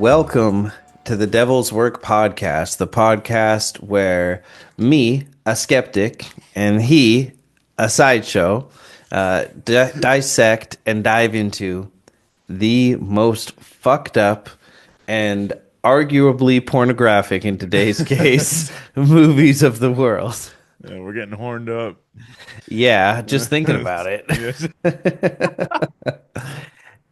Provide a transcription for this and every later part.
Welcome to the Devil's Work podcast, the podcast where me, a skeptic, and he, a sideshow, dissect and dive into the most fucked up and arguably pornographic, in today's case, movies of the world. Yeah, we're getting horned up. Yeah, just thinking about it. Yes.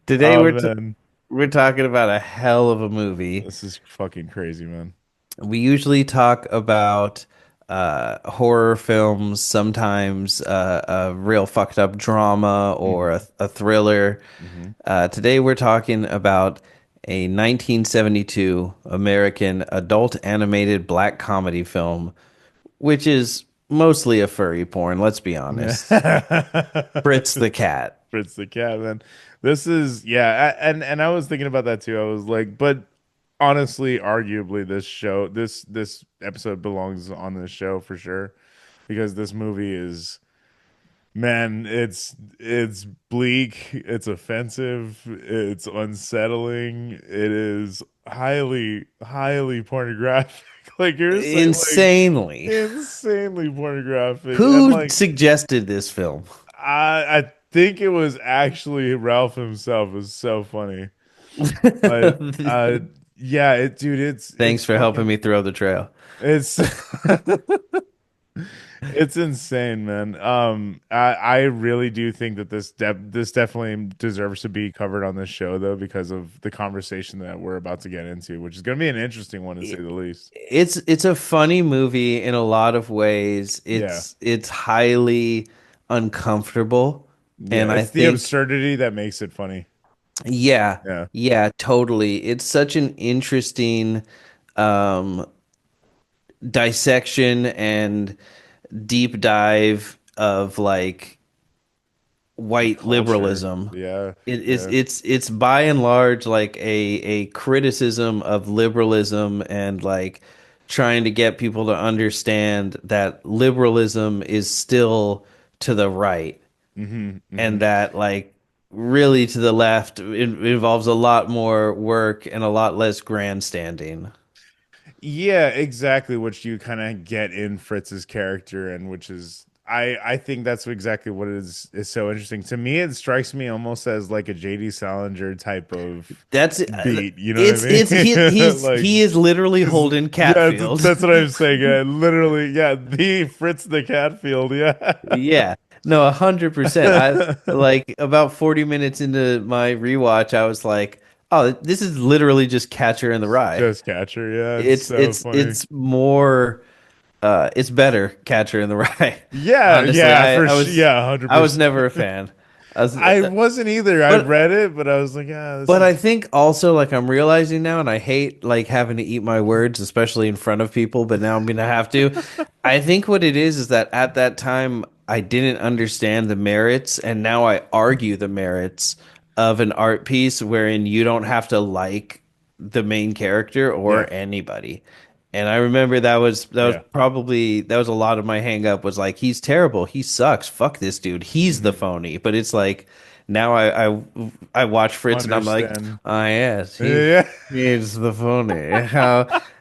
Today Oh we're man, we're talking about a hell of a movie. this is fucking crazy, man. We usually talk about horror films, sometimes a real fucked up drama or hmm a thriller. hmm Today we're talking about a 1972 American adult animated black comedy film, which is mostly a furry porn, let's be honest. Fritz the Cat. Fritz the Cat, man. This is and I was thinking about that too. I was like, but honestly, arguably, this episode belongs on this show for sure because this movie is. Man, it's bleak, it's offensive, it's unsettling, it is highly pornographic. Like you're saying, like Insanely. insanely pornographic. And Who like suggested this film? I think it was actually Ralph himself. It was so funny. But yeah, it's Thanks for helping fucking me throw the trail. it's It's insane, man. I really do think that this definitely deserves to be covered on this show, though, because of the conversation that we're about to get into, which is going to be an interesting one to say the least. It's a funny movie in a lot of ways. Yeah, It's highly uncomfortable, yeah. and I It's the think absurdity that makes it funny. yeah, Yeah, yeah, totally. It's such an interesting um dissection and deep dive of like the white culture. liberalism. Yeah, It is yeah. it's by and large like a criticism of liberalism and like trying to get people to understand that liberalism is still to the right and hmm that like really to the left it involves a lot more work and a lot less grandstanding. Yeah, exactly. Which you kind of get in Fritz's character, and which is I think that's exactly what is so interesting to me. It strikes me almost as like a JD Salinger type of That's beat. You know what I it's mean? Like, he is literally is Holden yeah, Catfield. that's what I'm saying. Literally, yeah, the Fritz the Catfield. Yeah, Yeah. No, 100%. I like about 40 minutes into my rewatch, I was like, "Oh, this is literally just Catcher in the Rye." just Catcher. Yeah, it's so funny. It's more it's better Catcher in the Rye. Yeah, Honestly, yeah, for sure. Yeah, I was 100%. never a fan. I was, I wasn't either. I but read it, but I was like, yeah, this but is I think also like I'm realizing now, and I hate like having to eat my words, especially in front of people, but now I'm gonna have to. I think what it is that at that time I didn't understand the merits, and now I argue the merits of an art piece wherein you don't have to like the main character yeah, or anybody. And I remember that was yeah. probably that was a lot of my hang up was like he's terrible, he sucks, fuck this dude, he's the hmm phony. But it's like now I watch Fritz and I'm like, Understand. ah yes, Yeah, he's the phony.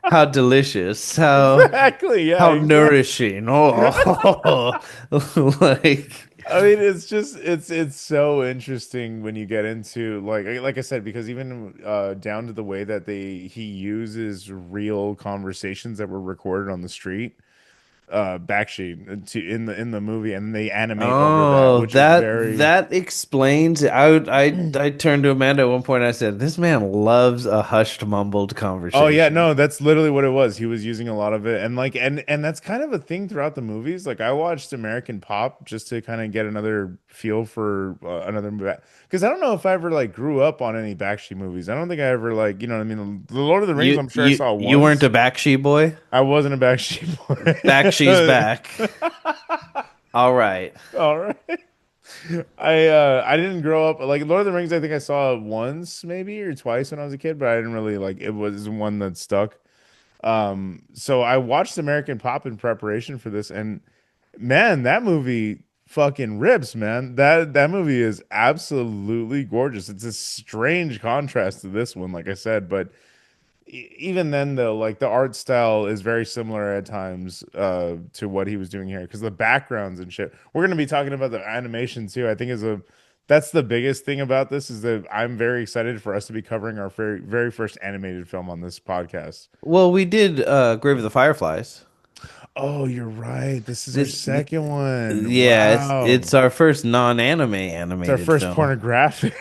How delicious, exactly. Yeah, how exactly. nourishing. Oh, like I mean, it's just it's so interesting when you get into like I said, because even down to the way that he uses real conversations that were recorded on the street, Bakshi to in the movie, and they animate over that, oh, which is very that explains it. I turned to Amanda at one point. And I said, "This man loves a hushed, mumbled Oh yeah, conversation." no, that's literally what it was. He was using a lot of it, and like, and that's kind of a thing throughout the movies. Like, I watched American Pop just to kind of get another feel for another movie, because I don't know if I ever like grew up on any Bakshi movies. I don't think I ever like, you know what I mean. The Lord of the Rings, I'm sure I saw You weren't once. a Bakshi boy. I wasn't a Bakshi Bakshi's boy. back. All right. All right. I didn't grow up like Lord of the Rings. I think I saw it once, maybe or twice when I was a kid, but I didn't really like it. Was one that stuck. So I watched American Pop in preparation for this, and man, that movie fucking rips, man. That movie is absolutely gorgeous. It's a strange contrast to this one, like I said, but even then though, like the art style is very similar at times to what he was doing here because the backgrounds and shit. We're gonna be talking about the animation too. I think is a That's the biggest thing about this is that I'm very excited for us to be covering our very first animated film on this podcast. Well, we did Grave of the Fireflies. Oh, you're right. This is our This, second one. yeah, Wow. it's our first non-anime It's our animated first film. pornographic.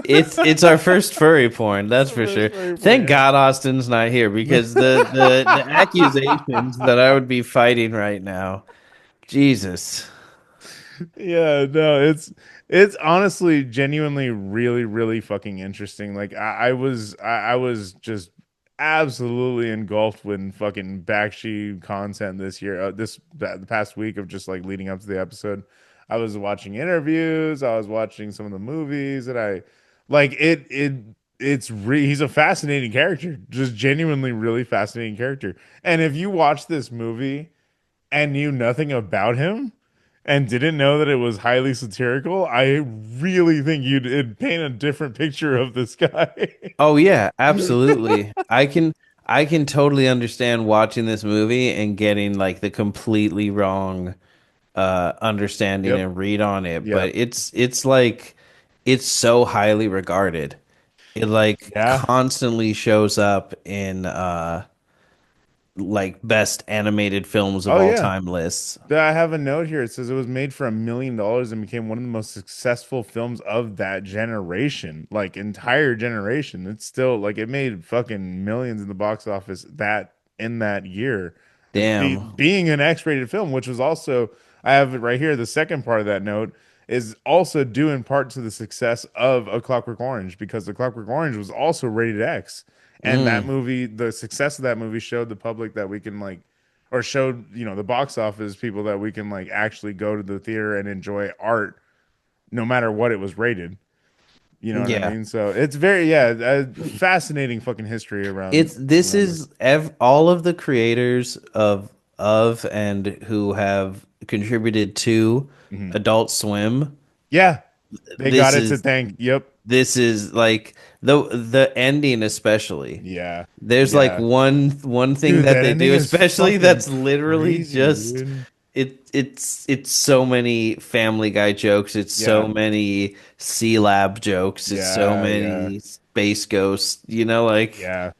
It's our first furry porn, that's Our for first sure. furry porn, Thank yeah. God Austin's not here because the accusations that I would be fighting right now. Jesus. Yeah, no, it's honestly genuinely really fucking interesting. Like I was just absolutely engulfed with fucking Bakshi content this year. The past week of just like leading up to the episode. I was watching interviews, I was watching some of the movies that I like he's a fascinating character. Just genuinely really fascinating character. And if you watch this movie and knew nothing about him and didn't know that it was highly satirical, I really think it'd paint a different picture of this guy. Oh yeah, absolutely. I can totally understand watching this movie and getting like the completely wrong understanding Yep. and read on it, Yeah. but it's like it's so highly regarded. It like Yeah. constantly shows up in like best animated films of Oh all yeah. time lists. I have a note here. It says it was made for $1 million and became one of the most successful films of that generation, like entire generation. It's still like it made fucking millions in the box office in that year. Damn. Being an X-rated film, which was also I have it right here. The second part of that note is also due in part to the success of A Clockwork Orange because A Clockwork Orange was also rated X, and that Mm, movie, the success of that movie showed the public that we can like or showed the box office people that we can like actually go to the theater and enjoy art no matter what it was rated. You know what I yeah. mean? So it's very yeah, fascinating fucking history It's this around this. is all of the creators of and who have contributed to Mhm. Adult Swim. Yeah, they got This it to is thank. Yep. this is like the ending especially. Yeah. There's like Yeah. one thing Dude, that that they ending do is especially fucking that's literally crazy, just dude. it's so many Family Guy jokes, it's so Yeah. many C Lab jokes, it's so Yeah, yeah. many Space Ghosts, you know, like Yeah.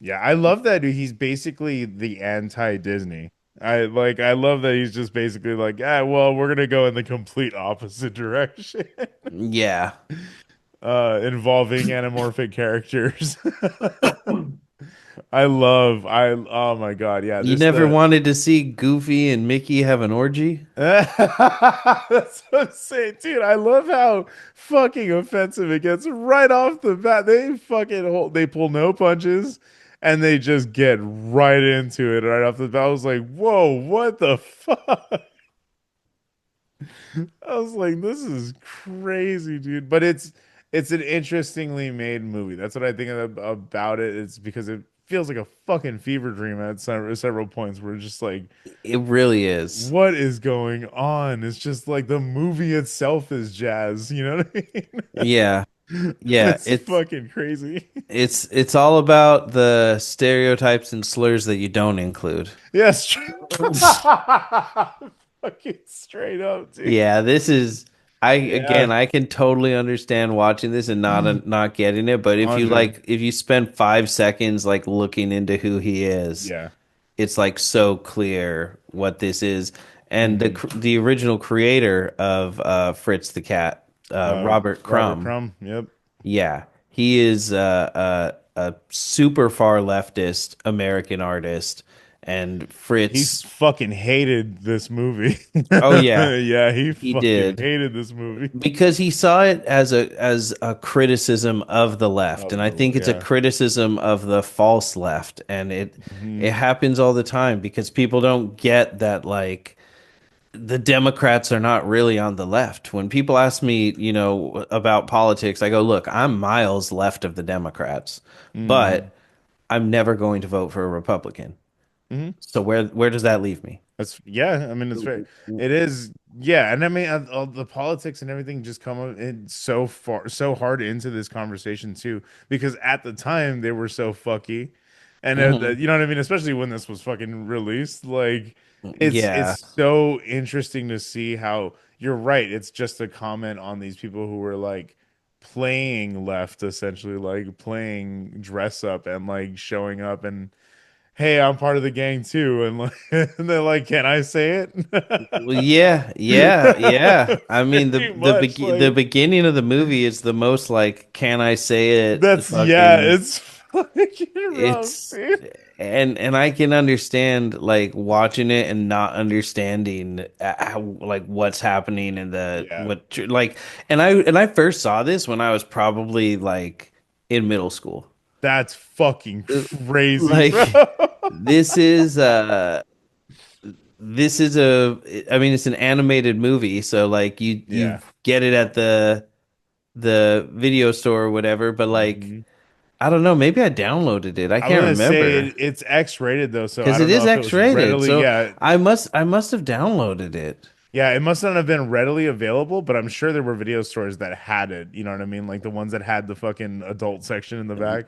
Yeah, I love that dude. He's basically the anti-Disney. I love that he's just basically like, yeah, well, we're gonna go in the complete opposite direction. yeah. Involving anamorphic characters. Oh my God, yeah, You this never the wanted to see Goofy and Mickey have an orgy? That's what I'm saying, dude. I love how fucking offensive it gets right off the bat. They pull no punches and they just get right into it right off the bat. I was like, whoa, what the fuck? I was like, this is crazy, dude. But it's an interestingly made movie. That's what I think about it. It's because it feels like a fucking fever dream at several points where it's just like, It really is. what is going on? It's just like the movie itself is jazz, you know what I mean? Yeah. Yeah, It's fucking crazy. it's all about the stereotypes and slurs that you don't include. Yes, fucking straight up, dude. Yeah, this is I Yeah. again I can totally understand watching this and not getting it, but if you 100. like if you spend 5 seconds like looking into who he is, Yeah. it's like so clear what this is. And Hmm. the original creator of Fritz the Cat, Robert Robert Crumb, Crumb. Yep. yeah, he is a super far leftist American artist, and He Fritz. fucking hated this movie. Oh yeah, Yeah, he he fucking did hated this movie. because he saw it as a criticism of the left, and I think it's a Yeah. criticism of the false left, and it Hmm. happens all the time because people don't get that like the Democrats are not really on the left. When people ask me, you know, about politics, I go, look, I'm miles left of the Democrats, Hmm. but I'm never going to vote for a Republican. Hmm. So where does that leave me? That's yeah. I mean, it's fair. It is yeah, and I mean, all the politics and everything just in so hard into this conversation too, because at the time they were so fucky. And Hmm. you know what I mean? Especially when this was fucking released, like it's Yeah. so interesting to see how you're right. It's just a comment on these people who were like playing left, essentially, like playing dress up and like showing up and hey, I'm part of the gang too, and like and they're like, can I say Well, it? yeah, yeah, yeah. I mean, Very much the like beginning of the movie is the most like, can I say it? that's yeah, Fucking, it's fucking rough, it's dude. and I can understand like watching it and not understanding how, like what's happening in the Yeah, what like, and I first saw this when I was probably like in middle school. that's fucking Uh, crazy, bro. Like this is a I mean it's an animated movie, so like you Yeah. get it at the video store or whatever, but like hmm I don't know, maybe I downloaded it. I I was can't gonna say remember it's X-rated though, so I because don't it know is if it was X-rated. readily. So Yeah, I must have downloaded it. yeah, it must not have been readily available, but I'm sure there were video stores that had it. You know what I mean? Like the ones that had the fucking adult section in the back.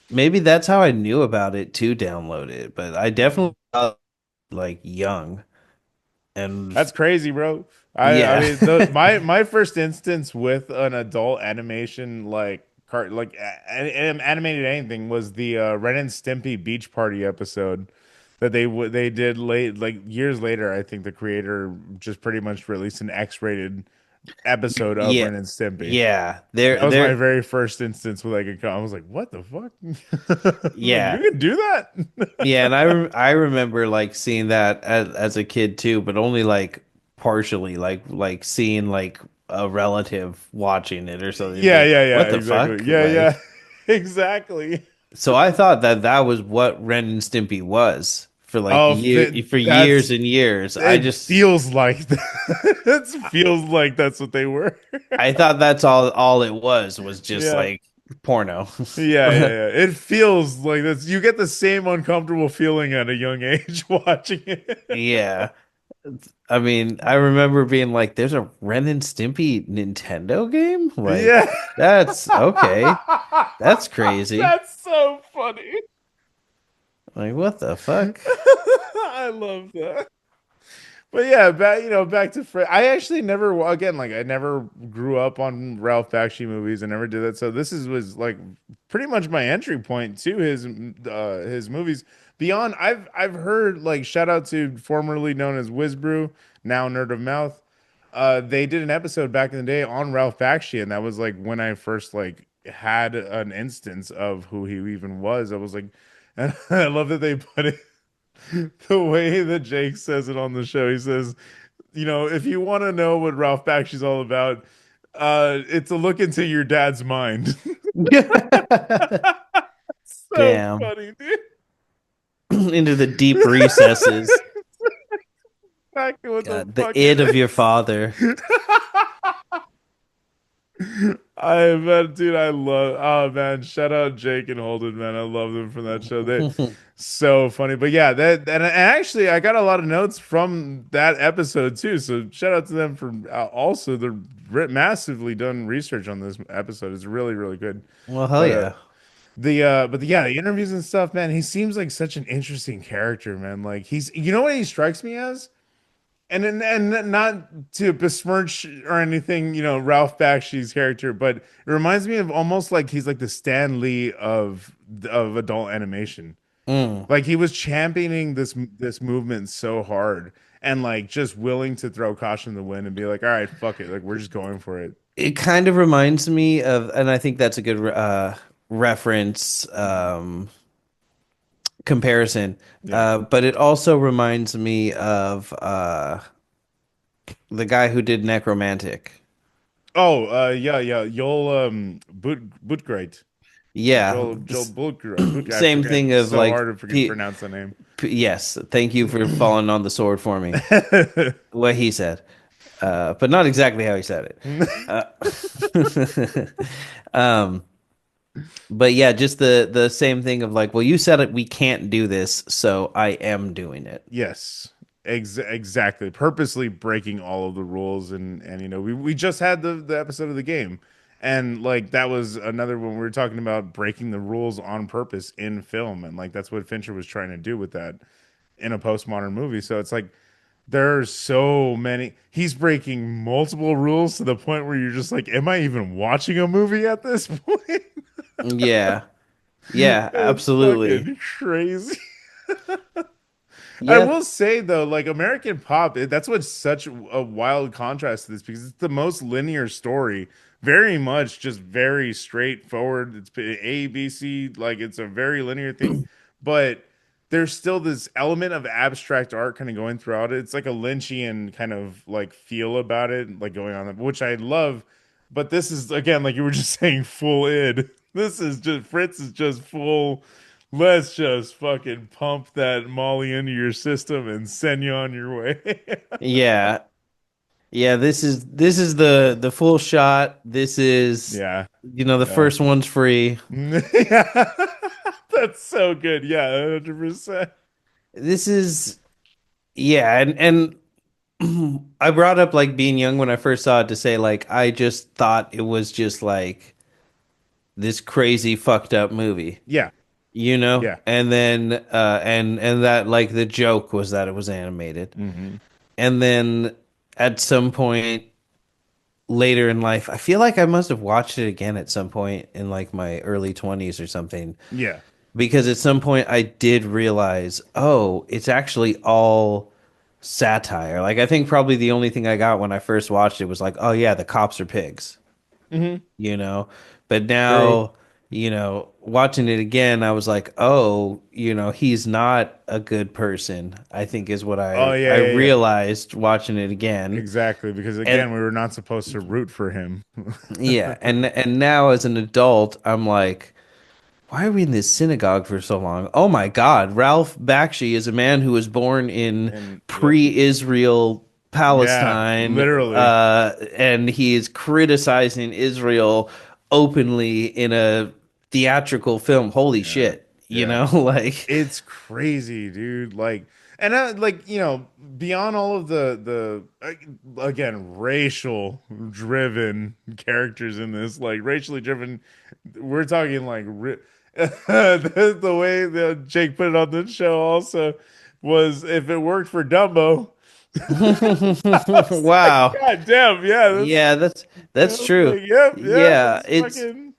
Maybe that's how I knew about it to download it, but I definitely like young and That's crazy, bro. I yeah. mean, my first instance with an adult animation like animated anything was the Ren and Stimpy Beach Party episode that they did late like years later. I think the creator just pretty much released an X-rated episode of Yeah. Ren and Stimpy. Yeah. That was my very first instance with like I was like, what the fuck? Like Yeah. you can do that? Yeah, and I remember like seeing that as a kid too, but only like partially, like seeing like a relative watching it or something, Yeah, being yeah, like, yeah, "What the exactly. fuck?" Yeah, yeah, Like, exactly. so I thought that that was what Ren and Stimpy was for like Oh, for years that's and years. it feels like that. It feels like that's what they were. I thought that's all it was just Yeah. like porno. Yeah, yeah, yeah. It feels like that's you get the same uncomfortable feeling at a young age watching it. Yeah. I mean, I remember being like, "There's a Ren and Stimpy Nintendo game?" Like, Yeah. that's okay. That's crazy. That's so funny. Like, what the fuck? I love that. But yeah, back to Fred. I actually never, again, like I never grew up on Ralph Bakshi movies. I never did that. So this was like pretty much my entry point to his movies. Beyond, I've heard like shout out to formerly known as Whizbrew, now Nerd of Mouth. They did an episode back in the day on Ralph Bakshi, and that was like when I first like had an instance of who he even was. I was like, and I love that they put it the way that Jake says it on the show. He says, if you want to know what Ralph Bakshi's all about, it's a look into your dad's mind. So Damn. funny, dude. Into the deep recesses. Exactly what the God, the fuck id it of your is. father. I bet, dude, I love. Oh man, shout out Jake and Holden, man. I love them from that show. They so funny. But yeah, and actually, I got a lot of notes from that episode too. So shout out to them for also the massively done research on this episode. It's really really good. Well, hell But yeah. yeah, the interviews and stuff, man. He seems like such an interesting character, man. Like you know what he strikes me as. And not to besmirch or anything, Ralph Bakshi's character, but it reminds me of almost like he's like the Stan Lee of adult animation. Mm. Like he was championing this movement so hard and like just willing to throw caution to the wind and be like, all right, fuck it, like we're just going for it. It kind of reminds me of, and I think that's a good reference comparison. Yeah. But it also reminds me of the guy who did Necromantic. Oh, yeah, yeah. You'll Bootgrate. Yeah, Joel Boot I same forget. thing It's of so like hard to freaking pronounce the name. yes, thank you for falling on the sword for me. What he said, but not exactly how he said it. Um, but yeah, just the same thing of like, well, you said it, we can't do this, so I am doing it. Yes, exactly. Purposely breaking all of the rules, and we just had the episode of the game, And like that was another when we were talking about breaking the rules on purpose in film, and like that's what Fincher was trying to do with that in a postmodern movie. So it's like there's so many. He's breaking multiple rules to the point where you're just like, am I even watching a movie at this point? Yeah. Yeah, It's absolutely. fucking crazy. I Yeah. will say though, like American Pop, that's what's such a wild contrast to this because it's the most linear story, very much just very straightforward. It's A, B, C, like it's a very linear thing, but there's still this element of abstract art kind of going throughout it. It's like a Lynchian kind of like feel about it, like going on, which I love. But this is again, like you were just saying, full id. This is just Fritz is just full. Let's just fucking pump that Molly into your system and send you on your way. Yeah. Yeah, this is the full shot. This is Yeah, the yeah. first one's free. Yeah. That's so good. Yeah, 100%. This is yeah, and I brought up like being young when I first saw it to say like I just thought it was just like this crazy fucked up movie, Yeah, yeah. And then and that like the joke was that it was animated. Hmm. And then at some point later in life, I feel like I must have watched it again at some point in like my early 20s or something Yeah. because at some point I did realize, oh, it's actually all satire. Like I think probably the only thing I got when I first watched it was like, oh yeah, the cops are pigs, Hmm. you know. But True. now, watching it again, I was like, oh, he's not a good person. I think is what Oh I yeah, I yeah, yeah. realized watching it again. Exactly. Because And again, we were not supposed to root for him. yeah, and now as an adult, I'm like, why are we in this synagogue for so long? Oh my God, Ralph Bakshi is a man who was born in And yep. pre-Israel Yeah, Palestine, literally. and he is criticizing Israel openly in a theatrical film. Holy Yeah. shit, Yeah. like, It's crazy, dude. Like, and like beyond all of the again racial driven characters in this, like racially driven, we're talking like the way that Jake put it on the show also was if it worked for Dumbo. I was like, wow, God damn, yeah, yeah, I that's was true. like, yep, yeah, Yeah, that's fucking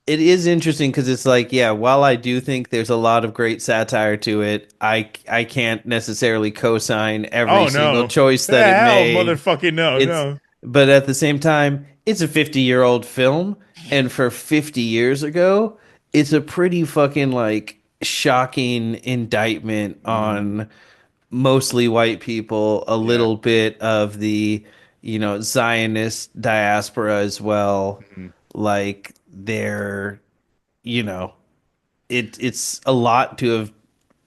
it is interesting because it's like, yeah, while I do think there's a lot of great satire to it, I can't necessarily co-sign every oh single no, choice that it hell, made. motherfucking no, It's no. but at the same time, it's a 50-year-old film, and for 50 years ago, it's a pretty fucking like shocking indictment Hmm. on mostly white people, a Yeah. little bit of the, Zionist diaspora as well. Mhm. Like they're, you know, it's a lot to have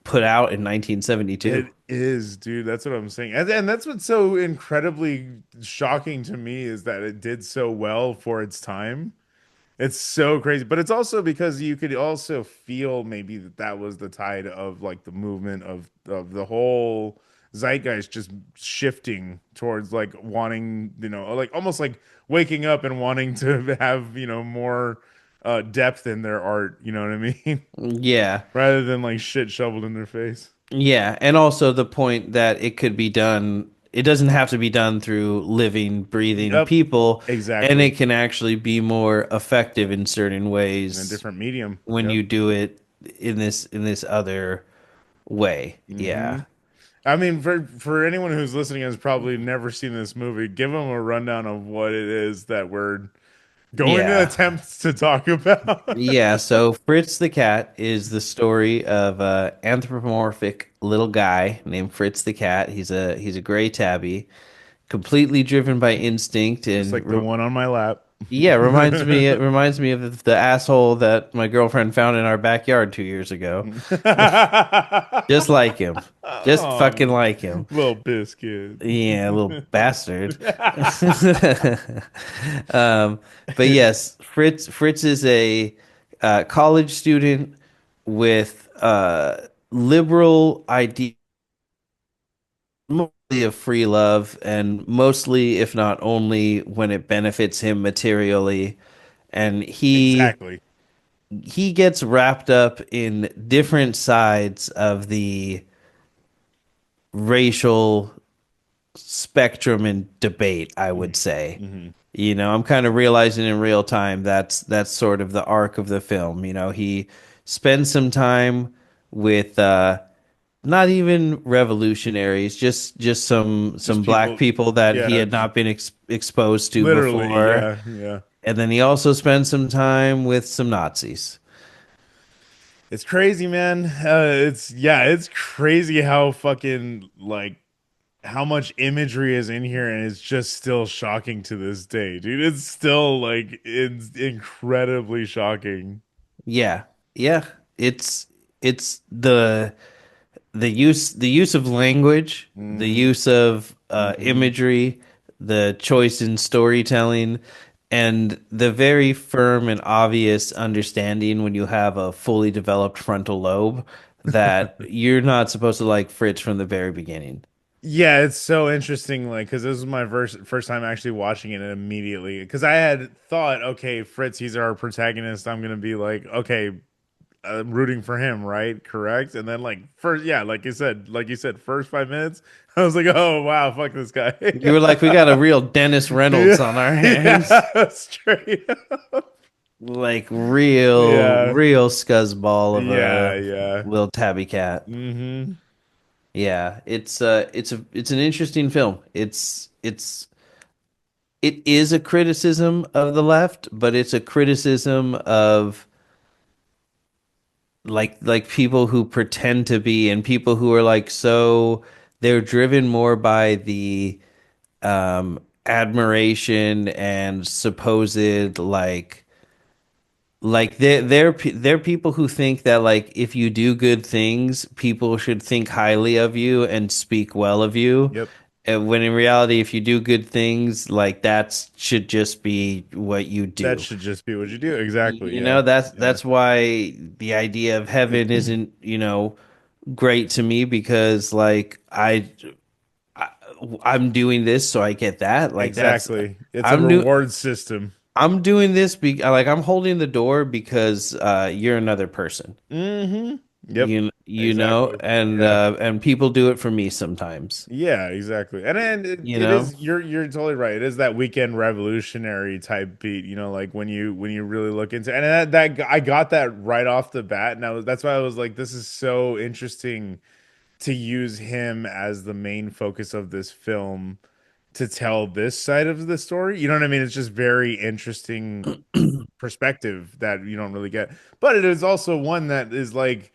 put out in 1972. It is, dude. That's what I'm saying. And that's what's so incredibly shocking to me is that it did so well for its time. It's so crazy. But it's also because you could also feel maybe that that was the tide of like the movement of the whole zeitgeist just shifting towards like wanting, like almost like waking up and wanting to have, more depth in their art, you know what I mean? Yeah. Rather than like shit shoveled in their face. Yeah, and also the point that it could be done, it doesn't have to be done through living, breathing Yep, people, and exactly. it can actually be more effective in certain In a ways different medium. when Yep. you do it in this other way. Hmm. Yeah. I mean, for anyone who's listening and has probably never seen this movie, give them a rundown of what it is that we're going to Yeah. attempt to talk about. Yeah, so Fritz the Cat is the story of a anthropomorphic little guy named Fritz the Cat. He's a gray tabby, completely driven by instinct Just and like the one on my lap. yeah, it reminds me of the asshole that my girlfriend found in our backyard 2 years ago. Just like him. Just fucking Oh, like him. little biscuit. Yeah, little bastard. Um, but yes, Fritz is a college student with liberal idea, mostly of free love, and mostly, if not only, when it benefits him materially. and Exactly. he gets wrapped up in different sides of the racial spectrum and debate, I would say. Mm-hmm. I'm kind of realizing in real time that's sort of the arc of the film. He spends some time with not even revolutionaries, just some Just black people. people that he Yeah. had not been exposed to Literally. before. Yeah. Yeah. And then he also spends some time with some Nazis. It's crazy, man. It's crazy how fucking like how much imagery is in here, and it's just still shocking to this day, dude. It's still like it's incredibly shocking. Yeah. Yeah. It's it's the use of language, the Hmm. use of Hmm. imagery, the choice in storytelling, and the very firm and obvious understanding when you have a fully developed frontal lobe that you're not supposed to like Fritz from the very beginning. Yeah, it's so interesting, like, because this was my first time actually watching it immediately. Because I had thought, okay, Fritz, he's our protagonist. I'm gonna be like, okay, rooting for him, right? Correct. And then like first, yeah, like you said, first 5 minutes, I was like, oh wow, fuck this guy. You were like, we got a real Dennis Reynolds Yeah, on our hands. yeah, straight. Like real, Yeah, real scuzzball of yeah, a yeah. little tabby cat. Mm-hmm. Yeah, it's an interesting film. It is a criticism of the left, but it's a criticism of like people who pretend to be and people who are like so they're driven more by the admiration and supposed like they're people who think that like if you do good things, people should think highly of you and speak well of you. Yep. And when in reality, if you do good things, like that should just be what you That do. should just be what you do. Exactly. You Yeah. know, that's Yeah. that's why the idea of heaven isn't, great to me because like I'm doing this so I get that. Like that's Exactly. It's a I'm do reward system. I'm doing this like I'm holding the door because you're another person. Mm-hmm. Yep. You know, Exactly. and Yeah. people do it for me sometimes. Yeah, exactly. And then You it know? is you're totally right. It is that weekend revolutionary type beat, like when you really look into and I got that right off the bat and that's why I was like this is so interesting to use him as the main focus of this film to tell this side of the story. You know what I mean? It's just very interesting perspective that you don't really get. But it is also one that is like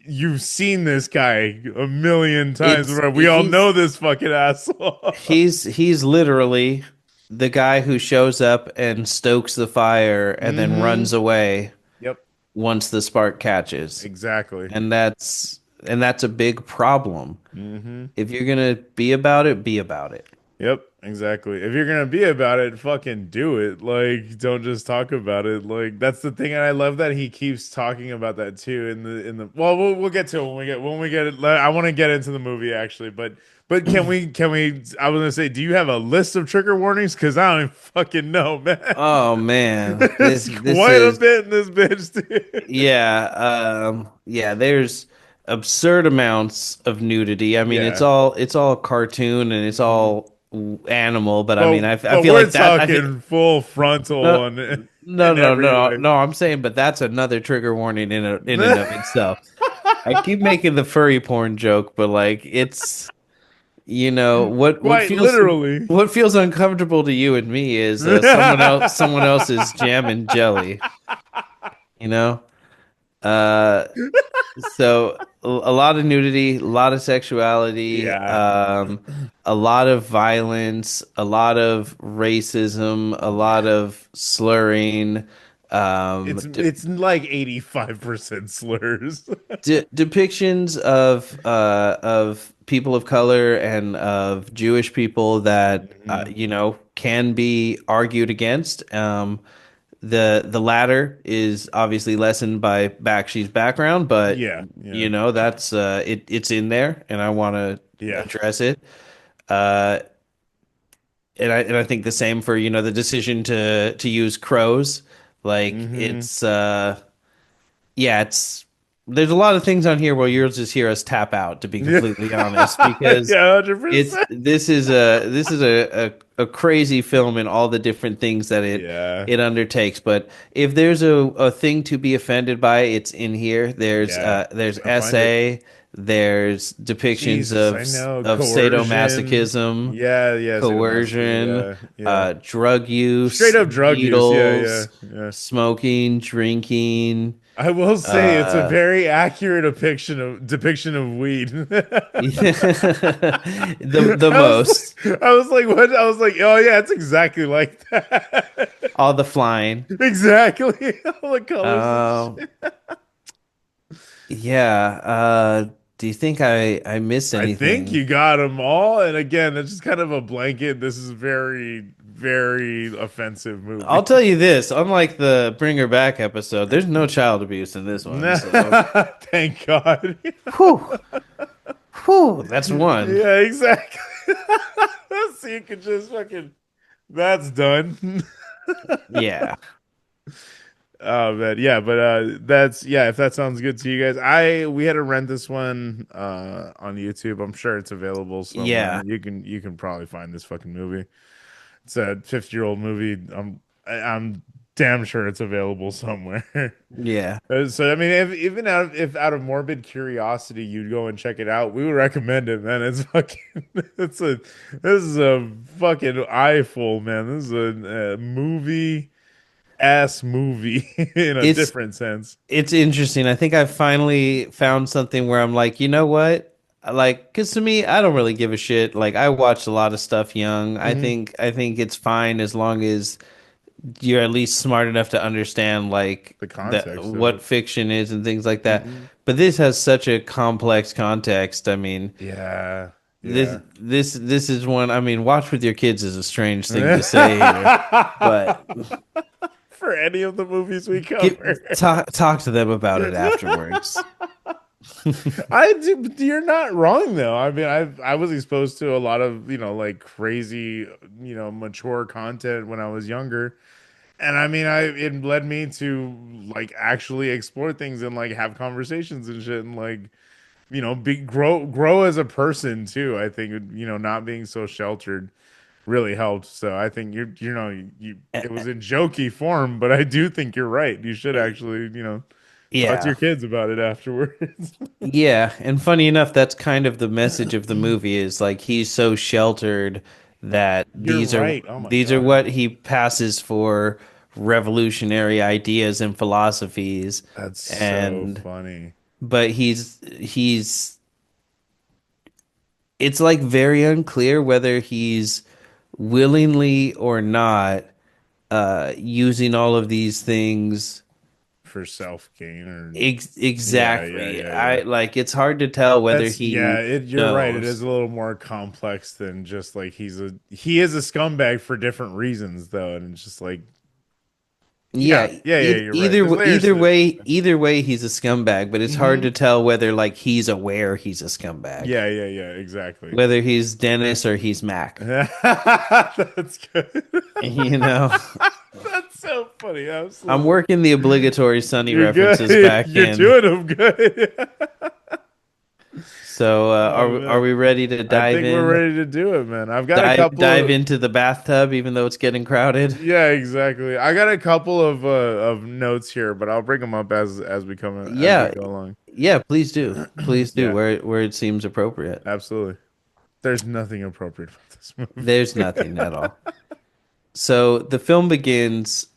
you've seen this guy a million times. It's Right? We all know he's this fucking asshole. he's literally the guy who shows up and stokes the fire and then Mm-hmm. runs away Yep. once the spark catches. Exactly. And that's a big problem. Mm-hmm. If you're gonna be about it, be about it. Yep, exactly. If you're gonna be about it, fucking do it. Like, don't just talk about it. Like, that's the thing, and I love that he keeps talking about that too. In the well, we'll get to it when we get it. I want to get into the movie actually, but can we? I was gonna say, do you have a list of trigger warnings? Because I don't even fucking know, man. Oh man, this There's this quite a is bit in this bitch, dude. yeah, there's absurd amounts of nudity. I mean, it's Yeah. all it's all cartoon and it's Mhm. all animal, but I mean, But I but feel we're like that I feel talking full frontal no on no in no every no way. no, I'm saying but that's another trigger warning in and of itself. I keep making the furry porn joke, but like it's what Quite feels literally. what feels uncomfortable to you and me is someone else's jam and jelly, you know? Uh So a lot of nudity, a lot of sexuality, Yeah. a lot of violence, a lot of racism, a lot of slurring, It's it's like 85% slurs. depictions of people of color and of Jewish people that Mhm. can be argued against. The latter is obviously lessened by Bakshi's background, but Yeah, yeah. that's it's in there, and I want to Yeah. address it. Uh, and I think the same for, the decision to use crows. Like Hmm. it's yeah, it's there's a lot of things on here where you'll just hear us tap out, to be Yeah. completely honest, because Yeah, it's 100%. this is a crazy film in all the different things that it Yeah. it undertakes. But if there's a thing to be offended by, it's in here. Yeah. There's Can't find it. essay, there's depictions Jesus, I know. of Coercion. sadomasochism, Yeah, yeah, coercion, sadomasochism. Yeah, yeah. drug Straight use, up drug use. Yeah, yeah, needles, yeah. smoking, drinking. I will say it's a Uh, very accurate depiction of weed. the I was most, like, what? I was like, oh yeah, it's exactly like that. all the flying. Exactly. All the colors and Um, shit. yeah. Do you think I missed I think anything? you got them all. And again, it's just kind of a blanket. This is very, very offensive I'll movie. tell you this, unlike the Bring Her Back episode, there's no child abuse in this one. So, Thank God. whew, whew, that's one. Yeah, exactly. So you could just fucking, that's done. Yeah. Oh man, yeah, but that's yeah, if that sounds good to you guys. We had to rent this one on YouTube. I'm sure it's available somewhere. Yeah. You can probably find this fucking movie. It's a 50-year-old movie. I'm damn sure it's available somewhere. Yeah. So I mean, if out of morbid curiosity you'd go and check it out, we would recommend it, man. It's fucking this is a fucking eyeful, man. This is a movie ass movie in a It's different sense. it's interesting. I think I finally found something where I'm like, you know what? Because to me, I don't really give a shit. Like, I watched a lot of stuff young. Hmm. I think it's fine as long as you're at least smart enough to understand like The that context of what it. fiction is and things like that. Hmm. But this has such a complex context. I mean, Yeah, this yeah. this is one. I mean, watch with your kids is a strange thing to say here, but For any of the movies we get cover. talk to them about it afterwards. I do. You're not wrong though. I mean, I was exposed to a lot of like crazy mature content when I was younger, and I mean, I it led me to like actually explore things and like have conversations and shit and like be grow as a person too. I think not being so sheltered really helped. So I think you it was in jokey form, but I do think you're right. You should actually talk to Yeah. your kids about it afterwards. Yeah, and funny enough, that's kind of the message of the movie is like he's so sheltered that You're right. Oh my these are God. what he passes for revolutionary ideas and philosophies, That's so and funny. but he's it's like very unclear whether he's willingly or not using all of these things. For self gain or yeah, yeah, Exactly. yeah, yeah. I like it's hard to tell whether That's he yeah, you're right. It is knows. a little more complex than just like he is a scumbag for different reasons though, and it's just like Yeah, yeah, yeah, yeah, you're right. There's layers to this. either way, he's a scumbag. But it's hard Hmm. to tell whether like he's aware he's a scumbag, Yeah, yeah, yeah, exactly. whether he's Dennis or he's Mac. That's good. You know, That's so funny. I'm Absolutely. working the obligatory Sunny You're references good. back You're in. doing them good. So, Oh are man. we ready to I dive think we're in? ready to do it, man. I've got a couple Dive of into the bathtub, even though it's getting crowded. yeah, exactly. I got a couple of notes here, but I'll bring them up as we Yeah, go along. yeah. Please do. Yeah, Where it seems appropriate. absolutely. There's nothing appropriate about this There's movie. nothing at all. So the film begins.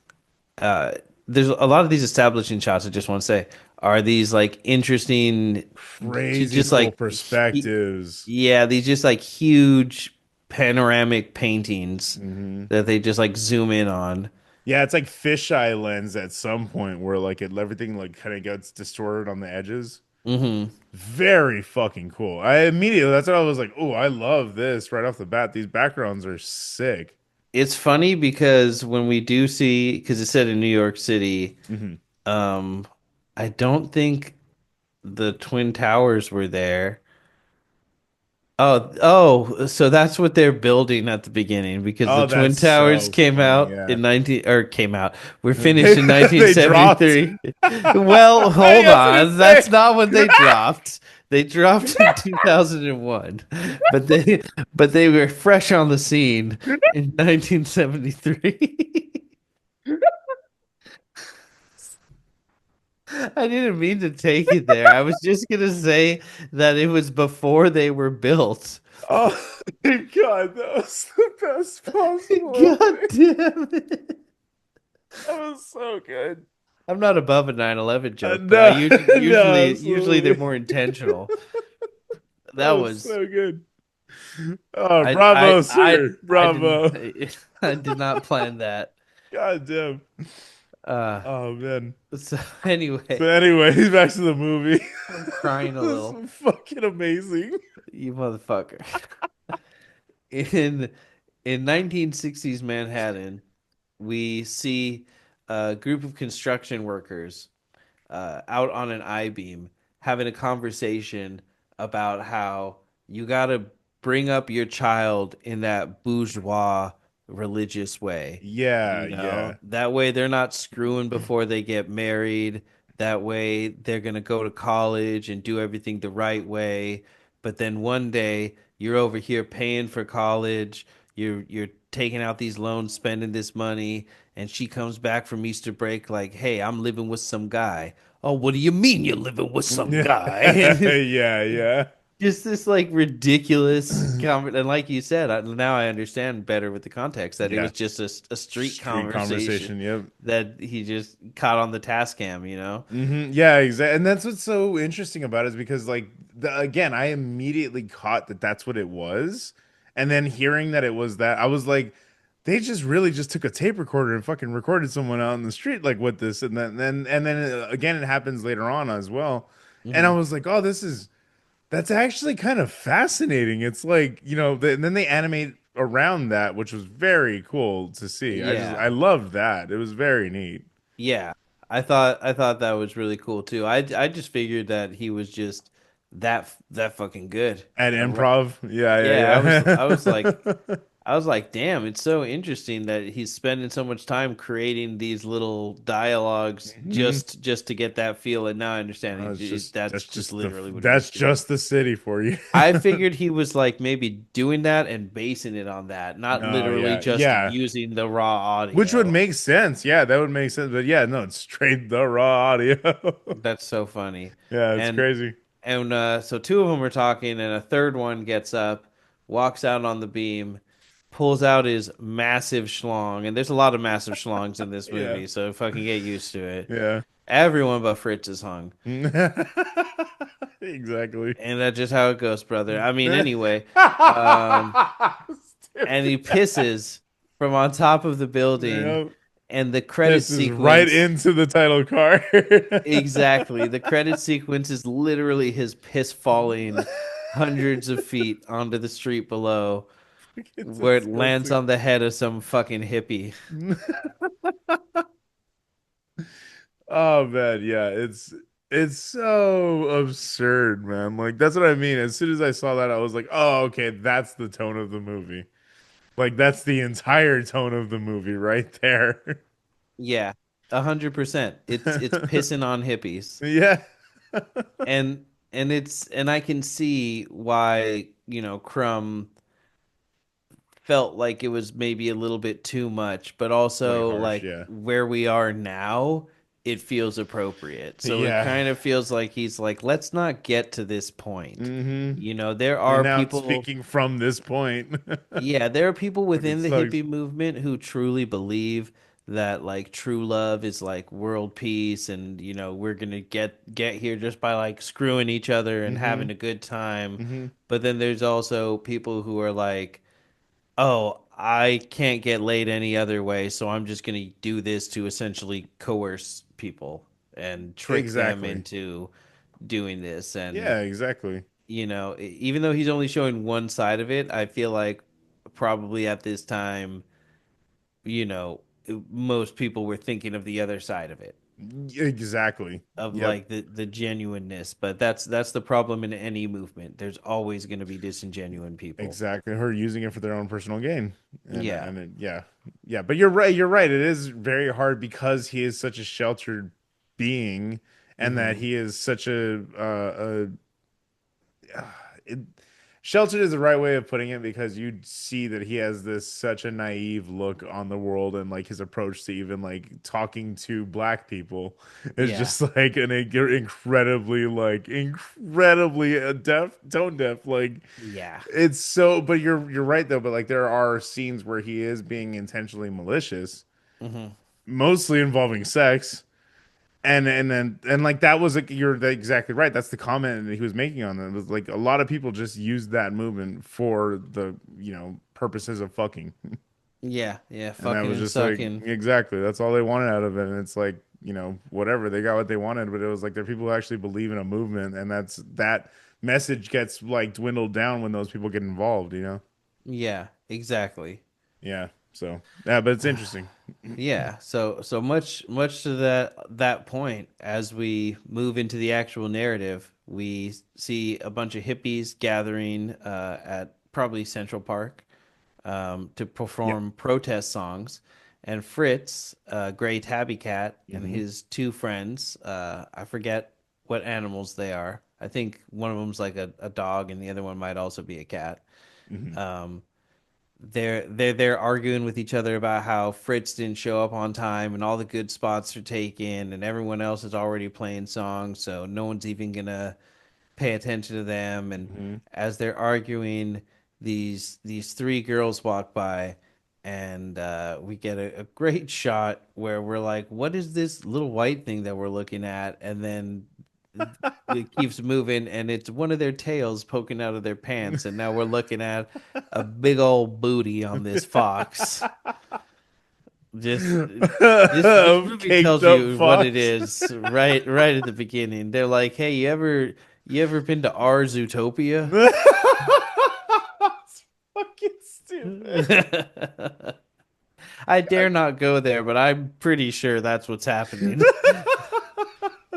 uh there's a lot of these establishing shots. I just want to say are these like interesting, Crazy just cool like perspectives. yeah, these just like huge panoramic paintings Hmm. that they just like zoom in on. Yeah, it's like fisheye lens at some point where like everything like kind of gets distorted on the edges. Hmm. Very fucking cool. I immediately that's what I was like, oh, I love this right off the bat. These backgrounds are sick. It's funny because when we do see, because it's set in New York City, Hmm. um I don't think the Twin Towers were there. So that's what they're building at the beginning because the Oh, Twin that's Towers so came funny. out Yeah. in 19 or came out. We're They finished in they dropped. 1973. Well, I hold was gonna on. That's say. not when they dropped. They dropped in 2001. But they were fresh on the scene in 1973. I didn't mean to take it there. I was just gonna say that it was before they were built. Oh my God, that was the best possible God opening. damn it. That was so good. I'm not above a 9/11 joke, but I No, no, usually they're absolutely. more intentional. That That was was so good. Oh, I bravo, sir. I didn't Bravo. I did not plan that. God damn. Uh Oh man. so So anyway, anyways, back to the movie. I'm crying a This little. is fucking amazing. You motherfucker. In 1960s Manhattan, we see a group of construction workers out on an I-beam having a conversation about how you got to bring up your child in that bourgeois religious way. Yeah, You know, yeah. that way they're not screwing before they get married. That way they're going to go to college and do everything the right way. But then one day you're over here paying for college. You're taking out these loans, spending this money, and she comes back from Easter break like, "Hey, I'm living with some guy." Oh, what do you mean you're living with some guy? And Yeah, yeah. just this like ridiculous comment. And like you said, now I understand better with the context that it Yeah. was just a street Street conversation conversation, yep. that he just caught on the task cam, Yeah, exactly. And that's what's so interesting about it is because, like, again, I immediately caught that that's what it was. And then hearing that it was that, I was like, they just really just took a tape recorder and fucking recorded someone out in the street, like, with this. And then again, it happens later on as well. And I Hmm. was like, oh, that's actually kind of fascinating. It's like, and then they animate around that, which was very cool to see. I Yeah. loved that. It was very neat. Yeah. I thought that was really cool too. I just figured that he was just that fucking good. At Uh, improv. Yeah, Yeah, yeah, yeah. I was like, damn, it's so interesting that he's spending so much time creating these little dialogues hmm just to get that feel. And now I understand that's that's just just the literally what he was that's doing. just the city for you. I figured he was like maybe doing that and basing it on that, not Oh literally yeah, just yeah. using the raw Which would audio. make sense. Yeah, that would make sense. But yeah, no, it's straight the raw audio. That's so funny. Yeah, it's And crazy. so two of them are talking, and a third one gets up, walks out on the beam, pulls out his massive schlong, and there's a lot of massive schlongs in this Yeah, movie, so fucking get used to it. yeah. Everyone but Fritz is hung, Exactly. and that's just how it goes, brother. I mean, anyway, um, and he Stupid. pisses from on top of the building, Yeah. and the credit Pisses right sequence. into the title card. Exactly. The credit sequence is literally his piss falling hundreds of feet onto the street below, It's where it lands disgusting. on the head of some fucking hippie. Oh man, yeah, it's so absurd, man. Like that's what I mean. As soon as I saw that, I was like, "Oh, okay, that's the tone of the movie. Like that's the entire tone of the movie right there." Yeah, 100%. It's pissing on hippies, Yeah. and I can see why Crumb felt like it was maybe a little bit too much, but Like also harsh, like yeah. where we are now, it feels appropriate. So it Yeah. kind of feels like he's like, let's not get to this point. Mm-hmm. There We're are now people, speaking from this point. yeah, there are people Fucking within the sucks. hippie movement who truly believe that like true love is like world peace and we're gonna get here just by like screwing each other and Mm-hmm. having a good time. Mm-hmm. But then there's also people who are like, oh, I can't get laid any other way, so I'm just going to do this to essentially coerce people and trick them Exactly. into doing this. And, Yeah, exactly. even though he's only showing one side of it, I feel like probably at this time, you know, most people were thinking of the other side of it. Exactly. of Yep. like the genuineness. But that's the problem in any movement. There's always going to be disingenuine people. Exactly. Her using it for their own personal gain. Yeah. Yeah. Yeah, but you're right. You're right. It is very hard because he is such a sheltered being and that Hmm. he is such it, sheltered is the right way of putting it because you see that he has this such a naive look on the world and like his approach to even like talking to black people is Yeah. just like incredibly deaf, tone deaf. Like Yeah. it's so, but you're right though. But like there are scenes where he is being intentionally malicious, Hmm. mostly involving sex. And like that was like you're exactly right. That's the comment that he was making on them. It was like a lot of people just used that movement for the purposes of fucking, Yeah. Yeah. and that Fucking was and just like sucking. exactly that's all they wanted out of it. And it's like whatever they got what they wanted, but it was like there are people who actually believe in a movement, and that message gets like dwindled down when those people get involved. Yeah. Exactly. Yeah. So yeah, but it's interesting. Yeah, so much to that point, as we move into the actual narrative, we see a bunch of hippies gathering at probably Central Park to Yep. perform protest songs, and Fritz, Gray Tabby Cat, and Hmm. his two friends, I forget what animals they are. I think one of them's like a dog, and the other one might also be a cat. Hmm. Um, they're arguing with each other about how Fritz didn't show up on time and all the good spots are taken and everyone else is already playing songs, so no one's even gonna pay attention to them. And Hmm. as they're arguing, these three girls walk by, and we get a great shot where we're like, what is this little white thing that we're looking at? And then it keeps moving and it's one of their tails poking out of their pants, and now we're looking at a big old booty on this fox. Just this movie Caked tells up you what it fox. is right at the beginning. They're like, "Hey, you ever been to our Zootopia?" It's fucking stupid. I dare not go there, but I'm pretty sure that's what's happening.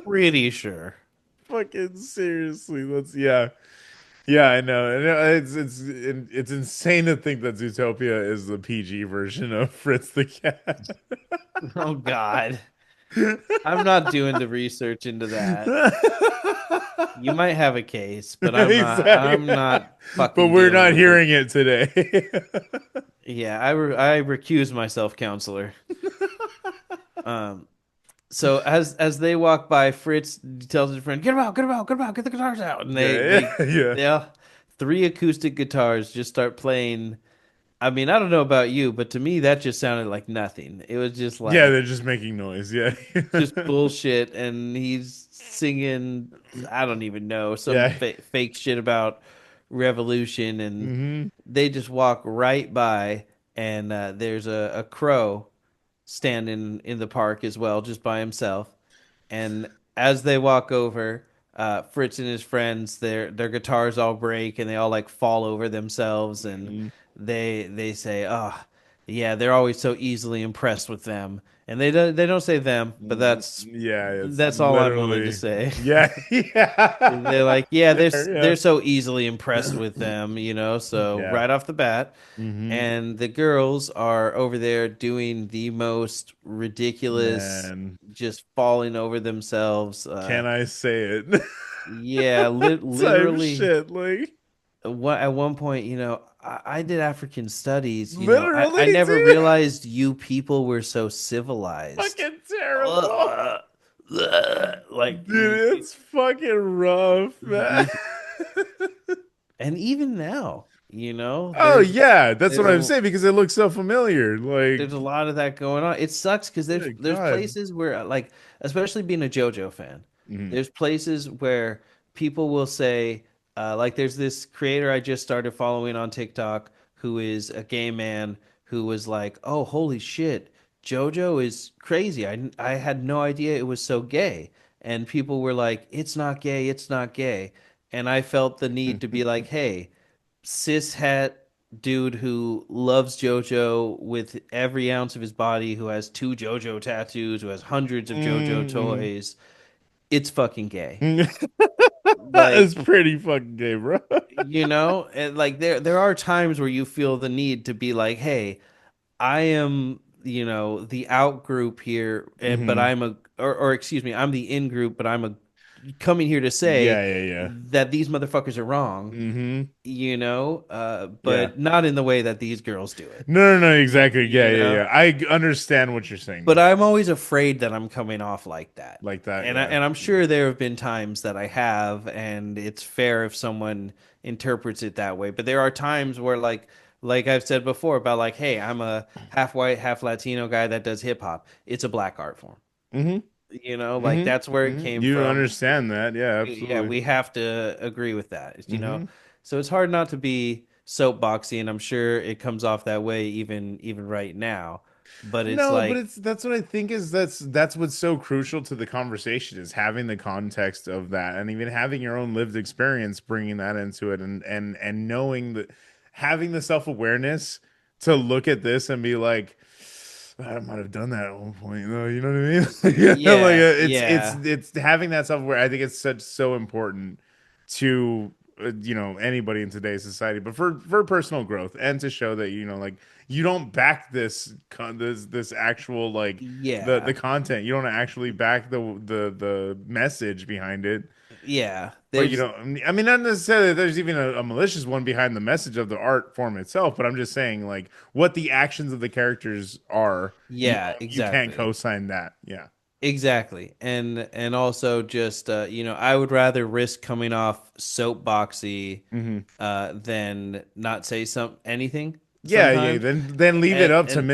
Pretty sure. Fucking seriously, let's yeah. Yeah, I know. And it's insane to think that Zootopia is the PG version of Fritz the Cat. Oh God. I'm not doing the research into that. You might have a case, but I'm not. Exactly. I'm not But fucking we're dealing not with it. hearing it today. Yeah, I recuse myself, counselor. Um, so as they walk by, Fritz tells his friend, "Get him out, get him out, get him out, get the guitars out." And they Yeah, they yeah, yeah. they all, three acoustic guitars just start playing. I mean, I don't know about you, but to me that just sounded like nothing. It was just Yeah, like they're just making noise. Yeah. just bullshit, and he's singing, I don't even know, some Yeah. fake shit about revolution, and Hmm. they just walk right by, and there's a crow standing in the park as well, just by himself. And as they walk over, Fritz and his friends, their guitars all break and they all like fall over themselves, and Hmm. they say, "Oh, yeah, they're always so easily impressed with them." And they don't say them, but that's Yeah, it's that's all I'm willing to literally say. yeah, They're yeah. like, yeah, they're Fair, so easily impressed with them. So yeah. right off the bat, Hmm. and the girls are over there doing the most ridiculous, Man, just falling over themselves. can I say it? Yeah, Type literally. shit, like At one point, I did African studies. I literally, never dude. realized you people were so civilized. Fucking terrible. Ugh, ugh. Like Dude, it's fucking rough, man. you, and even now, Oh yeah, that's there's what I'm a saying because it looks so familiar. there's Like, a lot of that going on. It sucks because there's good there's God. places where, like, especially being a JoJo fan, Mhm. there's places where people will say, like, there's this creator I just started following on TikTok who is a gay man who was like, "Oh, holy shit, JoJo is crazy. I had no idea it was so gay." And people were like, "It's not gay, it's not gay." And I felt the need to be like, "Hey, cis het." dude who loves JoJo with every ounce of his body, who has two JoJo tattoos, who has hundreds of JoJo Mm-hmm. toys. It's fucking gay. It's Like, pretty fucking gay, bro. and like there are times where you feel the need to be like, hey, I am, the out group here, but Hmm. or excuse me, I'm the in group, but I'm a coming here to say Yeah, yeah, yeah. that these motherfuckers are wrong, Hmm. Yeah. but not in the way that these girls do it, No, no, no, you, exactly. Yeah, you yeah, know. yeah. I understand what you're saying But though. I'm always afraid that I'm coming off like that. Like that, And yeah. I'm sure there have been times that I have, and it's fair if someone interprets it that way. But there are times where like I've said before about like, hey, I'm a half white, half Latino guy that does hip hop. It's a black art form. Hmm. Like Hmm. that's where it Hmm. came You from. understand that. Yeah, Yeah, absolutely. we have to agree with that. Hmm. So it's hard not to be soapboxy, and I'm sure it comes off that way even right now. But it's No, but like, it's that's what I think is that's what's so crucial to the conversation is having the context of that and even having your own lived experience, bringing that into it and knowing that having the self-awareness to look at this and be like, I might have done that at one point, though. You know what I mean? Like yeah, it's yeah. it's having that self-aware. I think it's so important to anybody in today's society, but for personal growth and to show that like you don't back this actual like the Yeah. content. You don't actually back the message behind it. Yeah. But There's I mean, not necessarily that there's even a malicious one behind the message of the art form itself, but I'm just saying like what the actions of the characters are. yeah, You can't exactly. co-sign that. Yeah. Exactly. And also just I would rather risk coming off soapboxy Hmm. than not say anything Yeah, yeah. sometimes. Then leave it And up to and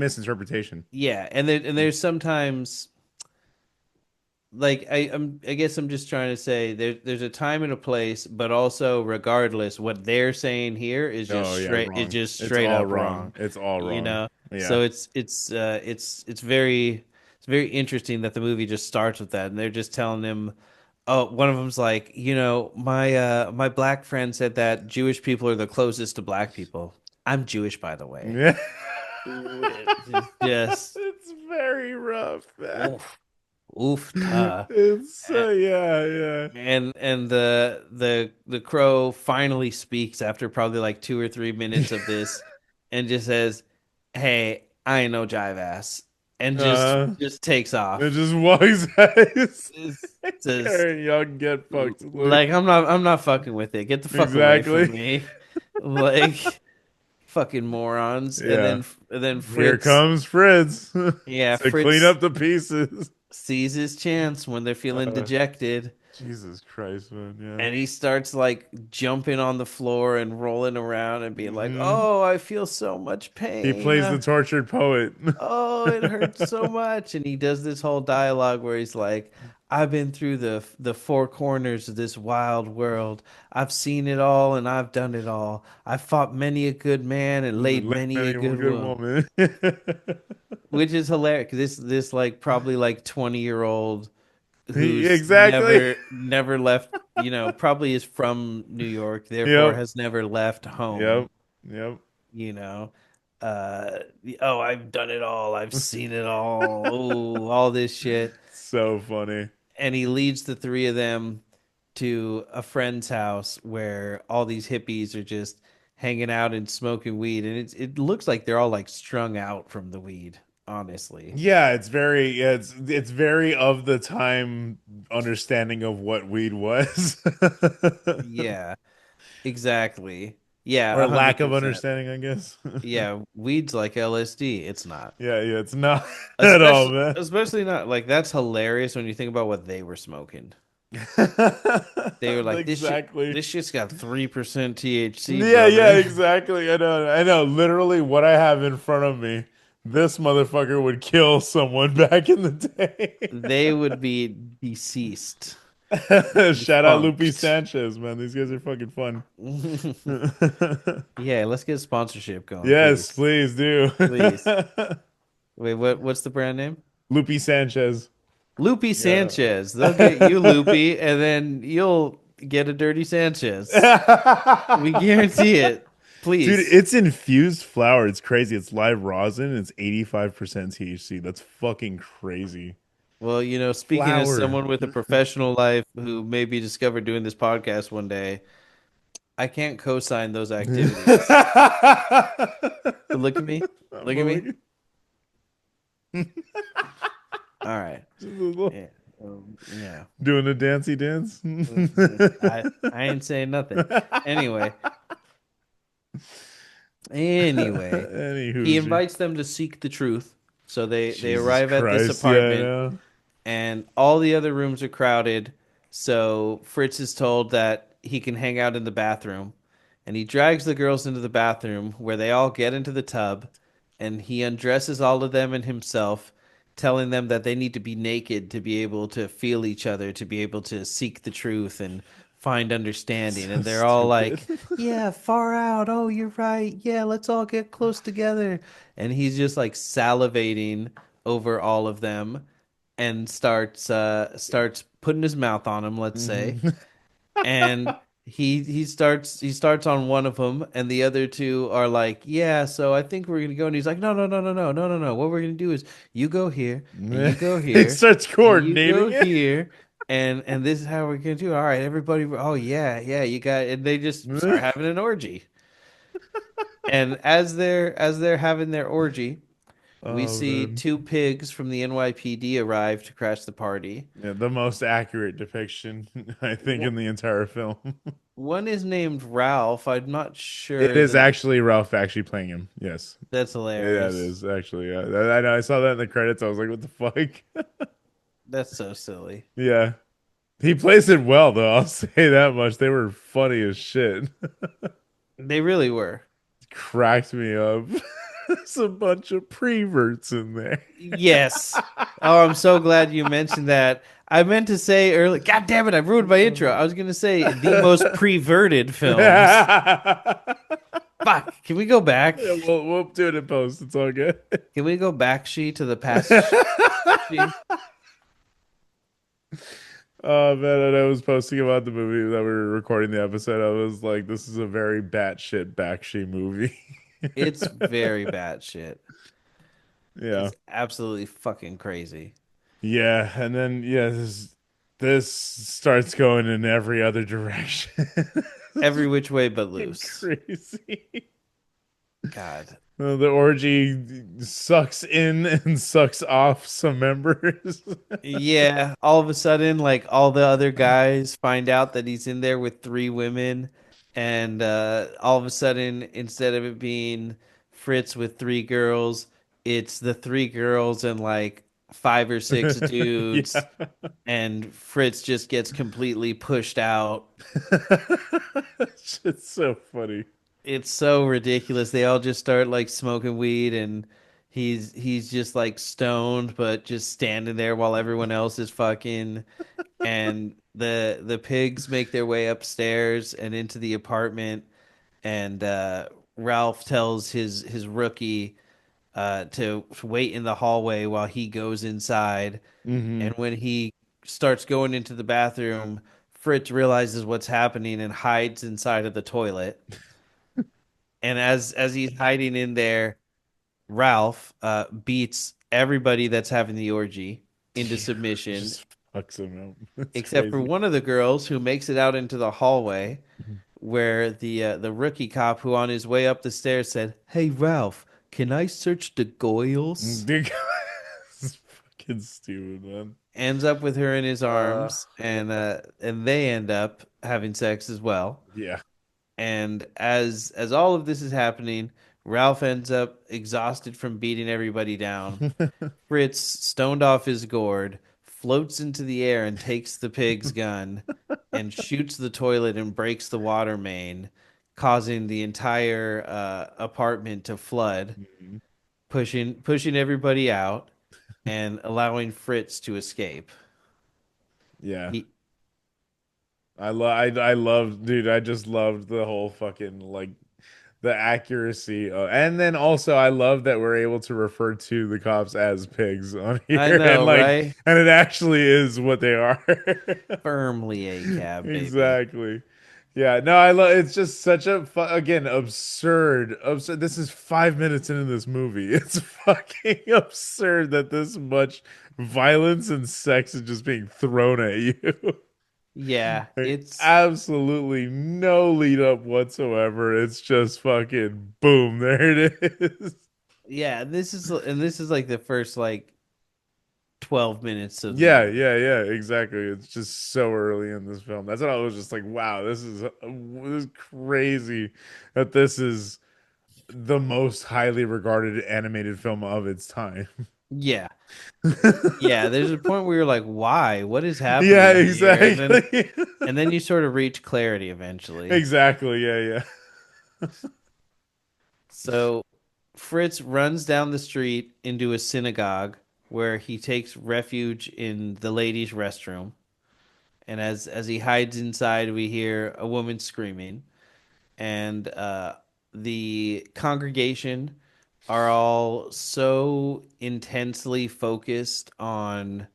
misinterpretation. yeah, and there's sometimes like I guess I'm just trying to say there's a time and a place, but also regardless, what they're saying here Oh yeah, is wrong. just It's straight all up wrong. wrong, It's all you wrong. know. Yeah. So it's very interesting that the movie just starts with that, and they're just telling him, oh, one of them's like, my black friend said that Jewish people are the closest to black people. I'm Jewish, by the way. Yeah. It's just It's very rough, man. oof, oof, ta. It's yeah, yeah. And the crow finally speaks after probably like 2 or 3 minutes of this, and just says, "Hey, I ain't no jive ass," and Uh, just takes it off. just walks out. It's All just right, y'all can get fucked. Like like I'm not fucking with it. Get the fuck away from exactly. me, like fucking morons. And Yeah. then Here Fritz, comes Fritz yeah, to clean Fritz up the pieces. sees his chance when they're feeling Uh, dejected. Jesus Christ, man. Yeah. And he starts like jumping on the floor and rolling around and being like, Hmm. "Oh, I feel so much He pain. plays the tortured poet. Oh, it hurts so much." And he does this whole dialogue where he's like, "I've been through the four corners of this wild world. I've seen it all and I've done it all. I've fought many a good man and laid Late many a Many a good good woman." woman. Which is hilarious because this like probably like 20-year-old who's Exactly. never left, probably is from New York, therefore Yep. has never left home, Yep. Yep. you know. Uh oh, I've done it all. I've seen it all. Oh, all this shit. So funny. And he leads the three of them to a friend's house where all these hippies are just hanging out and smoking weed, and it looks like they're all like strung out from the weed, honestly. Yeah, it's very of the time understanding of what weed was. Yeah, exactly. Yeah, Or lack of 100%. understanding, I guess. Yeah, weed's like LSD. It's not. Yeah, yeah, it's not at all, Especially man. especially not like that's hilarious when you think about what they were smoking. They were like, Exactly. this shit's got 3% THC, Yeah, yeah, brother. exactly. I know. I know. Literally what I have in front of me. This motherfucker would kill someone back in the day. They would be deceased, Shout out Lupe defunct. Sanchez, man. These guys are fucking fun. Yeah, let's get sponsorship going, Yes, please. please do. Please. Wait, what's the brand name? Lupe Sanchez. Loopy Yeah. Sanchez. They'll get you Loopy, and then you'll get a Dirty Sanchez. We guarantee it. Dude, Please. it's infused flower. It's crazy. It's live rosin. It's 85% THC. That's fucking crazy. Well, speaking as Flower. someone with a professional life who may be discovered doing this podcast one day, I can't co-sign those activities. But look at me. Look at me. But All right. like, Yeah. Yeah. doing a dancey dance. I ain't saying nothing. Anyway, anyway, he Any. invites them to seek the truth. So they Jesus arrive at this Christ. Yeah, I apartment know. and all the other rooms are crowded. So Fritz is told that he can hang out in the bathroom, and he drags the girls into the bathroom where they all get into the tub, and he undresses all of them and himself, telling them that they need to be naked to be able to feel each other, to be able to seek the truth and find understanding. So And they're all stupid. like, "Yeah, far out. Oh, you're right. Yeah, let's all get close together." And he's just like salivating over all of them and starts putting his mouth on him, let's say, Mhm. and he starts on one of them, and the other two are like, "Yeah, so I think we're gonna go." And he's like, "No, no, no, no, no, no, no, no. What we're gonna do is you go here, and you go He here, starts and you coordinating go it. here." And this is how we're gonna do it. All right, everybody. Oh yeah, yeah, you got. And they just start having an orgy. And as they're having their orgy, we Oh see man. two pigs from the NYPD arrive to crash the party. Yeah, the most accurate depiction, I think, Wh- in the entire film. One is named Ralph. I'm not It sure is the. actually Ralph Bakshi playing him. Yes. That's Yeah, it hilarious. is actually. Yeah. I know. I saw that in the credits. I was like, what the fuck? That's so silly. Yeah. He plays it well, though. I'll say that much. They were funny as shit. They really were. Cracked me up. There's a bunch of preverts in there. Yes. Oh, I'm so glad you mentioned that. I meant to say earlier. God damn it! I ruined my intro. I was gonna say the most preverted films. Yeah, Fuck. Can we go back? we'll do it in post. It's all good. Can we go back, she to the past? She? Oh man, and I was posting about the movie that we were recording the episode. I was like, this is a very batshit Bakshi movie. It's very bad shit. Yeah. It's absolutely fucking crazy. Yeah, and then yeah, this starts going in every other direction. It's Every which way but fucking loose. crazy. God. The orgy sucks in and sucks off some members. Yeah, all of a sudden, like all the other guys find out that he's in there with three women, and all of a sudden, instead of it being Fritz with three girls, it's the three girls and like five or six dudes, Yeah. and Fritz just gets completely pushed out. It's so funny. It's so ridiculous. They all just start like smoking weed, and he's just like stoned, but just standing there while everyone else is fucking. And the pigs make their way upstairs and into the apartment, and Ralph tells his rookie to wait in the hallway while he goes inside. Hmm. And when he starts going into the bathroom, Fritz realizes what's happening and hides inside of the toilet. And as he's hiding in there, Ralph beats everybody that's having the orgy into submission, Just fucks him up. It's except for crazy. one of the girls who makes it out into the hallway, where the rookie cop who on his way up the stairs said, "Hey Ralph, can I search the goils?" Dude, it's fucking stupid, man. Ends up with her in his Uh, arms, and they end up having sex as well. yeah. And as all of this is happening, Ralph ends up exhausted from beating everybody down. Fritz, stoned off his gourd, floats into the air and takes the pig's gun and shoots the toilet and breaks the water main, causing the entire apartment to flood, Mhm. pushing everybody out and allowing Fritz to escape. Yeah. He, I love, dude, I just loved the whole fucking like the accuracy and then also I love that we're able to refer to the cops as pigs on I here and know, like right? it actually is what they are. Firmly a cab, baby. Exactly. Yeah, no, I love it's just such a again absurd. This is 5 minutes into this movie. It's fucking absurd that this much violence and sex is just being thrown at you. Yeah, Like, it's absolutely no lead up whatsoever. It's just fucking boom, there it is. yeah, this is like the first like 12 minutes of the Yeah, movie. yeah, yeah, exactly. It's just so early in this film. That's what I was just like, wow, this is crazy that this is the most highly regarded animated film of its time. Yeah. Yeah, there's a point where you're like, "Why? What is Yeah, happening here?" exactly. And then you sort of reach clarity eventually. Exactly. Yeah, So Fritz runs down the street into a synagogue where he takes refuge in the ladies' restroom. And as he hides inside, we hear a woman screaming, and the congregation are all so intensely focused on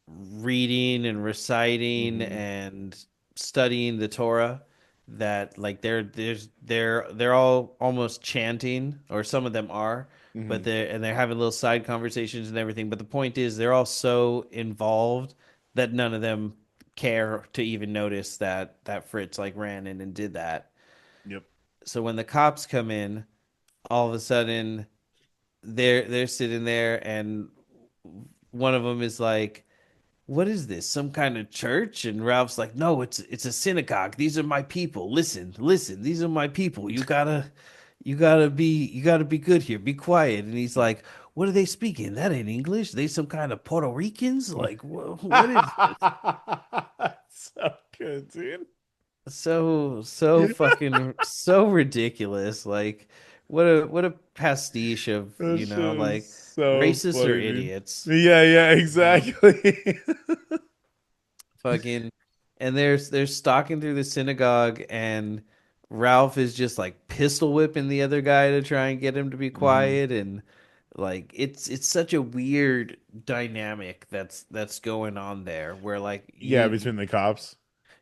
reading and yeah. reciting and studying the Torah that like they're all almost chanting, or some of them are, but Hmm. they're having little side conversations and everything. But the point is they're all so involved that none of them care to even notice that Fritz like ran in and did that. Yep. So when the cops come in, all of a sudden they're sitting there, and one of them is like, what is this? Some kind of church? And Ralph's like, no, it's a synagogue. These are my people. Listen, listen. These are my people. You gotta be good here. Be quiet. And he's like, what are they speaking? That ain't English. They some kind of Puerto Ricans? Like, what is this? So good, dude. So fucking so ridiculous. Like, what a pastiche of, That shit is like so racists or funny, dude. idiots. Yeah, yeah, You know? exactly. Fucking, and they're stalking through the synagogue, and Ralph is just like pistol whipping the other guy to try and get him to be Hmm. quiet. And like it's such a weird dynamic that's going on there, where like Yeah, you between the cops.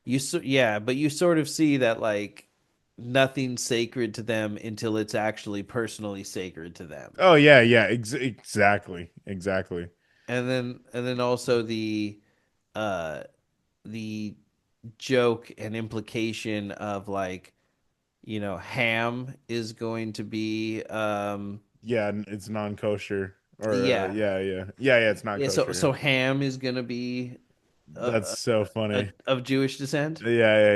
yeah, but you sort of see that like nothing's sacred to them until it's actually personally sacred to them. Oh yeah, yeah, exactly, exactly. And then also uh the joke and implication of like, Ham is going to be Yeah, it's non-kosher, or yeah. yeah, yeah, yeah, yeah. It's not Yeah, so kosher. Ham is going to be That's so funny. of Jewish descent, Yeah,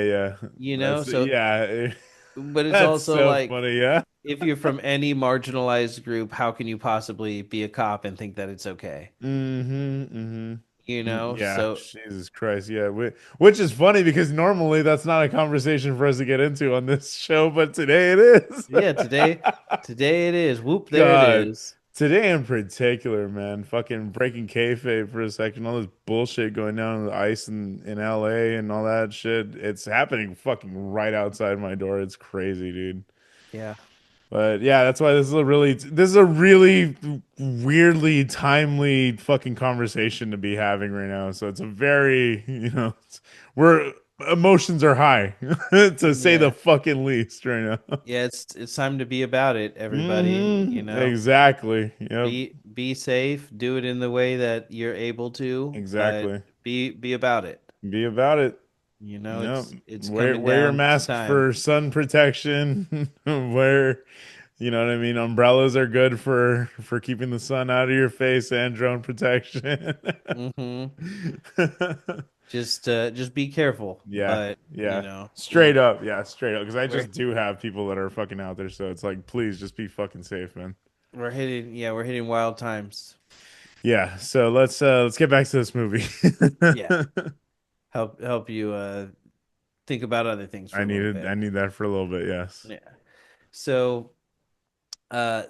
yeah, yeah. That's so yeah. but it's That's also so like, funny. Yeah. if you're from any marginalized group, how can you possibly be a cop and think that it's okay? Mm-hmm. Yeah. So Jesus Christ. Yeah. Which is funny because normally that's not a conversation for us to get into on this show, but today it is. yeah, today it is. Whoop, there it God. is. Today in particular, man, fucking breaking kayfabe for a second, all this bullshit going down on the ice in LA and all that shit. It's happening fucking right outside my door. It's crazy, dude. Yeah. But yeah, that's why this is a really weirdly timely fucking conversation to be having right now. So it's a very, we're emotions are high to say the Yeah. fucking least right now. Yeah, it's time to be about it, everybody. Exactly. Yep. Be safe, do it in the way that you're able to, but Exactly. be about it. Be about it. Yep. It's Wear coming wear your down to mask time. for sun protection. Wear, you know what I mean? Umbrellas are good for keeping the sun out of your face and drone protection. Hmm. Just be careful, Yeah. but Yeah. we're Straight up. Yeah, straight up. Because I we're just do have people that are fucking out there, so it's like, please just be fucking safe, man. we're hitting wild times. Yeah. So let's get back to this movie. Yeah. Help you think about other things for a little I bit. need that for a little bit, yes. Yeah. So uh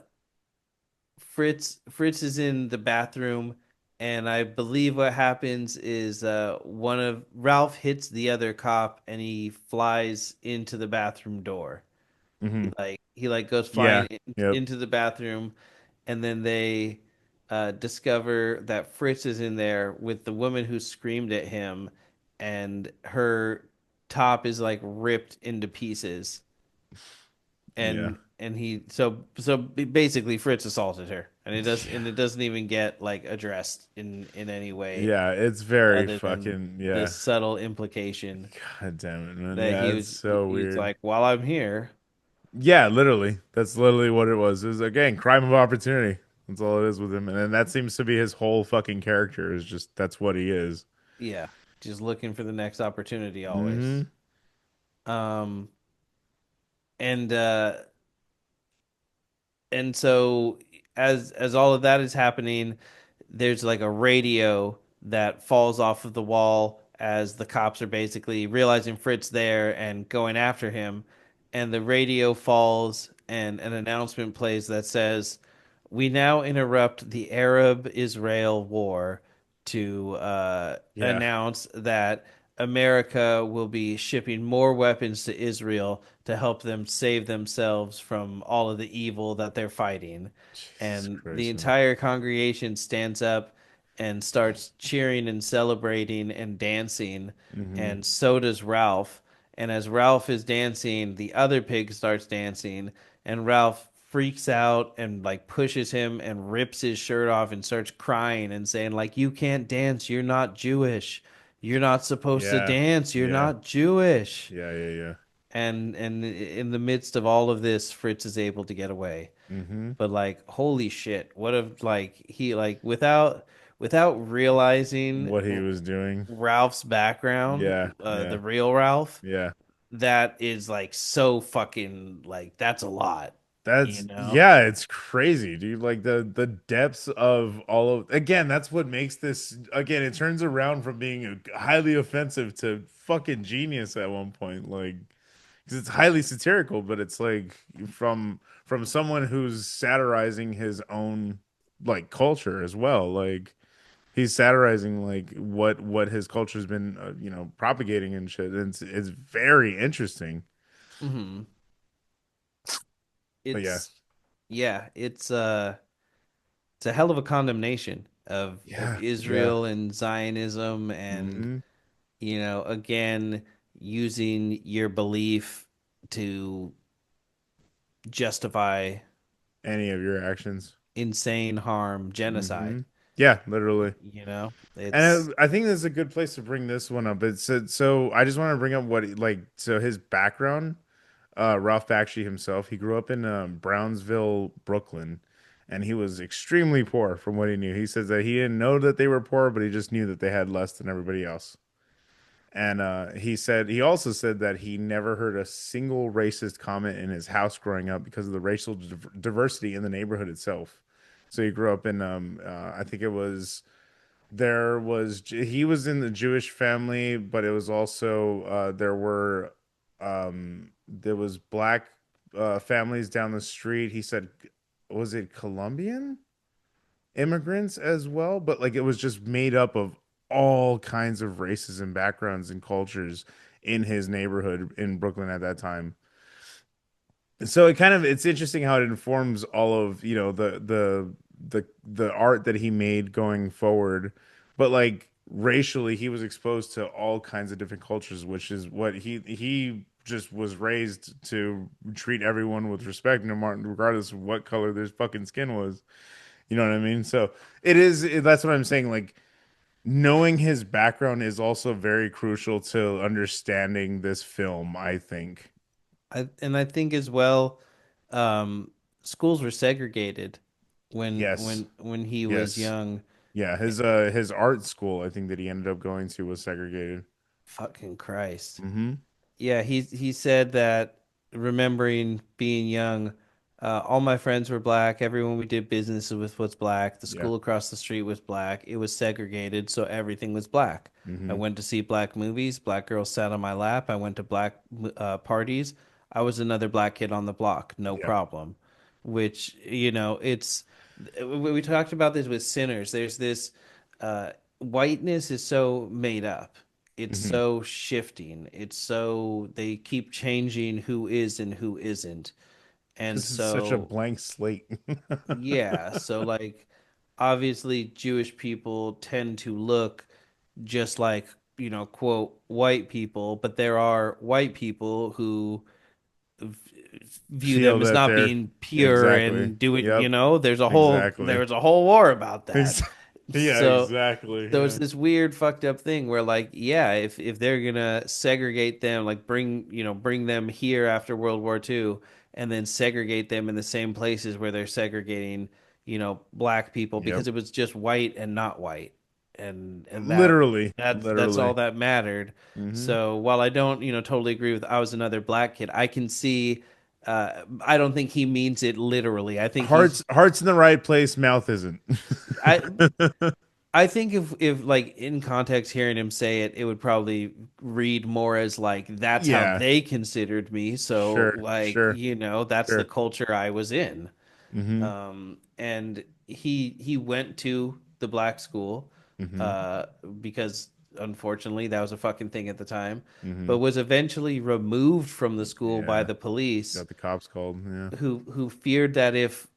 Fritz is in the bathroom, and I believe what happens is one of Ralph hits the other cop, and he flies into the bathroom door. Hmm. He goes Yeah. flying Yep. into the bathroom, and then they discover that Fritz is in there with the woman who screamed at him, and her. top is like ripped into pieces, Yeah. and basically Fritz assaulted her, and it doesn't even get like addressed in any way Yeah, it's very other than fucking the yeah. subtle implication God damn it, man. that Yeah, it's so he's weird. like, while I'm here. Yeah, literally. That's literally what it was. It was again crime of opportunity. That's all it is with him. And then that seems to be his whole fucking character is just that's what he is. Yeah, just looking for the next opportunity always. Hmm. Um, and uh, and so as all of that is happening, there's like a radio that falls off of the wall as the cops are basically realizing Fritz there and going after him, and the radio falls and an announcement plays that says, "We now interrupt the Arab-Israel war to Yeah. announce that America will be shipping more weapons to Israel to help them save themselves from all of the evil that they're fighting." Jesus And the Christ, man. entire congregation stands up and starts cheering and celebrating and dancing. Hmm. And so does Ralph. And as Ralph is dancing, the other pig starts dancing, and Ralph freaks out and like pushes him and rips his shirt off and starts crying and saying like, "You can't dance, you're not Jewish. You're not supposed to Yeah. dance, you're Yeah. not Jewish." Yeah, yeah, yeah. And in the midst of all of this, Fritz is able to get away. Hmm. But like, holy shit, what if like he like without realizing What he was doing. Ralph's background, Yeah, the yeah, real Ralph, yeah. that is like so fucking like that's a lot, you That's know? yeah, it's crazy, dude. Like the depths of all of again, that's what makes this again, it turns around from being highly offensive to fucking genius at one point. Like because it's highly satirical, but it's like from someone who's satirizing his own like culture as well. Like he's satirizing like what his culture's been propagating and shit. And it's very interesting. Hmm. But yeah. It's yeah, it's a hell of a condemnation of Yeah. Yeah. Israel and Zionism and Hmm. again using your belief to justify Any of your actions. insane harm, Hmm. genocide. Yeah, literally. It's And I think this is a good place to bring this one up. It's so I just want to bring up so his background. Ralph Bakshi himself, he grew up in Brownsville, Brooklyn, and he was extremely poor from what he knew. He says that he didn't know that they were poor, but he just knew that they had less than everybody else. And he also said that he never heard a single racist comment in his house growing up because of the racial diversity in the neighborhood itself. So he grew up in I think it was he was in the Jewish family, but it was also there was black families down the street. He said, was it Colombian immigrants as well? But like it was just made up of all kinds of races and backgrounds and cultures in his neighborhood in Brooklyn at that time. So it's interesting how it informs all of the art that he made going forward, but like racially he was exposed to all kinds of different cultures, which is what he just was raised to treat everyone with respect, no matter regardless of what color their fucking skin was. You know what I mean? So that's what I'm saying. Like knowing his background is also very crucial to understanding this film, I think. I think as well, um, schools were segregated Yes. when he was Yes. young. Yeah, his art school, I think that he ended up going to was segregated. Fucking Christ. Hmm. Yeah, he said that remembering being young, all my friends were black. Everyone we did business with was black. The Yeah. school across the street was black. It was segregated, so everything was black. I Hmm. went to see black movies. Black girls sat on my lap. I went to black parties. I was another black kid on the block, no Yeah. problem. Which, it's we talked about this with Sinners. There's this whiteness is so made up, it's Hmm. so shifting. It's so they keep changing who is and who isn't. And This is such a so, blank slate. yeah, so like obviously Jewish people tend to look just like quote white people, but there are white people who view Feel them as that not they're being pure exactly. and do it, Yep. Exactly. there's a whole war about Ex- that. yeah, So exactly. so it's Yeah. this weird fucked up thing where like yeah, if they're gonna segregate them, like bring them here after World War II and then segregate them in the same places where they're segregating, black people Yep. because it was just white and not white. And Literally. that's all Literally. that mattered. Hmm. So while I don't, totally agree with I was another black kid, I can see I don't think he means it literally. I think he's Heart's in the right place, mouth isn't. I I think if like in context hearing him say it, it would probably read more as like that's how Yeah. they considered me. So Sure. like, Sure. that's the Sure. culture I was in. Hmm. And he went to the black school Hmm. uh because unfortunately that was a fucking thing at the time, Hmm. but was eventually removed from the school by Yeah. the police Got the cops called. Yeah. who feared that if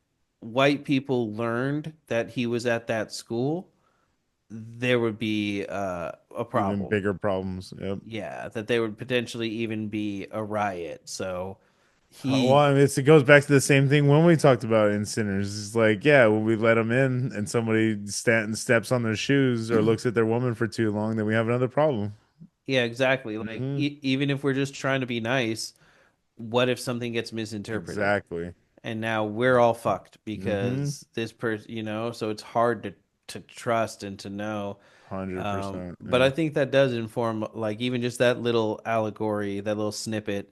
white people learned that he was at that school there would be a Even problem. bigger problems. Yep. Yeah, that there would potentially even be a riot. So Well, he, I mean, it goes back to the same thing when we talked about in Sinners. It's like, yeah, when we let them in and somebody steps on their shoes or looks at their woman for too long, then we have another problem. yeah, exactly. Like Hmm. even if we're just trying to be nice, what if something gets misinterpreted? Exactly. And now we're all fucked Hmm. because this person, so it's hard to trust and to know. 100%. But Yeah. I think that does inform, like, even just that little allegory, that little snippet,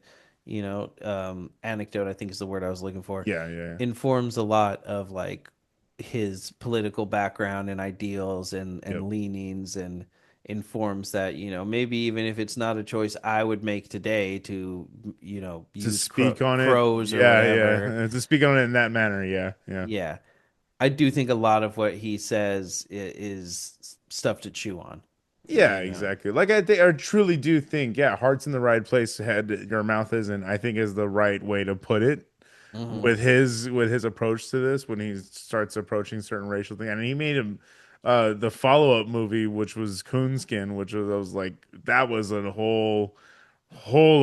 anecdote, I think is the word I was looking for, Yeah. Yeah. informs a lot of like his political background and ideals Yep. and leanings, and informs that, maybe even if it's not a choice I would make today to, To use speak on it. crows or Yeah. whatever. Yeah. To speak on it in that manner. Yeah. Yeah. Yeah. I do think a lot of what he says is stuff to chew on, Yeah, you know. exactly. Like I think, I truly do think, yeah, heart's in the right place, head your mouth isn't. I think is the right way to put it Hmm. with his approach to this when he starts approaching certain racial things. And he made him the follow up movie, which was Coonskin, which was like that was a whole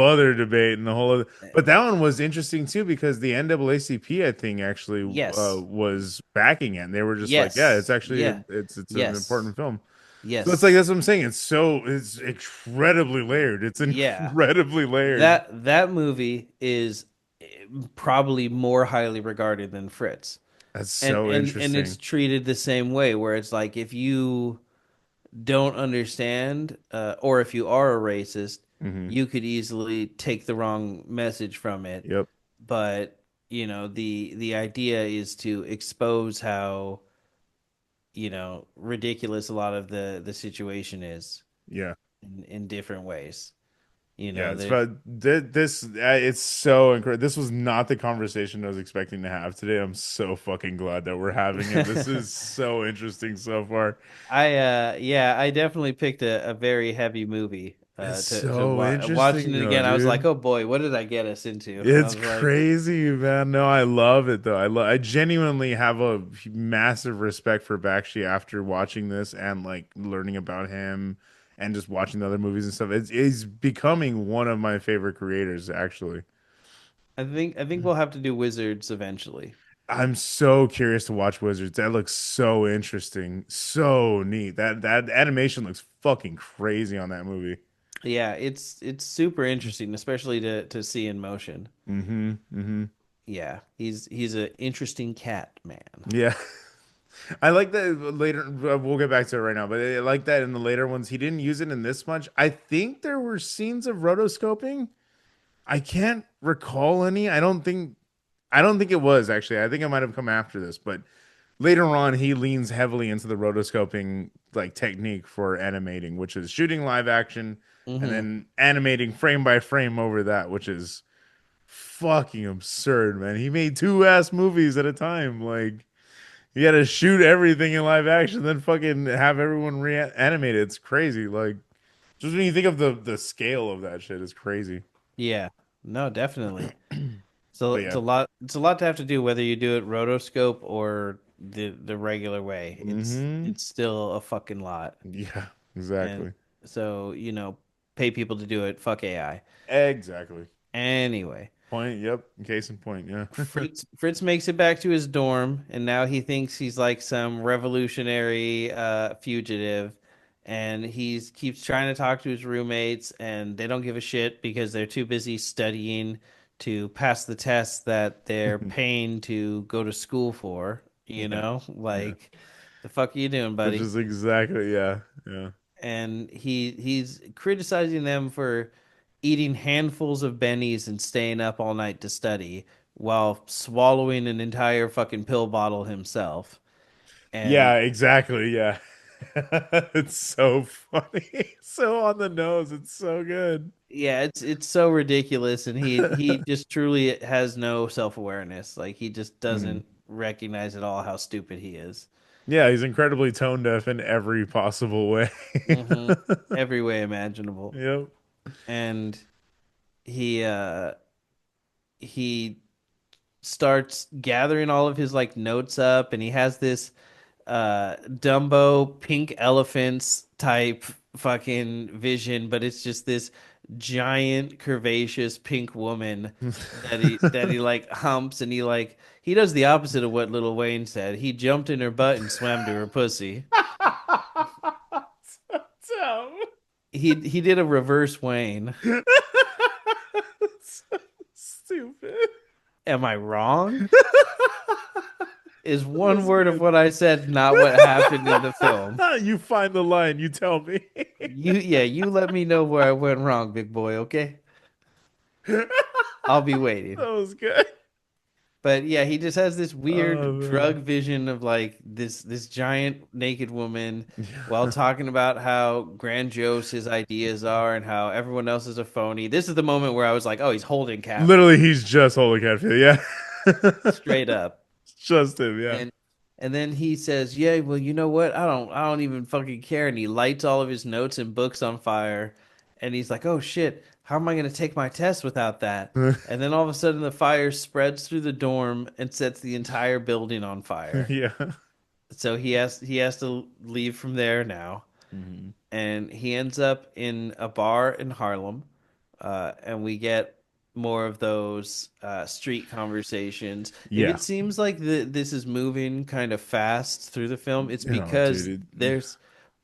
other debate and the whole other. But that one was interesting too because the NAACP, I think, actually Yes. was backing it. And they were just like, yeah, it's Yes. actually Yeah. it's an Yes. important film. So it's like Yes. that's what I'm saying. It's incredibly layered. It's Yeah. incredibly layered. That movie is probably more highly regarded than Fritz. That's And so and it's interesting. treated the same way where it's like if you don't understand or if you are a racist, Hmm. you could easily take the wrong message from it. Yep. But, the idea is to expose how, ridiculous a lot of the situation is Yeah. in different ways. Yeah. It's There's about this. It's so incredible. This was not the conversation I was expecting to have today. I'm so fucking glad that we're having it. This is so interesting so far. yeah, I definitely picked a very heavy movie It's to so watch. Watching interesting it though, again, I was like, dude. "Oh boy, what did I get us into?" I It's was like, crazy, man. No, I love it though. I genuinely have a massive respect for Bakshi after watching this and like learning about him and just watching the other movies and stuff. It's becoming one of my favorite creators, actually. I think we'll have to do Wizards eventually. I'm so curious to watch Wizards. That looks so interesting, so neat. That animation looks fucking crazy on that movie. Yeah, it's super interesting, especially to see in motion. Mm-hmm. Mm-hmm. Yeah, he's an interesting cat, man. Yeah. I like that later. We'll get back to it right now, but I like that in the later ones. He didn't use it in this much. I think there were scenes of rotoscoping. I can't recall any. I don't think it was actually. I think it might have come after this, but later on he leans heavily into the rotoscoping like technique for animating, which is shooting live action and Hmm. then animating frame by frame over that, which is fucking absurd, man. He made two ass movies at a time. Like you gotta shoot everything in live action, then fucking have everyone reanimate it. It's crazy. Like just when you think of the scale of that shit, is crazy. Yeah, no, definitely. So But it's yeah. a lot. It's a lot to have to do whether you do it rotoscope or the regular way. It's Mm-hmm. it's still a fucking lot. Yeah, And exactly. So, pay people to do it. Fuck AI. Exactly. Anyway, Point. Yep. Case in point. Yeah. Fritz makes it back to his dorm, and now he thinks he's like some revolutionary fugitive, and he's keeps trying to talk to his roommates, and they don't give a shit because they're too busy studying to pass the test that they're paying to go to school for. Yeah. Yeah. Like, the fuck are you doing, Which buddy? is exactly, yeah. Yeah. And he's criticizing them for eating handfuls of bennies and staying up all night to study while swallowing an entire fucking pill bottle himself. And Yeah, exactly. Yeah. It's so funny. So on the nose. It's so good. yeah, it's so ridiculous, and he just truly has no self-awareness. Like he just Mhm. doesn't recognize at all how stupid he is. Yeah, he's incredibly tone deaf in every possible way. Hmm. Every way imaginable. Yep. And he uh he starts gathering all of his like notes up, and he has this Dumbo pink elephants type fucking vision, but it's just this giant curvaceous pink woman that he like humps, and he does the opposite of what Lil Wayne said. He jumped in her butt and swam to her pussy. So dumb. He did a reverse Wayne. So stupid. Am I wrong? Is one That's word of good. what I said not what happened in the film? You find the line, you tell me. You let me know where I went wrong, big boy, okay? That I'll be waiting. was good. But yeah, he just has this Oh weird drug man. vision of like this giant naked woman while talking about how grandiose his ideas are and how everyone else is a phony. This is the moment where I was like, oh, he's holding Literally, Catfield he's just holding Catfield. Yeah. straight up. Just him. Yeah. And and then he says, "Yeah, well, you know what? I don't even fucking care." And he lights all of his notes and books on fire. And he's like, "Oh shit, how am I going to take my test without that?" And then all of a sudden the fire spreads through the dorm and sets the entire building on fire. Yeah. So he has to leave from there now, Mhm. and he ends up in a bar in Harlem, and we get more of those street conversations. If Yeah. it seems like this is moving kind of fast through the film, it's Oh, dude. because there's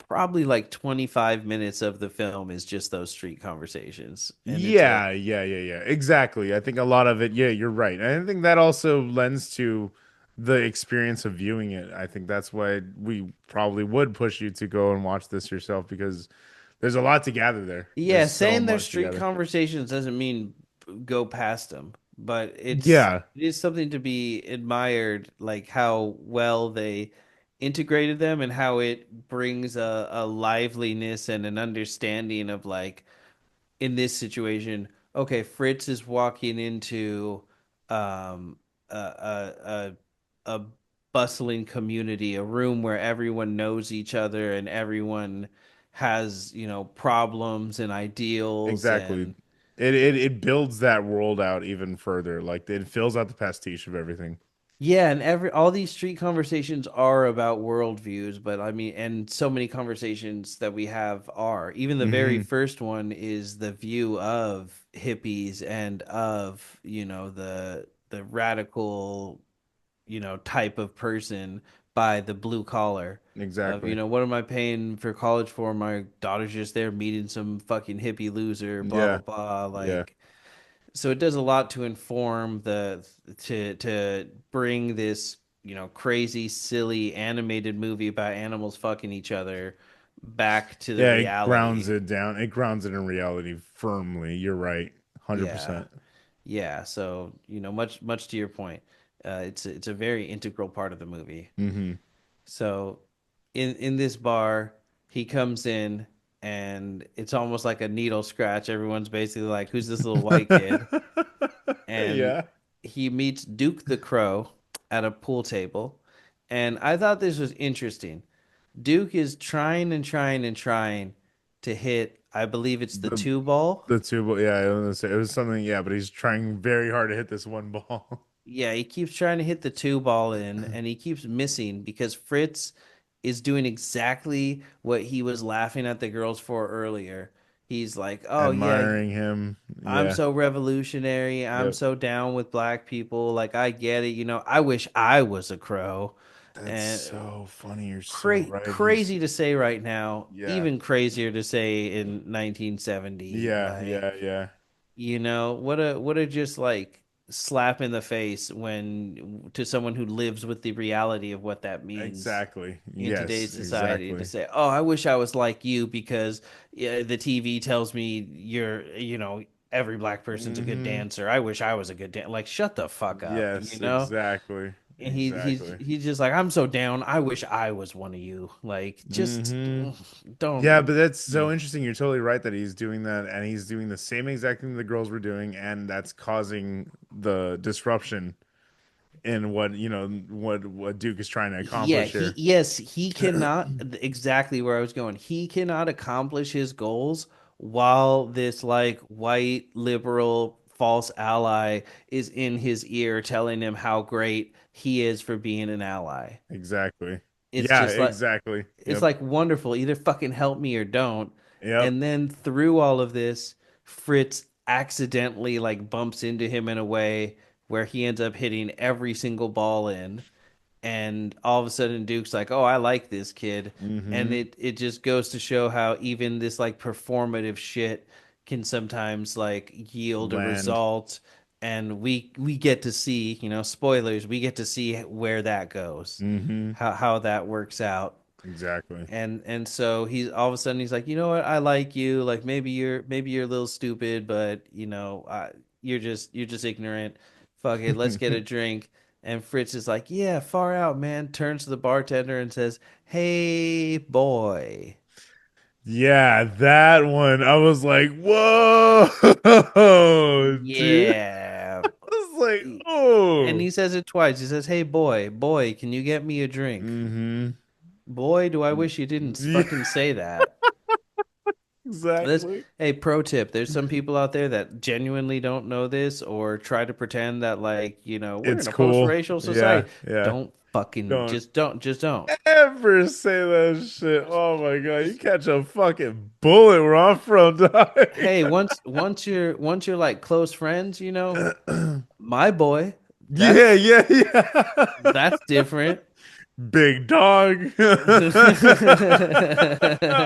probably like 25 minutes of the film is just those street conversations, and it's a Yeah, yeah, yeah, yeah. Exactly. I think a lot of it, yeah, you're right. And I think that also lends to the experience of viewing it. I think that's why we probably would push you to go and watch this yourself because there's a lot to gather there. yeah. There's so Saying they're much to street gather. conversations doesn't mean go past them, but Yeah, it is something to be admired, like how well they integrated them and how it brings a liveliness and an understanding of like in this situation, okay, Fritz is walking into um, a bustling community, a room where everyone knows each other and everyone has, problems and ideals exactly. and It builds that world out even further. Like it fills out the pastiche of everything. yeah, and all these street conversations are about worldviews, but I mean, and so many conversations that we have are. Even the very Hmm. first one is the view of hippies and of, the radical, type of person by the blue collar of, Exactly. what am I paying for college for? My daughter's just there meeting some fucking hippie loser, blah blah Yeah. blah. Yeah. Like so it does a lot to inform to bring this crazy silly animated movie about animals fucking each other back to the Yeah, it grounds reality. it down. It grounds it in reality firmly. You're right. Yeah, 100%. yeah, so much to your point, it's a very integral part of the movie. Hmm. So in this bar, he comes in, and it's almost like a needle scratch. Everyone's basically like, who's this little white kid? And Yeah. he meets Duke the Crow at a pool table. And I thought this was interesting. Duke is trying and trying and trying to hit, I believe it's the The two ball. the two, yeah, I was gonna say it was something, yeah, but he's trying very hard to hit this one ball. Yeah, he keeps trying to hit the two ball in, and he keeps missing because Fritz is doing exactly what he was laughing at the girls for earlier. He's like, "Oh yeah, Admiring him. I'm Yeah. so revolutionary. I'm Yep. so down with black people. Like I get it. I wish I was a crow." That's And so funny. You're so right. He's crazy to say right now, yeah. even crazier to say in 1970. Yeah, Like, yeah, yeah. what a just like slap in the face when to someone who lives with the reality of what that means Exactly. in Yes, today's society to exactly. say, "Oh, I wish I was like you because yeah, the TV tells me every black person's a good Hmm. dancer. I wish I was a good dancer." Like, shut the fuck up, Yes, exactly. And he's Exactly. he's just like, "I'm so down. I wish I was one of you." Like, just Hmm. Yeah, don't. but that's so interesting. You're totally right that he's doing that, and he's doing the same exact thing the girls were doing, and that's causing the disruption in what Duke is trying to Yeah, accomplish here. he cannot exactly where I was going. He cannot accomplish his goals while this like white liberal false ally is in his ear telling him how great he is for being an ally. Exactly. It's Yeah, just like exactly. it's Yep. like wonderful. Either fucking help me or don't. Yep. And then through all of this, Fritz accidentally like bumps into him in a way where he ends up hitting every single ball in, and all of a sudden Duke's like, "Oh, I like this kid." And Hmm. it just goes to show how even this like performative shit can sometimes like yield a Land. result, and we get to see, spoilers, we get to see where that goes, Hmm. how that works out. Exactly. And so he's all of a sudden he's like, "You know what? I like you. Like maybe you're a little stupid, but you're just ignorant. Fuck it, let's get a drink." And Fritz is like, "Yeah, far out, man." Turns to the bartender and says, "Hey, boy." Yeah, that one. I was like, whoa, dude. Yeah. I was like, And oh. he says it twice. He says, "Hey, boy, can you get me a drink?" Hmm. Boy, do I wish you didn't Yeah, fucking say that. This, exactly. hey, pro tip. There's some people out there that genuinely don't know this or try to pretend that like, we're in It's a cool. post-racial Yeah, society. yeah. Don't fucking Don't just don't. ever say that shit. Oh my God. You catch a fucking bullet where I'm from, dog. Hey, once you're like close friends, my boy, Yeah, that's yeah, yeah. that's different. Big dog. and,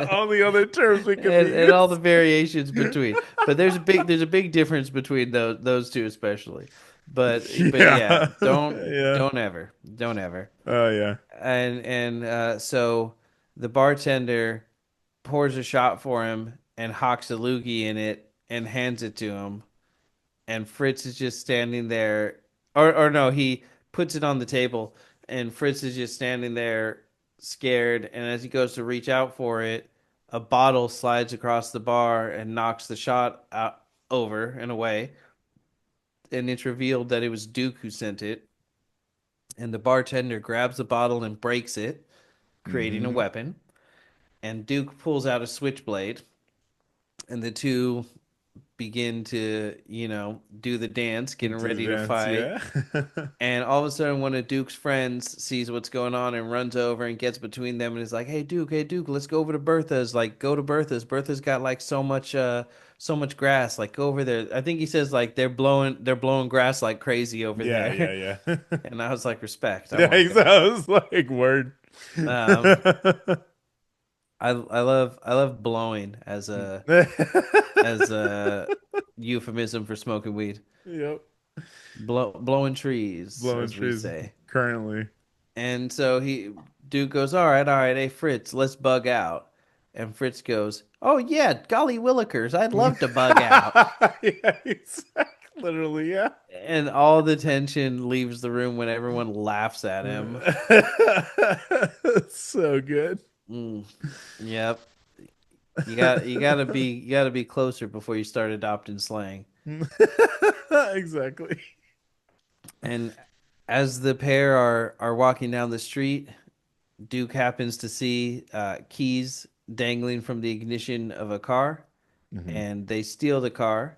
All the other terms we could be and all used. the variations between. But there's a big difference between those two especially. But yeah, Yeah. Yeah. don't ever. Oh yeah. So the bartender pours a shot for him and hawks a loogie in it and hands it to him, and Fritz is just standing there, or no, he puts it on the table, and Fritz is just standing there scared, and as he goes to reach out for it, a bottle slides across the bar and knocks the shot out over and away, and it's revealed that it was Duke who sent it, and the bartender grabs the bottle and breaks it, creating a Hmm. weapon, and Duke pulls out a switchblade, and the two begin to, do the dance, getting Do the ready to dance, fight. yeah. And all of a sudden, one of Duke's friends sees what's going on and runs over and gets between them and is like, hey Duke, let's go over to Bertha's. Like, go to Bertha's. Bertha's got like so much grass. Like, go over there." I think he says like they're blowing grass like crazy over Yeah, yeah, there. yeah. And I was like, respect. I Yeah, want that. I was like, word. Um, I love blowing as a euphemism for smoking weed. Yep. Blowing trees, Blowing as we trees say. currently. And so Duke goes, all right, hey Fritz, let's bug out. And Fritz goes, "Oh yeah, golly willikers, I'd love to bug out." Yeah, exactly. Literally, yeah. And all the tension leaves the room when everyone laughs at him. So good. Mm, yep. You gotta be closer before you start adopting slang. Exactly. And as the pair are walking down the street, Duke happens to see keys dangling from the ignition of a car, Hmm. and they steal the car.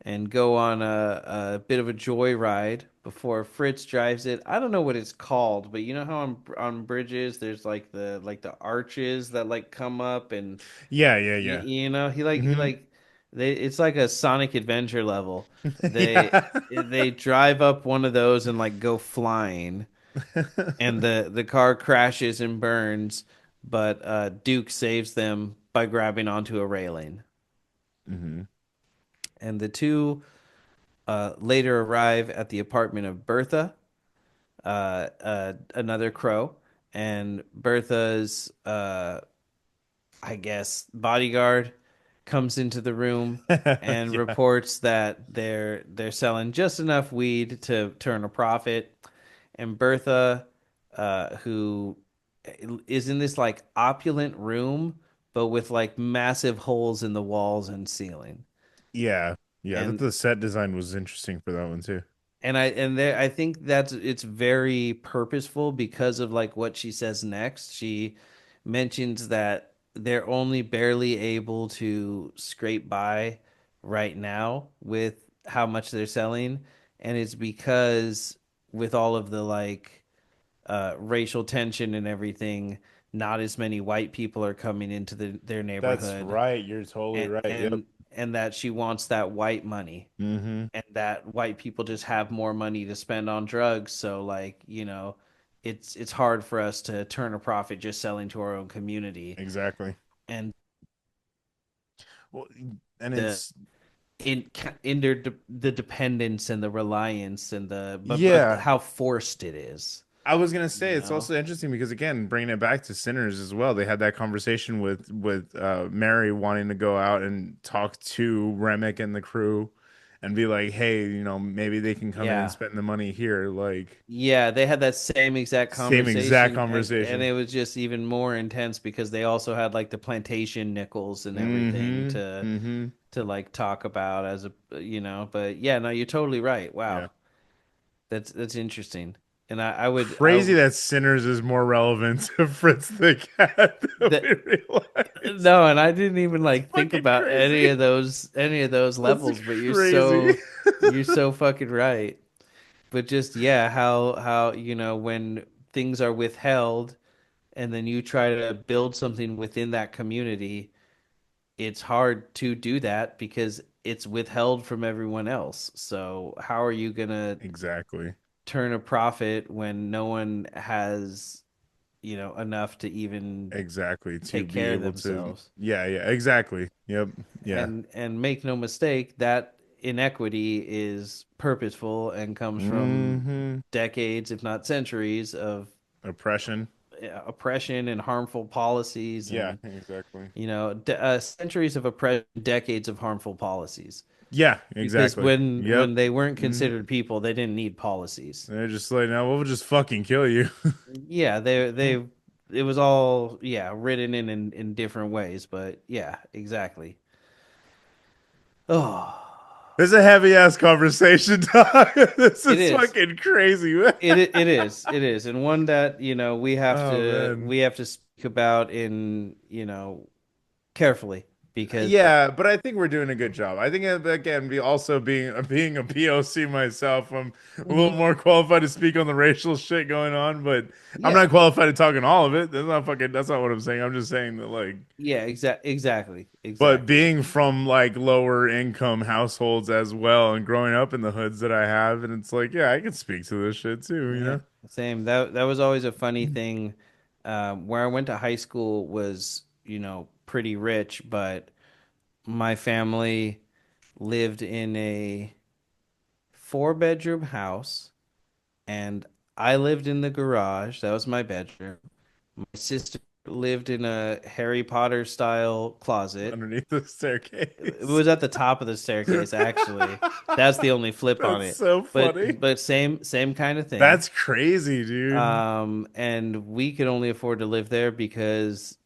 and go on a bit of a joyride before Fritz drives it. I don't know what it's called, but you know how on bridges there's like the arches that like come up and Yeah, yeah, yeah. you know he Hmm. like they it's like a Sonic Adventure level. Yeah. They drive up one of those and like go flying, and the car crashes and burns, but Duke saves them by grabbing onto a railing. Hmm. And the two later arrive at the apartment of Bertha, another crow, and Bertha's, I guess, bodyguard comes into the room and Yeah. reports that they're selling just enough weed to turn a profit. And Bertha, who is in this like opulent room, but with like massive holes in the walls and ceiling. Yeah. Yeah. I thought And the set design was interesting for that one too. I think that's it's very purposeful because of like what she says next. She mentions that they're only barely able to scrape by right now with how much they're selling, and it's because with all of the like racial tension and everything, not as many white people are coming into their That's neighborhood, right. You're totally and right. Yep. and that she wants that white money, Hmm. and that white people just have more money to spend on drugs. So like, it's hard for us to turn a profit just selling to our own community. Exactly. And Well, and the it's in the dependence and the reliance and the but yeah. how forced it is, I was gonna you say it's know? also interesting because again, bringing it back to Sinners as well, they had that conversation with Mary wanting to go out and talk to Remick and the crew, and be like, hey, maybe they can come in and Yeah. spend the money here, like Yeah, they had that same exact same exact conversation, and conversation. it was just even more intense because they also had like the plantation nickels and everything Mm-hmm. Mm-hmm. to like talk about as but yeah, no, you're totally right. Yeah. Wow. That's interesting. And Crazy that Sinners is more relevant to Fritz the Cat than that we realize. no, and I didn't even It's like think fucking about crazy. any of those That's levels, but crazy. you're so fucking right. But just yeah, how when things are withheld and then you try to build something within that community, it's hard to do that because it's withheld from everyone else. So how are you gonna Exactly. turn a profit when no one has, enough to even Exactly. To take be care of able to, themselves? yeah, yeah, exactly. Yep. Yeah. And make no mistake, that inequity is purposeful and comes from Hmm. decades, if not centuries, of Oppression. oppression and harmful policies Yeah, and exactly. centuries of oppression, decades of harmful policies. Yeah, Because exactly. Yep. when they weren't Hmm. considered people, they didn't need policies. They're just like, no, we'll just fucking kill you. Yeah, they it was all written in different ways, but yeah, exactly. Oh, It's a heavy ass conversation, dog. This it is is. fucking crazy, man. It is, and one that Oh man. we have to speak about in carefully because Yeah, but I think we're doing a good job. I think again, be also being a POC myself, I'm a little Mhm. more qualified to speak on the racial shit going on, but I'm not Yeah, qualified to talk on all of it. That's not what I'm saying. I'm just saying that like, yeah, but exactly. being from like lower income households as well and growing up in the hoods that I have, and it's like, yeah, I can speak to this shit too, you Yeah, know? same. That was always a funny thing. Where I went to high school was, pretty rich, but my family lived in a four-bedroom house, and I lived in the garage. That was my bedroom. My sister lived in a Harry Potter style closet. Underneath the It staircase. was at the top of the staircase, actually. That's the only flip on That's it. so funny. But same kind of thing. That's crazy, dude. And we could only afford to live there because,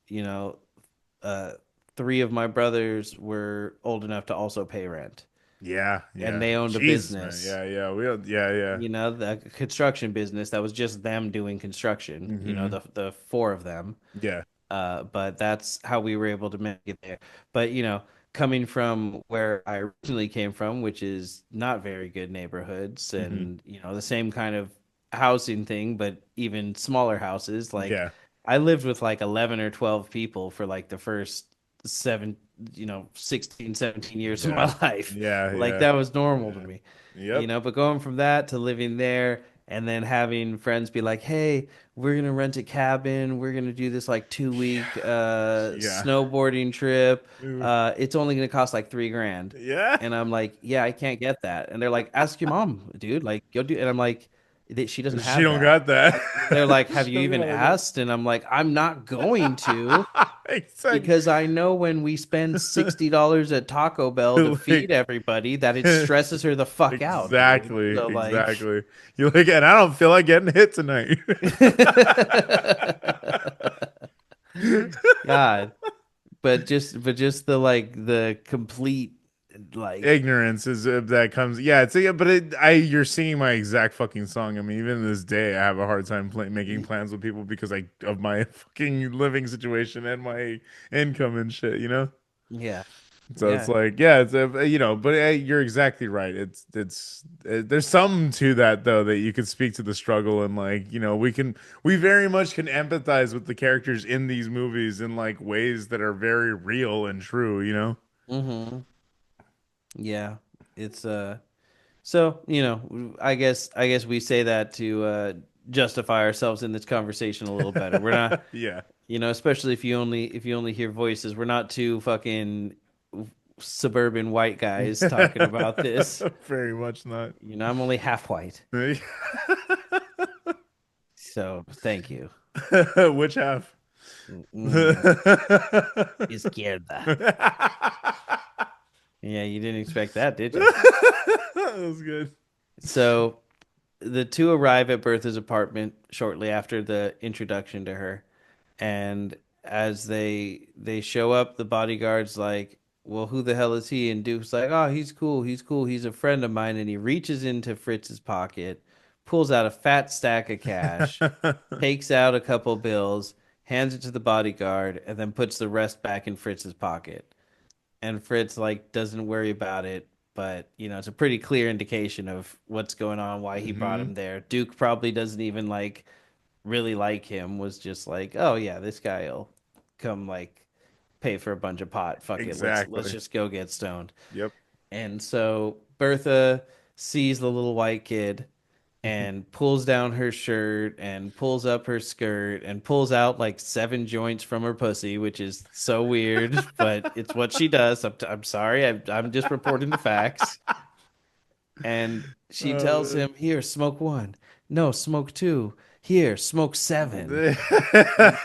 uh, three of my brothers were old enough to also pay rent, Yeah, and yeah. they owned a Jesus, man. business, Yeah, yeah. Yeah, yeah. the construction business that was just them doing construction, Hmm. the four of them. Yeah. But that's how we were able to make it there. But, coming from where I originally came from, which is not very good neighborhoods, Hmm. and the same kind of housing thing, but even smaller houses. Like Yeah. I lived with like 11 or 12 people for like the first seven, 16, 17 years of my life. Yeah, Like yeah. that was normal to Yeah. me. Yep. But going from that to living there and then having friends be like, "Hey, we're gonna rent a cabin. We're gonna do this like 2 week Yeah. snowboarding trip. Ooh. It's only gonna cost like 3 grand." Yeah. And I'm like, "Yeah, I can't get that." And they're like, "Ask your mom, dude. Like, go do." And I'm like, She doesn't She have don't that." got that. They're like, "Have She you don't even got that. asked?" And I'm like, "I'm not going to." Exactly. Because I know when we spend $60 at Taco Bell to feed Like everybody that it stresses her the fuck out, dude. exactly, So like exactly. You're like, and I don't feel like getting hit tonight. God, but just the like the complete like Ignorance is that comes, yeah. It's yeah, but you're singing my exact fucking song. I mean, even to this day, I have a hard time making plans with people because I of my fucking living situation and my income and shit. yeah. So it's Yeah. like, yeah, it's but you're exactly right. There's something to that though that you could speak to the struggle and like we very much can empathize with the characters in these movies in like ways that are very real and true. Mm-hmm. Yeah. It's so, I guess we say that to justify ourselves in this conversation a little better. We're not, Yeah, especially if you only hear voices, we're not two fucking suburban white guys talking about this. very much not. I'm only half white. So, thank you. Which half? Mm, izquierda. Yeah, you didn't expect that, did you? That was good. So, the two arrive at Bertha's apartment shortly after the introduction to her, and as they show up, the bodyguard's like, "Well, who the hell is he?" And Duke's like, "Oh, he's cool. He's cool. He's a friend of mine." And he reaches into Fritz's pocket, pulls out a fat stack of cash, takes out a couple bills, hands it to the bodyguard, and then puts the rest back in Fritz's pocket. And Fritz like doesn't worry about it, but it's a pretty clear indication of what's going on, why he brought Hmm. him there. Duke probably doesn't even like really like him, was just like, "Oh yeah, this guy'll come like pay for a bunch of pot. Fuck it. Let's Exactly. just go get stoned." Yep. And so Bertha sees the little white kid and pulls down her shirt and pulls up her skirt and pulls out like 7 joints from her pussy, which is so weird, but it's what she does. I'm sorry. I'm just reporting the facts. And she tells Oh, him, "Here, smoke one. No, smoke two. Here, smoke seven." man.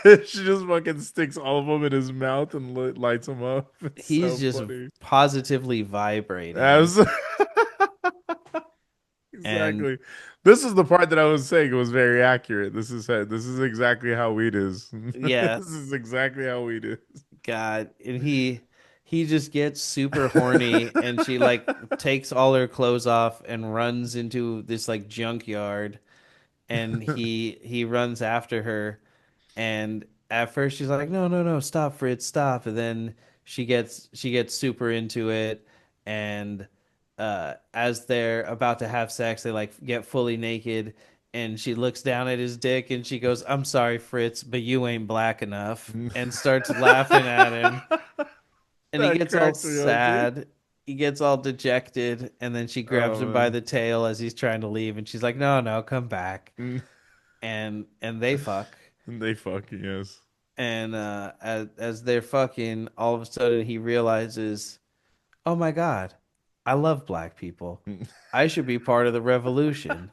And She just fucking sticks all of them in his mouth and lights them up. It's he's so just funny. positively vibrating. As And exactly. This is the part that I was saying was very accurate. This is exactly how weed is. yeah, This is exactly how weed is. God, and he just gets super horny, and she like takes all her clothes off and runs into this like junkyard, and he runs after her, and at first she's like, "No, no, no, stop, Fritz, stop." And then she gets super into it, and as they're about to have sex, they like get fully naked, and she looks down at his dick and she goes, "I'm sorry, Fritz, but you ain't black enough," and starts laughing at him. And he That gets all cracked me up, dude. sad. He gets all dejected, and then she grabs Oh him by man. the tail as he's trying to leave, and she's like, "No, no, come back." Mm. And they fuck. They fucking yes. And as they're fucking, all of a sudden he realizes, "Oh my God, I love black people. I should be part of the revolution."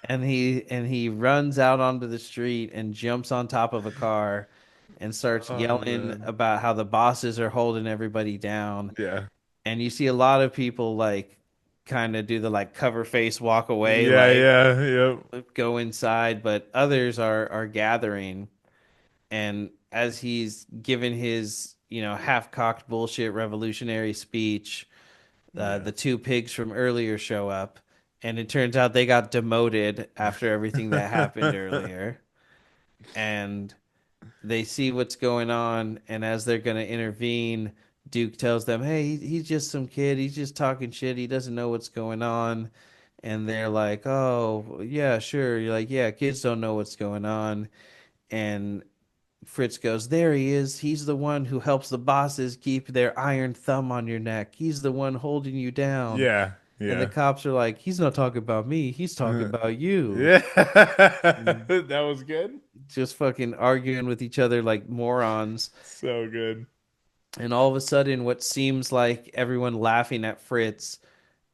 And he runs out onto the street and jumps on top of a car and starts Oh yelling man. about how the bosses are holding everybody down. Yeah. And you see a lot of people like kind of do the like cover face walk away, Yeah, like yeah, yep. go inside, but others are gathering. And as he's given his half-cocked bullshit revolutionary speech, Yeah. the two pigs from earlier show up, and it turns out they got demoted after everything that happened earlier. And they see what's going on, and as they're going to intervene, Duke tells them, "Hey, he's just some kid. He's just talking shit. He doesn't know what's going on." And they're like, "Oh, yeah, sure." You're like, "Yeah, kids don't know what's going on." And Fritz goes, "There he is. He's the one who helps the bosses keep their iron thumb on your neck. He's the one holding you down." Yeah, And the yeah. cops are like, "He's not talking about me. He's talking about you." Yeah. And That was good. just fucking arguing with each other like morons. So good. And all of a sudden, what seems like everyone laughing at Fritz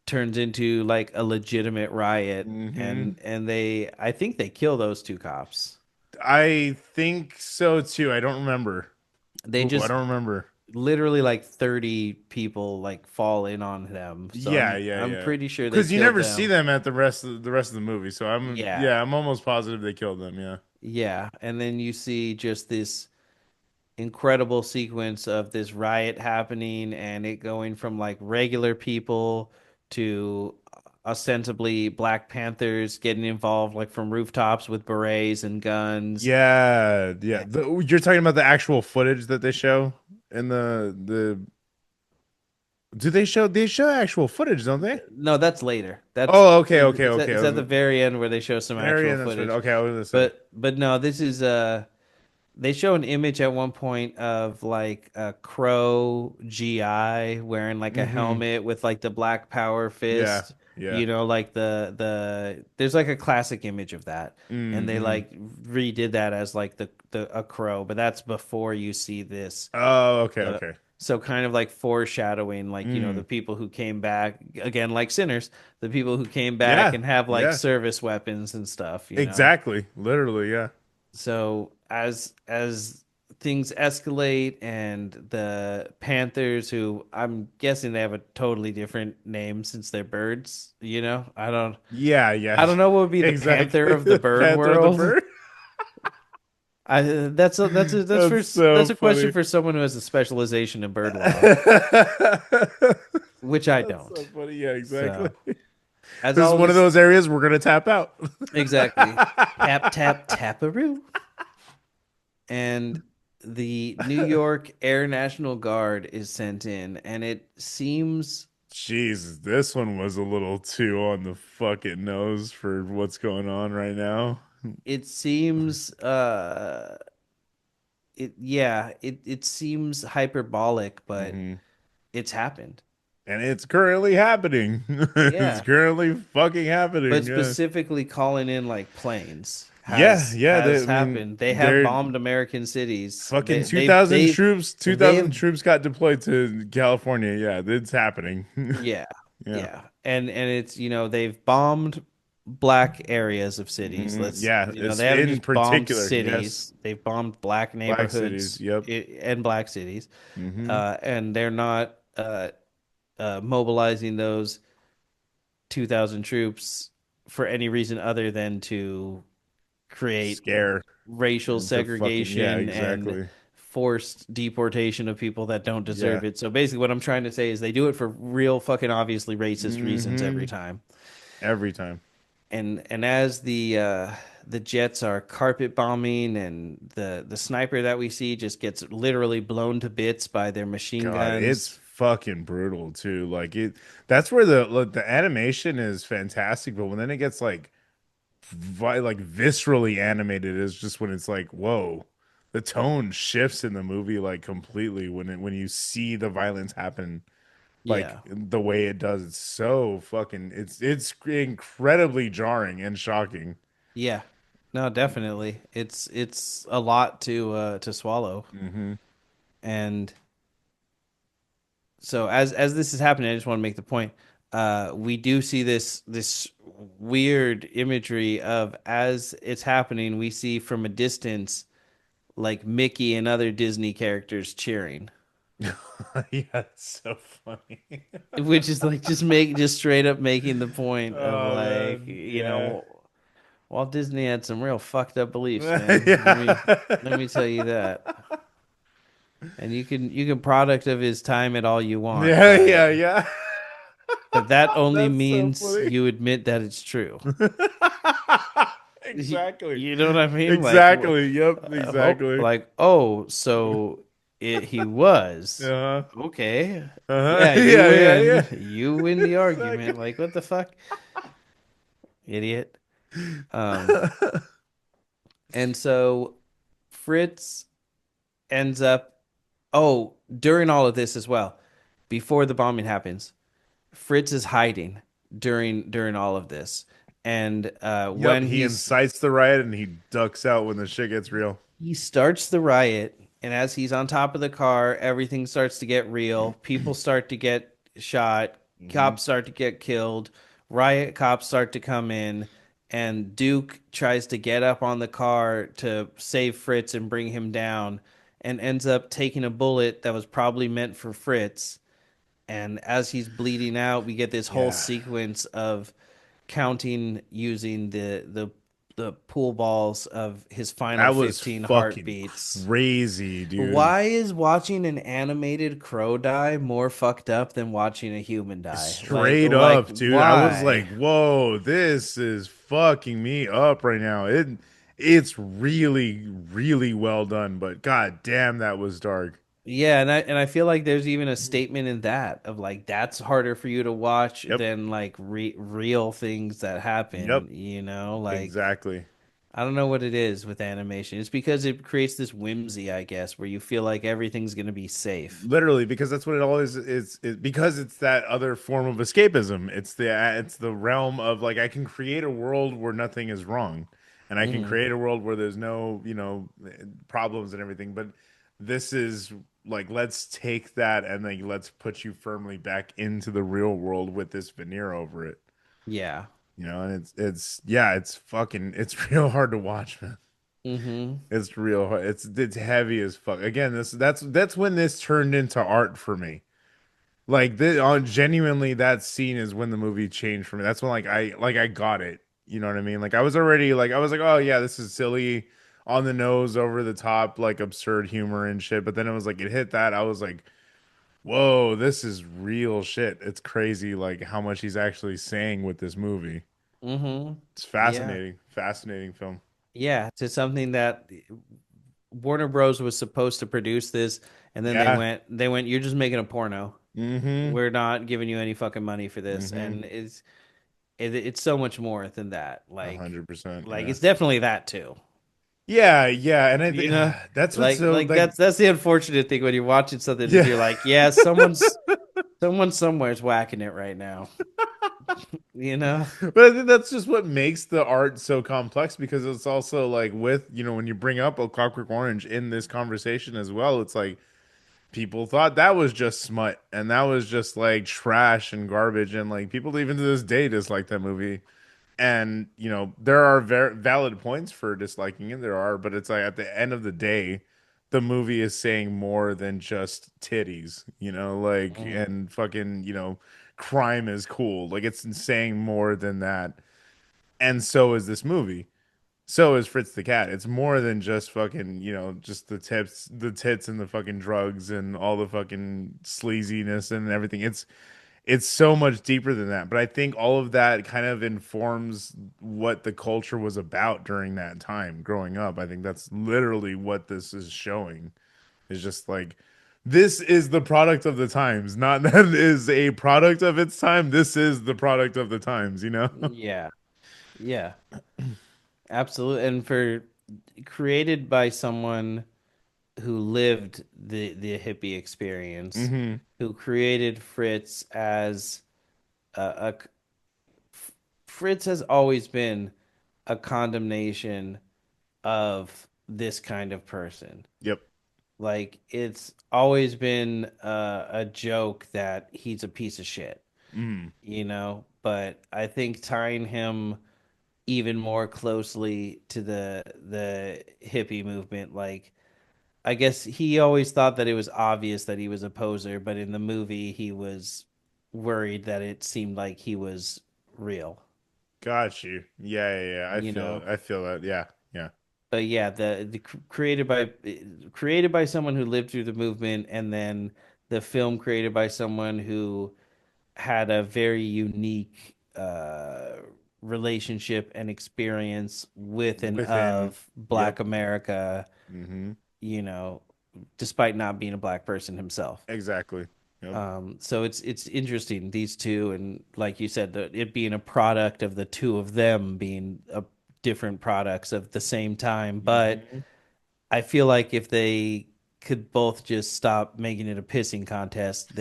turns into like a legitimate riot. Hmm. And I think they kill those two cops. I think so too. I don't remember. They Ooh, I just don't remember. literally like 30 people like fall in on them. So Yeah, yeah, I'm yeah. pretty sure they Because you killed never see them. them at the rest of the movie. So Yeah. yeah, I'm almost positive they killed them. Yeah. Yeah. And then you see just this incredible sequence of this riot happening and it going from like regular people to ostensibly Black Panthers getting involved like from rooftops with berets and guns. Yeah, yeah. You're talking about the actual footage that they show in the. Do they show actual footage, don't they? No, that's later. That's Oh, okay, okay, it's at, okay. it's at the very end where they show some Very actual end. That's right. footage. Okay, I was gonna say. But no, this is they show an image at one point of like a crow GI wearing like a Mm-hmm. helmet with like the black power Yeah, fist, yeah. like the there's like a classic image of that. And they Mm-hmm. like redid that as like the a crow, but that's before you see this. Oh, okay, The okay. So kind of like foreshadowing like, the Mm. people who came back again like sinners, the people who came back Yeah, and have like yeah. service weapons and stuff. Exactly. Literally, yeah. So as things escalate and the Panthers, who I'm guessing they have a totally different name since they're birds. Yeah, yeah. I don't know what would be the Panther Exactly. of the The bird Panther of the world. Bird. That's That's so a question funny. for someone who has a specialization in bird law, That's which I so don't. funny. Yeah, exactly. So as This is all one of this those areas we're gonna tap out. exactly tap tap taparoo, and the New York Air National Guard is sent in, and it seems Jesus, this one was a little too on the fucking nose for what's going on right now. it seems it seems hyperbolic, but Hmm. it's happened. And it's currently happening. It's Yeah, currently fucking but happening. Yeah. specifically calling in like planes Yeah, has yeah. has I mean, happened. They have they're bombed American cities. fucking They 2,000 troops. they've 2,000 troops got deployed to California. Yeah, it's happening. Yeah, Yeah. yeah, and it's they've bombed black areas of cities. Hmm. Yeah, it's They haven't in just bombed particular. Yes. cities. They've bombed black Black cities. neighborhoods Yep. and black cities, Hmm. and they're not mobilizing those 2,000 troops for any reason other than to create Scare racial and to fucking, yeah, segregation and exactly. forced deportation of people that don't Yeah. deserve it. So basically, what I'm trying to say is they do it for real fucking obviously racist reasons every Hmm. time. Every time. And as the jets are carpet bombing and the sniper that we see just gets literally blown to bits by their machine God, it's guns. fucking brutal too. Like it, that's where the animation is fantastic, but when then it gets like like viscerally animated is just when it's like, whoa, the tone shifts in the movie like completely when you see the violence happen like Yeah. the way it does. It's so fucking it's incredibly jarring and shocking. Yeah. No, definitely. It's a lot to swallow. Hmm. And so as this is happening, I just want to make the point. We do see this weird imagery of as it's happening, we see from a distance like Mickey and other Disney characters cheering, Yeah, it's so funny. which is like just straight up making the point of Oh like, man, yeah. Walt Disney had some real fucked up beliefs, man. Yeah. Let me tell you that. And you can product of his time at all you want, Yeah, yeah, yeah. but that only That's so means funny. you admit that it's true. Exactly. You know what I mean? Exactly. Yep, Oh, exactly. like, oh, so He was. Uh-huh. Okay. Uh-huh. Yeah, you Yeah, yeah, yeah. win. You win the argument. Exactly. Like, what the fuck? Idiot. Um, and so Fritz ends up, oh, during all of this as well, before the bombing happens, Fritz is hiding during all of this. And Yep, when he incites the riot and he ducks out when the shit gets real. he starts the riot, and as he's on top of the car, everything starts to get real. People start to get shot, Hmm. cops start to get killed, riot cops start to come in, and Duke tries to get up on the car to save Fritz and bring him down, and ends up taking a bullet that was probably meant for Fritz. And as he's bleeding out, we get this whole Yeah. sequence of counting using the pool balls of his final That was 15 fucking heartbeats. crazy, dude. Why is watching an animated crow die more fucked up than watching a human die? Straight Like up, dude. I was why? like, "Whoa, this is fucking me up right now." It's really really well done, but god damn that was dark. Yeah, and I feel like there's even a statement in that of like that's harder for you to watch Yep. than like real things that Yep. happen, you know? Like Exactly. I don't know what it is with animation. It's because it creates this whimsy, I guess, where you feel like everything's going to be safe. Literally, because that's what it always is because it's that other form of escapism. It's the realm of like I can create a world where nothing is wrong, and I can Hmm. create a world where there's no problems and everything. But this is like let's take that and then let's put you firmly back into the real world with this veneer over it. Yeah. And it's yeah, it's fucking it's real hard to watch, man. Hmm. It's real hard. It's heavy as fuck. Again, that's when this turned into art for me. Like this, on genuinely, that scene is when the movie changed for me. That's when I got it. You know what I mean? Like I was like, oh yeah, this is silly, on the nose, over the top, like absurd humor and shit. But then it was like it hit that. I was like, whoa, this is real shit. It's crazy, like how much he's actually saying with this movie. Hmm. It's Yeah. fascinating, fascinating film. Yeah. To something that Warner Bros. Was supposed to produce this, and then Yeah. they went, you're just making a porno. Mm-hmm. We're not giving you any fucking money for this. Mm-hmm. And it's so much more than that. 100%. Like Yeah. it's definitely that too. Yeah, yeah, and I You think know? that's what's so Like like that's the unfortunate thing when you're watching something is yeah. you're like, yeah, someone somewhere's whacking it right now. You know? But I think that's just what makes the art so complex because it's also like with, when you bring up A Clockwork Orange in this conversation as well, it's like people thought that was just smut and that was just like trash and garbage and like people even to this day dislike that movie. And there are very valid points for disliking it. There are, but it's like at the end of the day, the movie is saying more than just titties, like Mhm. and fucking, crime is cool. Like it's saying more than that. And so is this movie. So is Fritz the Cat. It's more than just fucking, just the tits and the fucking drugs and all the fucking sleaziness and everything. It's so much deeper than that. But I think all of that kind of informs what the culture was about during that time growing up. I think that's literally what this is showing. Is just like this is the product of the times, not that it is a product of its time. This is the product of the times. Yeah. Yeah. Absolutely. And for created by someone who lived the hippie experience, Hmm. who created Fritz as a Fritz has always been a condemnation of this kind of person. Yep. Like it's always been a joke that he's a piece of shit, Mm. you know? But I think tying him even more closely to the hippie movement, like I guess he always thought that it was obvious that he was a poser, but in the movie he was worried that it seemed like he was real, Got you. Yeah, yeah, yeah. I you feel know? it. I feel that. Yeah, yeah. But yeah, created by someone who lived through the movement, and then the film created by someone who had a very unique relationship and experience with and Within. of Yep. Black America, Hmm. you know, despite not being a black person himself. Exactly. Yep. So it's interesting these two, and like you said, it being a product of the two of them being different products of the same time. But Hmm. I feel like if they could both just stop making it a pissing contest,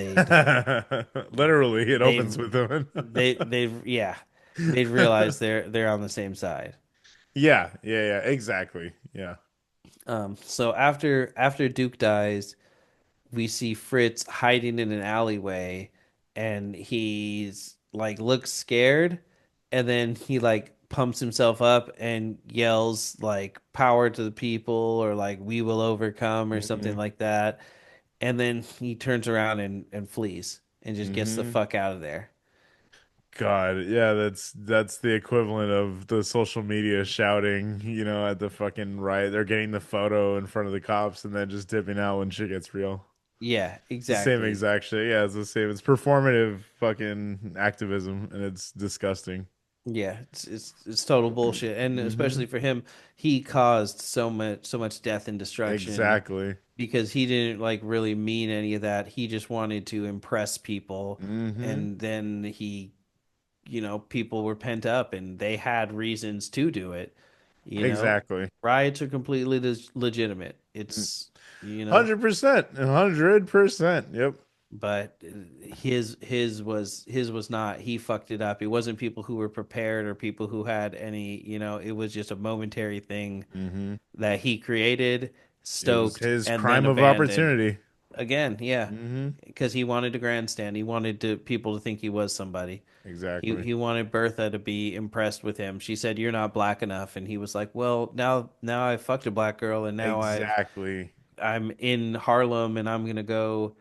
Literally, it they've opens with them. they've yeah, they'd realize they're on the same side. Yeah, yeah, yeah, exactly. Yeah. So after Duke dies, we see Fritz hiding in an alleyway, and he's like looks scared, and then he like pumps himself up and yells like power to the people, or like we will overcome, or something Hmm. like that. And then he turns around and flees and just gets the Hmm. fuck out of there. God, yeah, that's the equivalent of the social media shouting, at the fucking riot. They're getting the photo in front of the cops and then just dipping out when shit gets real. Yeah, It's the same exactly. exact shit. Yeah, it's the same. It's performative fucking activism and it's disgusting. Yeah, it's total bullshit, and Hmm. especially for him, he caused so much death and destruction Exactly. because he didn't like really mean any of that. He just wanted to impress people, Hmm. and then people were pent up and they had reasons to do it. You know, Exactly. riots are completely legitimate. It's you know, 100%. 100%. Yep. but his was not. He fucked it up. It wasn't people who were prepared or people who had any. It was just a momentary thing Hmm. that he created, It was stoked, his and then crime of abandoned opportunity. again. Yeah, Hmm. because he wanted to grandstand. He wanted people to think he was somebody. He Exactly. he wanted Bertha to be impressed with him. She said, "You're not black enough," and he was like, "Well, now I fucked a black girl, and now Exactly. I'm in Harlem, and I'm gonna go,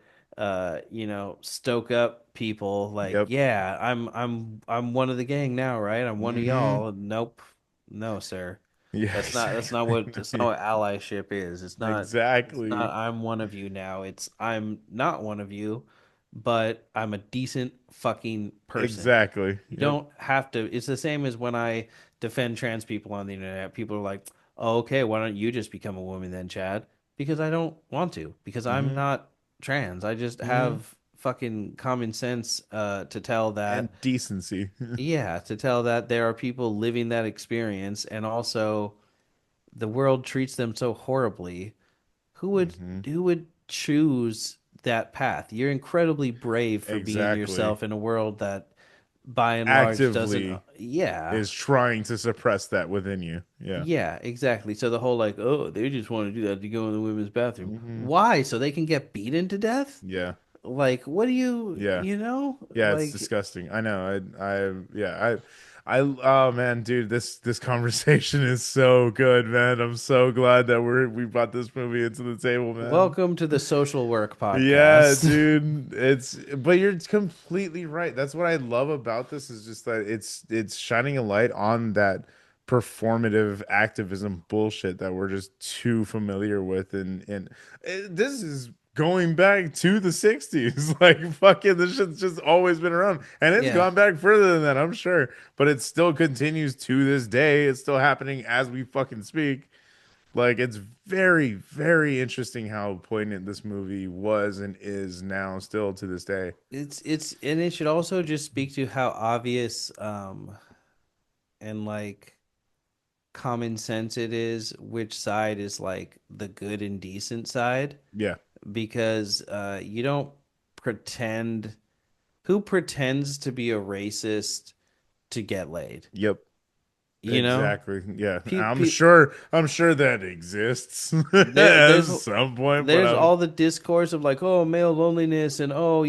stoke up people. Like, Yep. yeah, I'm one of the gang now, right? I'm one of Hmm. y'all. Nope, no, sir. Yeah, That's not exactly. what allyship is. It's not Exactly. I'm one of you now. It's I'm not one of you, but I'm a decent fucking person. Exactly. You Yep. don't have to. It's the same as when I defend trans people on the internet. People are like, "Oh, okay, why don't you just become a woman then, Chad?" Because I don't want to. Because I'm Hmm. not trans. I just Hmm. have fucking common sense to tell that, And decency. yeah, to tell that there are people living that experience, and also the world treats them so horribly. Who would Hmm. who would choose that path? You're incredibly brave for being Exactly. yourself in a world that by and large doesn't. Actively Yeah, is trying to suppress that within you. Yeah. yeah, exactly. So the whole like, oh, they just want to do that to go in the women's bathroom. Hmm. Why? So they can get beaten to death? Yeah. Like, what do you, Yeah. Yeah, it's like, disgusting. I know. Yeah, oh man, dude, this conversation is so good, man. I'm so glad that we brought this movie into the table, man. welcome to the social work Yeah, podcast. dude. But you're completely right. That's what I love about this is just that it's shining a light on that performative activism bullshit that we're just too familiar with and this is going back to the 60s. Like fucking this shit's just always been around. And it's Yeah. gone back further than that, I'm sure. But it still continues to this day. It's still happening as we fucking speak. Like it's very, very interesting how poignant this movie was and is now still to this day. And it should also just speak to how obvious and like common sense it is which side is like the good and decent side, Yeah. because you don't pretend who pretends to be a racist to get laid, Yep. you know? Exactly. Yeah. Pe I'm pe sure I'm sure that exists there at there's some point, but there's all the discourse of like, oh, male loneliness, and oh,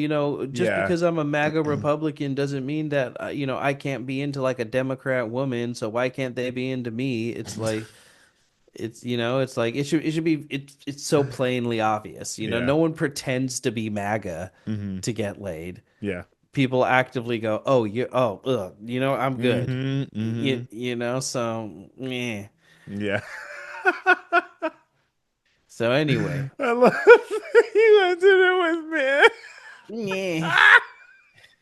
just yeah. because I'm a MAGA Republican doesn't mean that I can't be into like a Democrat woman, so why can't they be into me? It's like it's like it should be it's so plainly obvious. Yeah. No one pretends to be MAGA Hmm. to get laid. Yeah. People actively go, "Oh, ugh, I'm good." Hmm. Hmm. So meh. Yeah. So anyway, I love that you ended it with man. meh.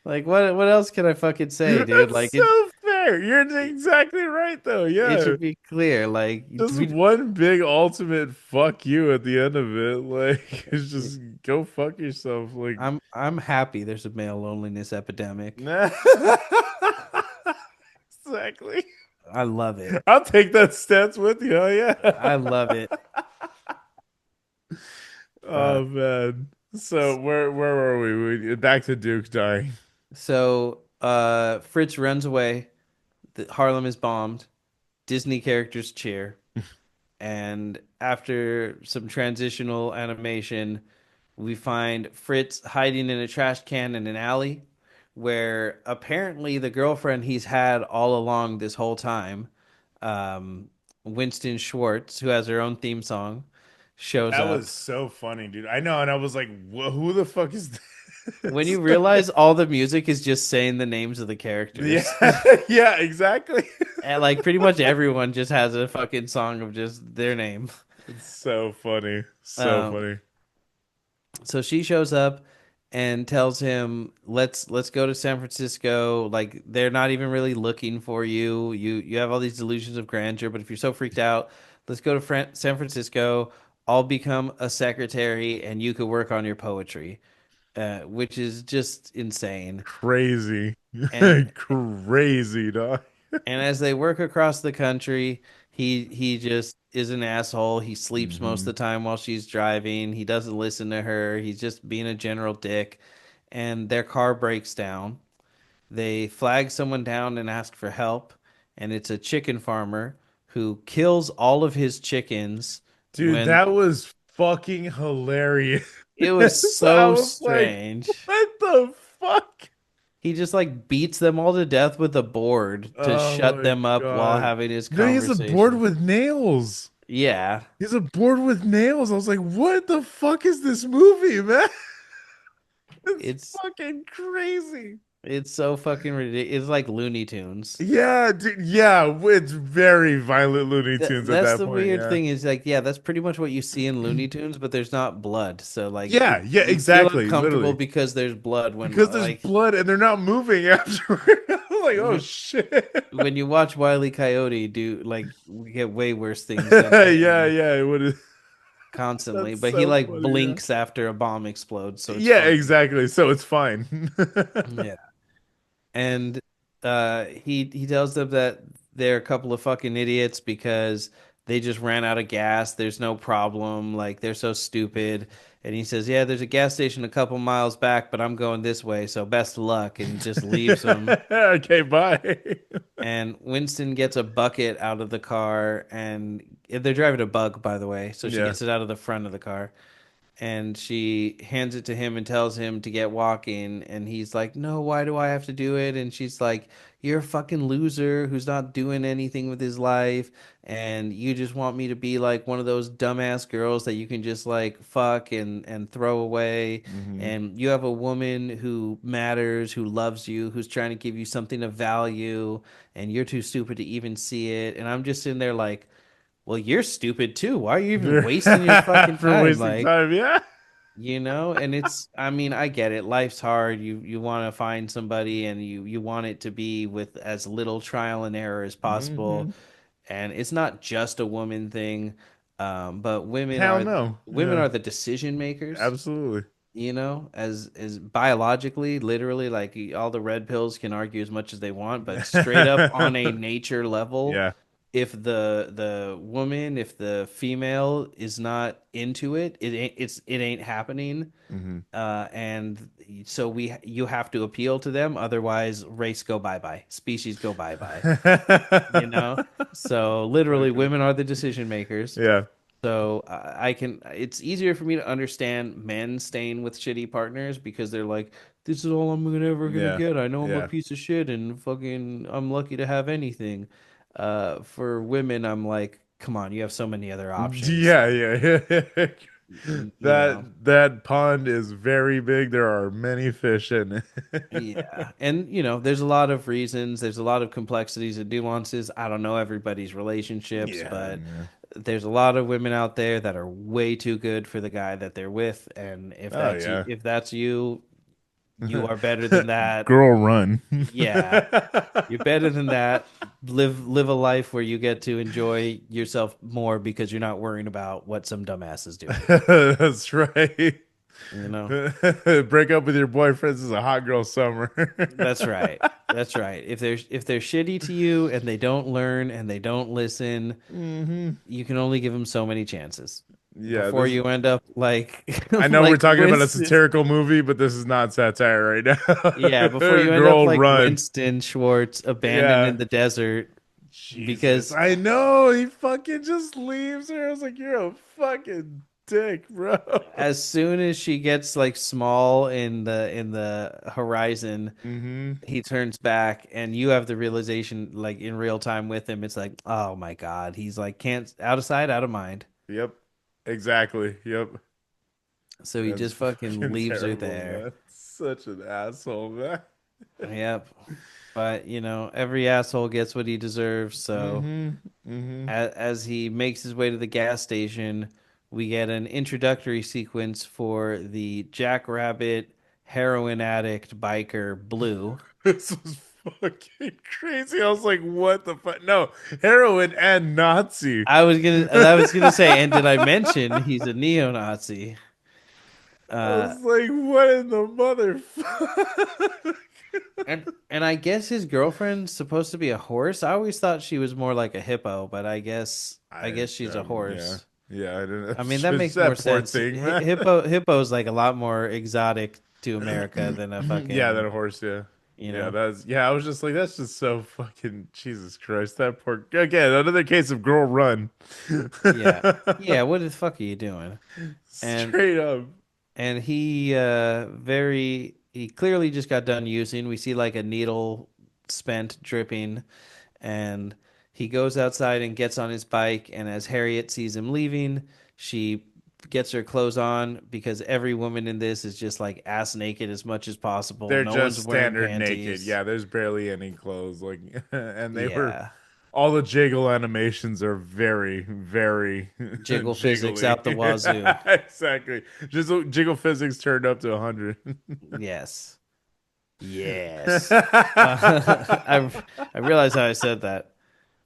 Like what else can I fucking say, dude? That's Like so fair. clear. You're exactly right, though. It Yeah. should be clear. Like Just one big ultimate fuck you at the end of it. Like, it's just go fuck yourself. Like, I'm happy there's a male loneliness epidemic. nah. Exactly. I love it. I'll take that stance with you. Oh, yeah. I love it. Uh, Oh man. So where were we? Back to Duke dying. Fritz runs away. Harlem is bombed. Disney characters cheer. And after some transitional animation, we find Fritz hiding in a trash can in an alley where apparently the girlfriend he's had all along this whole time, um, Winston Schwartz, who has her own theme song, shows That up. was so funny, dude. I know, and I was like, Who the fuck is When this?" you realize all the music is just saying the names of the Yeah, characters. yeah, exactly. And like pretty much everyone just has a fucking song of just their name. It's so funny, so Um, funny. so she shows up and tells him, "Let's go to San Francisco. Like they're not even really looking for you. You have all these delusions of grandeur, but if you're so freaked out, let's go to San Francisco. I'll become a secretary, and you could work on your poetry." Which is just insane. Crazy, And crazy, dog. And as they work across the country, he just is an asshole. He sleeps most of Hmm. the time while she's driving. He doesn't listen to her. He's just being a general dick. And their car breaks down. They flag someone down and ask for help. And it's a chicken farmer who kills all of his chickens Dude, when that was fucking hilarious. it was I so was like, strange. what the fuck? He just like beats them all to death with a board to Oh shut my them up while God. having his No, he has a board conversation. with nails. Yeah. He's a board with nails. I was like, what the fuck is this movie, man? It's It's fucking crazy. It's so fucking ridiculous. It's like Looney Tunes. Yeah, dude, yeah, it's very violent Looney Tunes at That's that the point, weird yeah. thing is like, yeah, that's pretty much what you see in Looney Tunes, but there's not blood. So like, Yeah, yeah, you feel exactly, uncomfortable literally. because there's blood when Because there's like blood and they're not moving afterward. I'm like, oh when shit. when you watch Wile E. Coyote do like we get way worse things than Yeah, him yeah, it would. constantly, That's but he so like funny, yeah. blinks after a bomb explodes, so it's Yeah, fine. exactly. So it's fine. Yeah. And he tells them that they're a couple of fucking idiots because they just ran out of gas. There's no problem. Like they're so stupid. And he says, "Yeah, there's a gas station a couple miles back, but I'm going this way, so best of luck." And just leaves them. Okay, bye. And Winston gets a bucket out of the car, and they're driving a bug, by the way. So she Yeah. gets it out of the front of the car and she hands it to him and tells him to get walking and he's like, "No, why do I have to do it?" And she's like, "You're a fucking loser who's not doing anything with his life and you just want me to be like one of those dumbass girls that you can just like fuck and throw away, Hmm. and you have a woman who matters, who loves you, who's trying to give you something of value, and you're too stupid to even see it." And I'm just sitting there like, well, you're stupid too. Why are you even wasting your fucking For time? wasting Like, time, yeah. and it's, I mean, I get it. Life's hard. You want to find somebody and you want it to be with as little trial and error as possible. Hmm. And it's not just a woman thing. But Hell no. women Yeah, are the decision makers, absolutely. as biologically, literally, like all the red pills can argue as much as they want, but straight up on a nature level, Yeah. if the woman, if the female is not into it, it ain't happening. Hmm. And so you have to appeal to them, otherwise race go bye bye, species go bye bye. You know, so So literally, true. women are the decision makers. Yeah. So I can, it's easier for me to understand men staying with shitty partners because they're like, this is all I'm ever gonna Yeah. get. I know I'm a Yeah. piece of shit and fucking I'm lucky to have anything. For women, I'm like, come on, you have so many other options. Yeah, yeah, yeah. You know, That pond is very big. There are many fish in it. yeah. And there's a lot of reasons, there's a lot of complexities and nuances. I don't know everybody's relationships, Yeah, but yeah. there's a lot of women out there that are way too good for the guy that they're with, and Oh yeah. if that's you, You are better than that. Girl, run. Yeah, you're better than that. Live a life where you get to enjoy yourself more because you're not worrying about what some dumbass is doing. That's right. You know? Break up with your boyfriends is a hot girl summer. That's right. That's right. If they're shitty to you and they don't learn and they don't listen, Hmm. you can only give them so many chances Yeah, before this you end up like I know we're like talking about a Winston. satirical movie, but this is not satire right Yeah, before now. you end up Girl, like run. Winston Schwartz abandoned Yeah. in the desert Jesus, because I know. He fucking just leaves her. I was like, you're a fucking dick, bro. as soon as she gets like small in the horizon, Hmm. he turns back and you have the realization like in real time with him. It's like, oh my God, he's like can't out of sight, out of mind. Yep. Exactly. Yep. So he That's just fucking fucking leaves her terrible, there. man. Such an asshole, man. Yep. But every asshole gets what he deserves. So Hmm. Hmm. as he makes his way to the gas station, we get an introductory sequence for the Jackrabbit heroin addict biker Blue. This was fucking crazy. I was like, what the fuck? No, heroin and Nazi. I was gonna say, and did I mention he's a neo-Nazi? I Uh, was like, what in the motherfucker? and I guess his girlfriend's supposed to be a horse. I always thought she was more like a hippo, but I guess she's a Yeah. horse. Yeah, I don't know. I mean, that It's makes more that poor sense. thing, man. Hippo's like a lot more exotic to America than a Yeah, fucking, that horse, yeah. you Yeah, know. that's yeah, I was just like, that's just so fucking Jesus Christ. That poor again, another case of girl run. Yeah. Yeah, what the fuck are you doing? And Straight up. and he clearly just got done using. We see like a needle spent dripping and he goes outside and gets on his bike and as Harriet sees him leaving, she gets her clothes on because every woman in this is just like ass naked as much as possible. They're No just one's wearing standard naked. panties. Yeah, there's barely any clothes. Like, and they were Yeah. all the jiggle animations are very, very Jiggle physics jiggly. out the wazoo. Exactly. Just jiggle physics turned up to 100. Yes. Yes. I realized how I said that,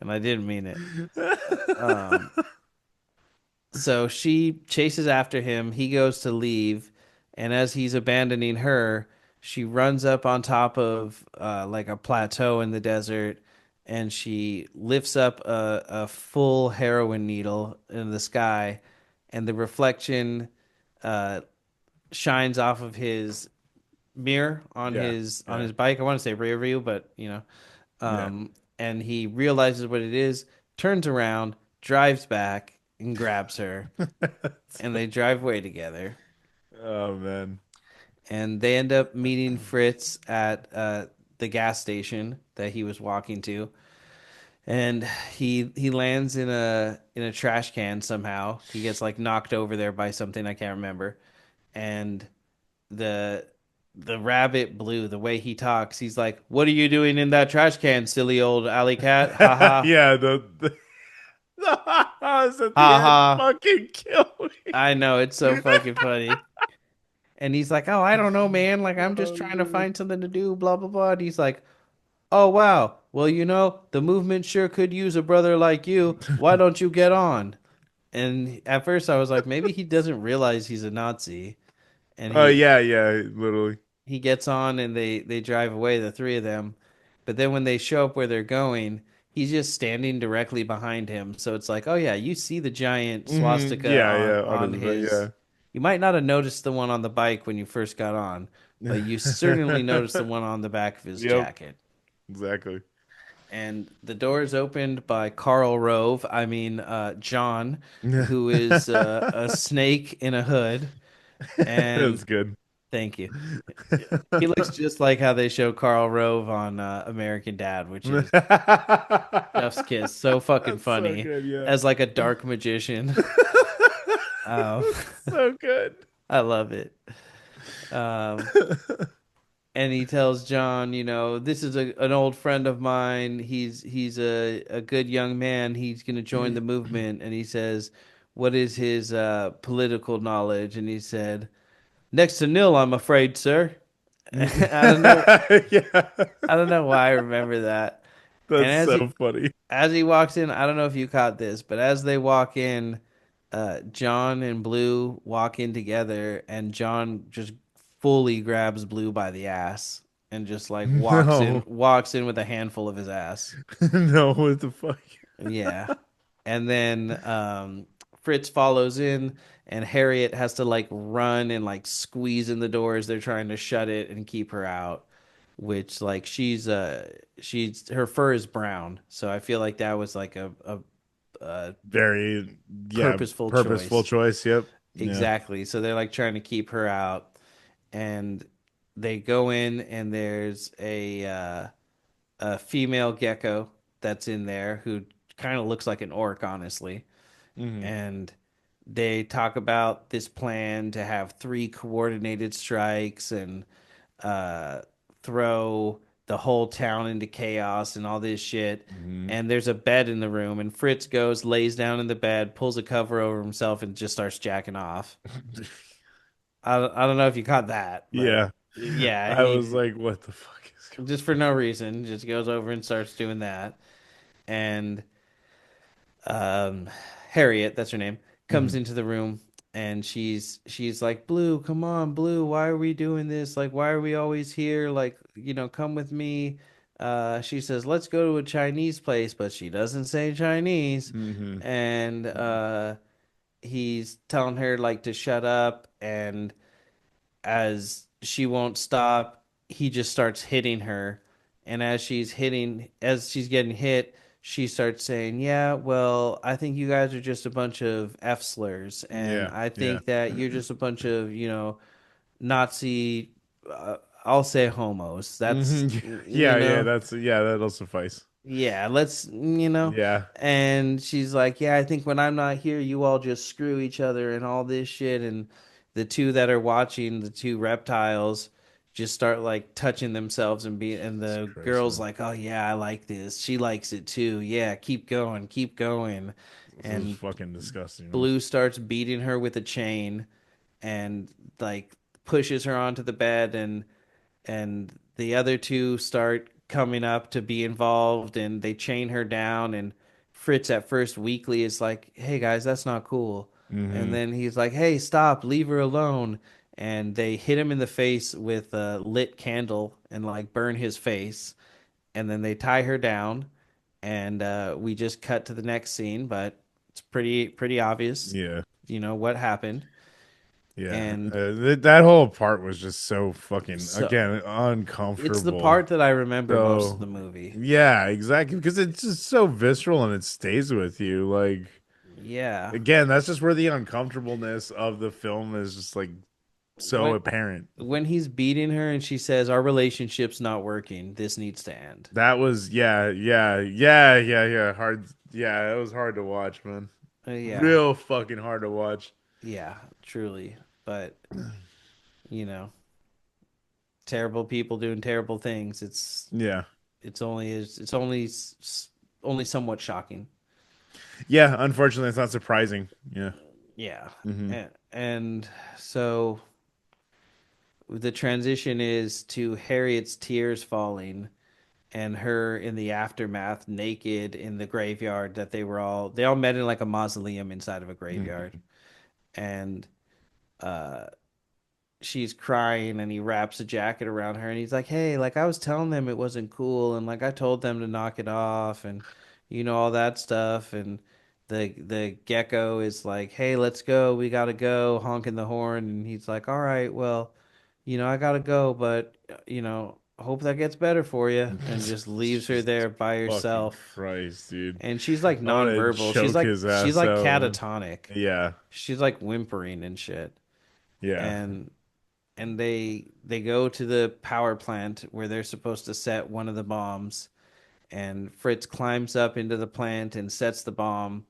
and I didn't mean it. Um, so she chases after him. He goes to leave, and as he's abandoning her, she runs up on top of like a plateau in the desert, and she lifts up a full heroin needle in the sky, and the reflection uh, shines off of his mirror on Yeah, his yeah, bike. I want to say rear view, but yeah. and he realizes what it is, turns around, drives back, and grabs her, and they drive away together. Oh man. And they end up meeting Fritz at the gas station that he was walking to, and he lands in a trash can somehow. He gets like knocked over there by something I can't remember, and the the rabbit Blue, the way he talks, he's like, "What are you doing in that trash can, silly old alley cat? Ha ha Yeah, the ha-has at the ha end ha." fucking kill me. I know it's so fucking funny. And he's like, "Oh, I don't know, man. Like, I'm just Oh trying to man. find something to do, blah blah blah." And he's like, "Oh wow. Well, the movement sure could use a brother like you. Why don't you get on?" And at first, I was like, maybe he doesn't realize he's a Nazi, and Oh he yeah, yeah, literally. he gets on and they drive away, the three of them. But then when they show up where they're going, he's just standing directly behind him. So it's like, oh yeah, you see the giant Hmm. swastika Yeah, on yeah, on his. yeah. You might not have noticed the one on the bike when you first got on, but you certainly noticed the one on the back of his Yep, jacket. exactly. And the door is opened by Karl Rove, I mean John, who is a snake in a hood. And That's good. thank you. He looks just like how they show Karl Rove on American Dad, which is Chef's Kiss. So fucking That's so funny good, yeah. as like a dark magician. Um, So good. I love it. Um, and he tells John, this is an old friend of mine. He's a good young man. He's gonna join the movement. And he says, "What is his political knowledge?" And he said, "Next to nil, I'm afraid, sir." I don't know. Yeah, I don't know why I remember that. And that's as so he funny. as he walks in, I don't know if you caught this, but as they walk in, John and Blue walk in together, and John just fully grabs Blue by the ass and just like No, walks in with a handful of his ass. no, what the fuck? Yeah. And then Fritz follows in, and Harriet has to like run and like squeeze in the doors. They're trying to shut it and keep her out, which like she's her fur is brown, so I feel like that was like a Very, yeah, purposeful purposeful choice. choice. Yep. Yeah. Exactly. So they're like trying to keep her out, and they go in, and there's a female gecko that's in there who kind of looks like an orc, honestly. Hmm. And they talk about this plan to have three coordinated strikes and uh, throw the whole town into chaos and all this shit. Hmm. And there's a bed in the room, and Fritz goes, lays down in the bed, pulls a cover over himself, and just starts jacking off. I don't know if you caught that, but Yeah. yeah, I was he like, what the fuck is just for no reason just goes over and starts doing that. And um, Harriet, that's her name, comes going into the room, and she's like, Blue, come on, Blue, why are we doing this? Like, why are we always here? Like, come with me. She says, let's go to a Chinese place, but she doesn't say Chinese. on? Hmm. And he's telling her like to shut up, and as she won't stop, he just starts hitting her. And as she's getting hit, she starts saying, "Yeah, well, I think you guys are just a bunch of F slurs, and Yeah. I Yeah. think that you're just a bunch of, Nazi, I'll say homos. That's, Hmm. Yeah. Yeah. Yeah, that'll suffice. yeah, Yeah. and she's like, yeah, I think when I'm not here, you all just screw each other and all this shit. And the two that are watching, the two reptiles, just start like touching themselves and Jesus the Christ, girl's man. like, oh yeah, I like this. She likes it too. Yeah, keep going, keep going. This is And fucking disgusting, man. Blue starts beating her with a chain and like pushes her onto the bed, and the other two start coming up to be involved, and they chain her down. And Fritz at first weakly is like, hey guys, that's not cool. And Hmm. then he's like, hey, stop, leave her alone. And they hit him in the face with a lit candle and like burn his face, and then they tie her down. And we just cut to the next scene, but it's pretty obvious, Yeah. what happened. Yeah. And That whole part was just so fucking, so again, it's the uncomfortable. part that I remember most of the So, movie. yeah, exactly. Because it's just so visceral and it stays with you. Like, Yeah. again, that's just where the uncomfortableness of the film is just like so when apparent. when he's beating her and she says our relationship's not working, this needs to end. That was, yeah, yeah, yeah, yeah, yeah. Hard. Yeah, it was hard to watch, man. Yeah, Real fucking hard to watch. yeah, truly. But you know terrible people doing terrible things. Yeah. Only somewhat shocking. Yeah, unfortunately, it's not surprising. Yeah. Yeah. Hmm. And so the transition is to Harriet's tears falling, and her in the aftermath naked in the graveyard, that they all met in like a mausoleum inside of a graveyard. Hmm. And uh she's crying, and he wraps a jacket around her, and he's like, hey, like I was telling them it wasn't cool, and like I told them to knock it off, and all that stuff. And the gecko is like, hey, let's go, we gotta go, honking the horn. And he's like, all right, well, I gotta go, but hope that gets better for you. And just leaves her Jesus there by fucking herself. Christ, dude. And she's like I want to nonverbal, choke his she's ass like out, man. catatonic, Yeah. she's like whimpering and shit. Yeah. and they go to the power plant where they're supposed to set one of the bombs. And Fritz climbs up into the plant and sets the bomb.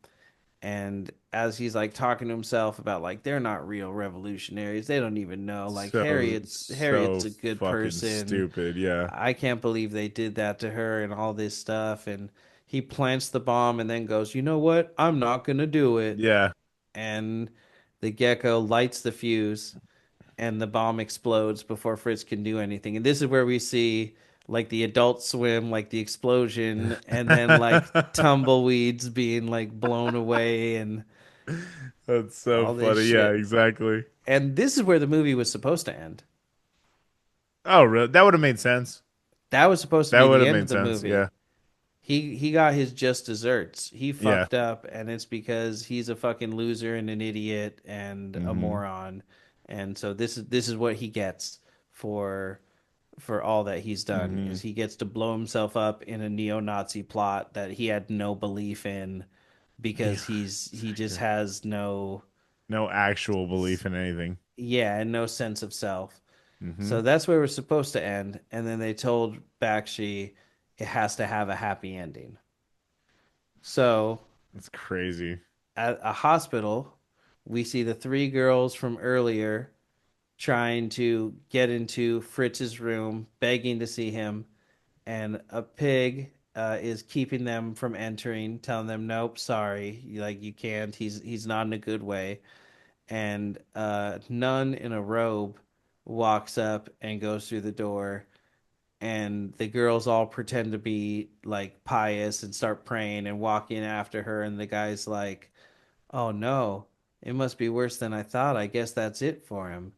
And as he's like talking to himself about like they're not real revolutionaries, they don't even know, like Harriet's So a good fucking person. stupid. Yeah. I can't believe they did that to her and all this stuff. And he plants the bomb and then goes, you know what, I'm not gonna do it. Yeah. And the gecko lights the fuse, and the bomb explodes before Fritz can do anything. And this is where we see like the Adult Swim, like the explosion, and then like tumbleweeds being like blown away and That's so all this funny. Yeah, shit. exactly. And this is where the movie was supposed to end. Oh, really? That would have made sense. That was supposed to That be would the have end of made the sense. movie. Yeah. He got his just desserts. He Yeah. fucked up, and it's because he's a fucking loser and an idiot and a Hmm. moron. And so this is what he gets for for all that he's done Hmm. is he gets to blow himself up in a neo-Nazi plot that he had no belief in Yeah, because he just exactly. has no, No actual belief in anything. yeah, and no sense of self. Hmm. So that's where we're supposed to end, and then they told Bakshi it has to have a happy ending. So It's crazy. at a hospital, we see the three girls from earlier trying to get into Fritz's room, begging to see him, and a pig is keeping them from entering, telling them, "Nope, sorry, like you can't. He's not in a good way." And nun in a robe walks up and goes through the door, and the girls all pretend to be like pious and start praying and walking after her, and the guy's like, "Oh no, it must be worse than I thought. I guess that's it for him."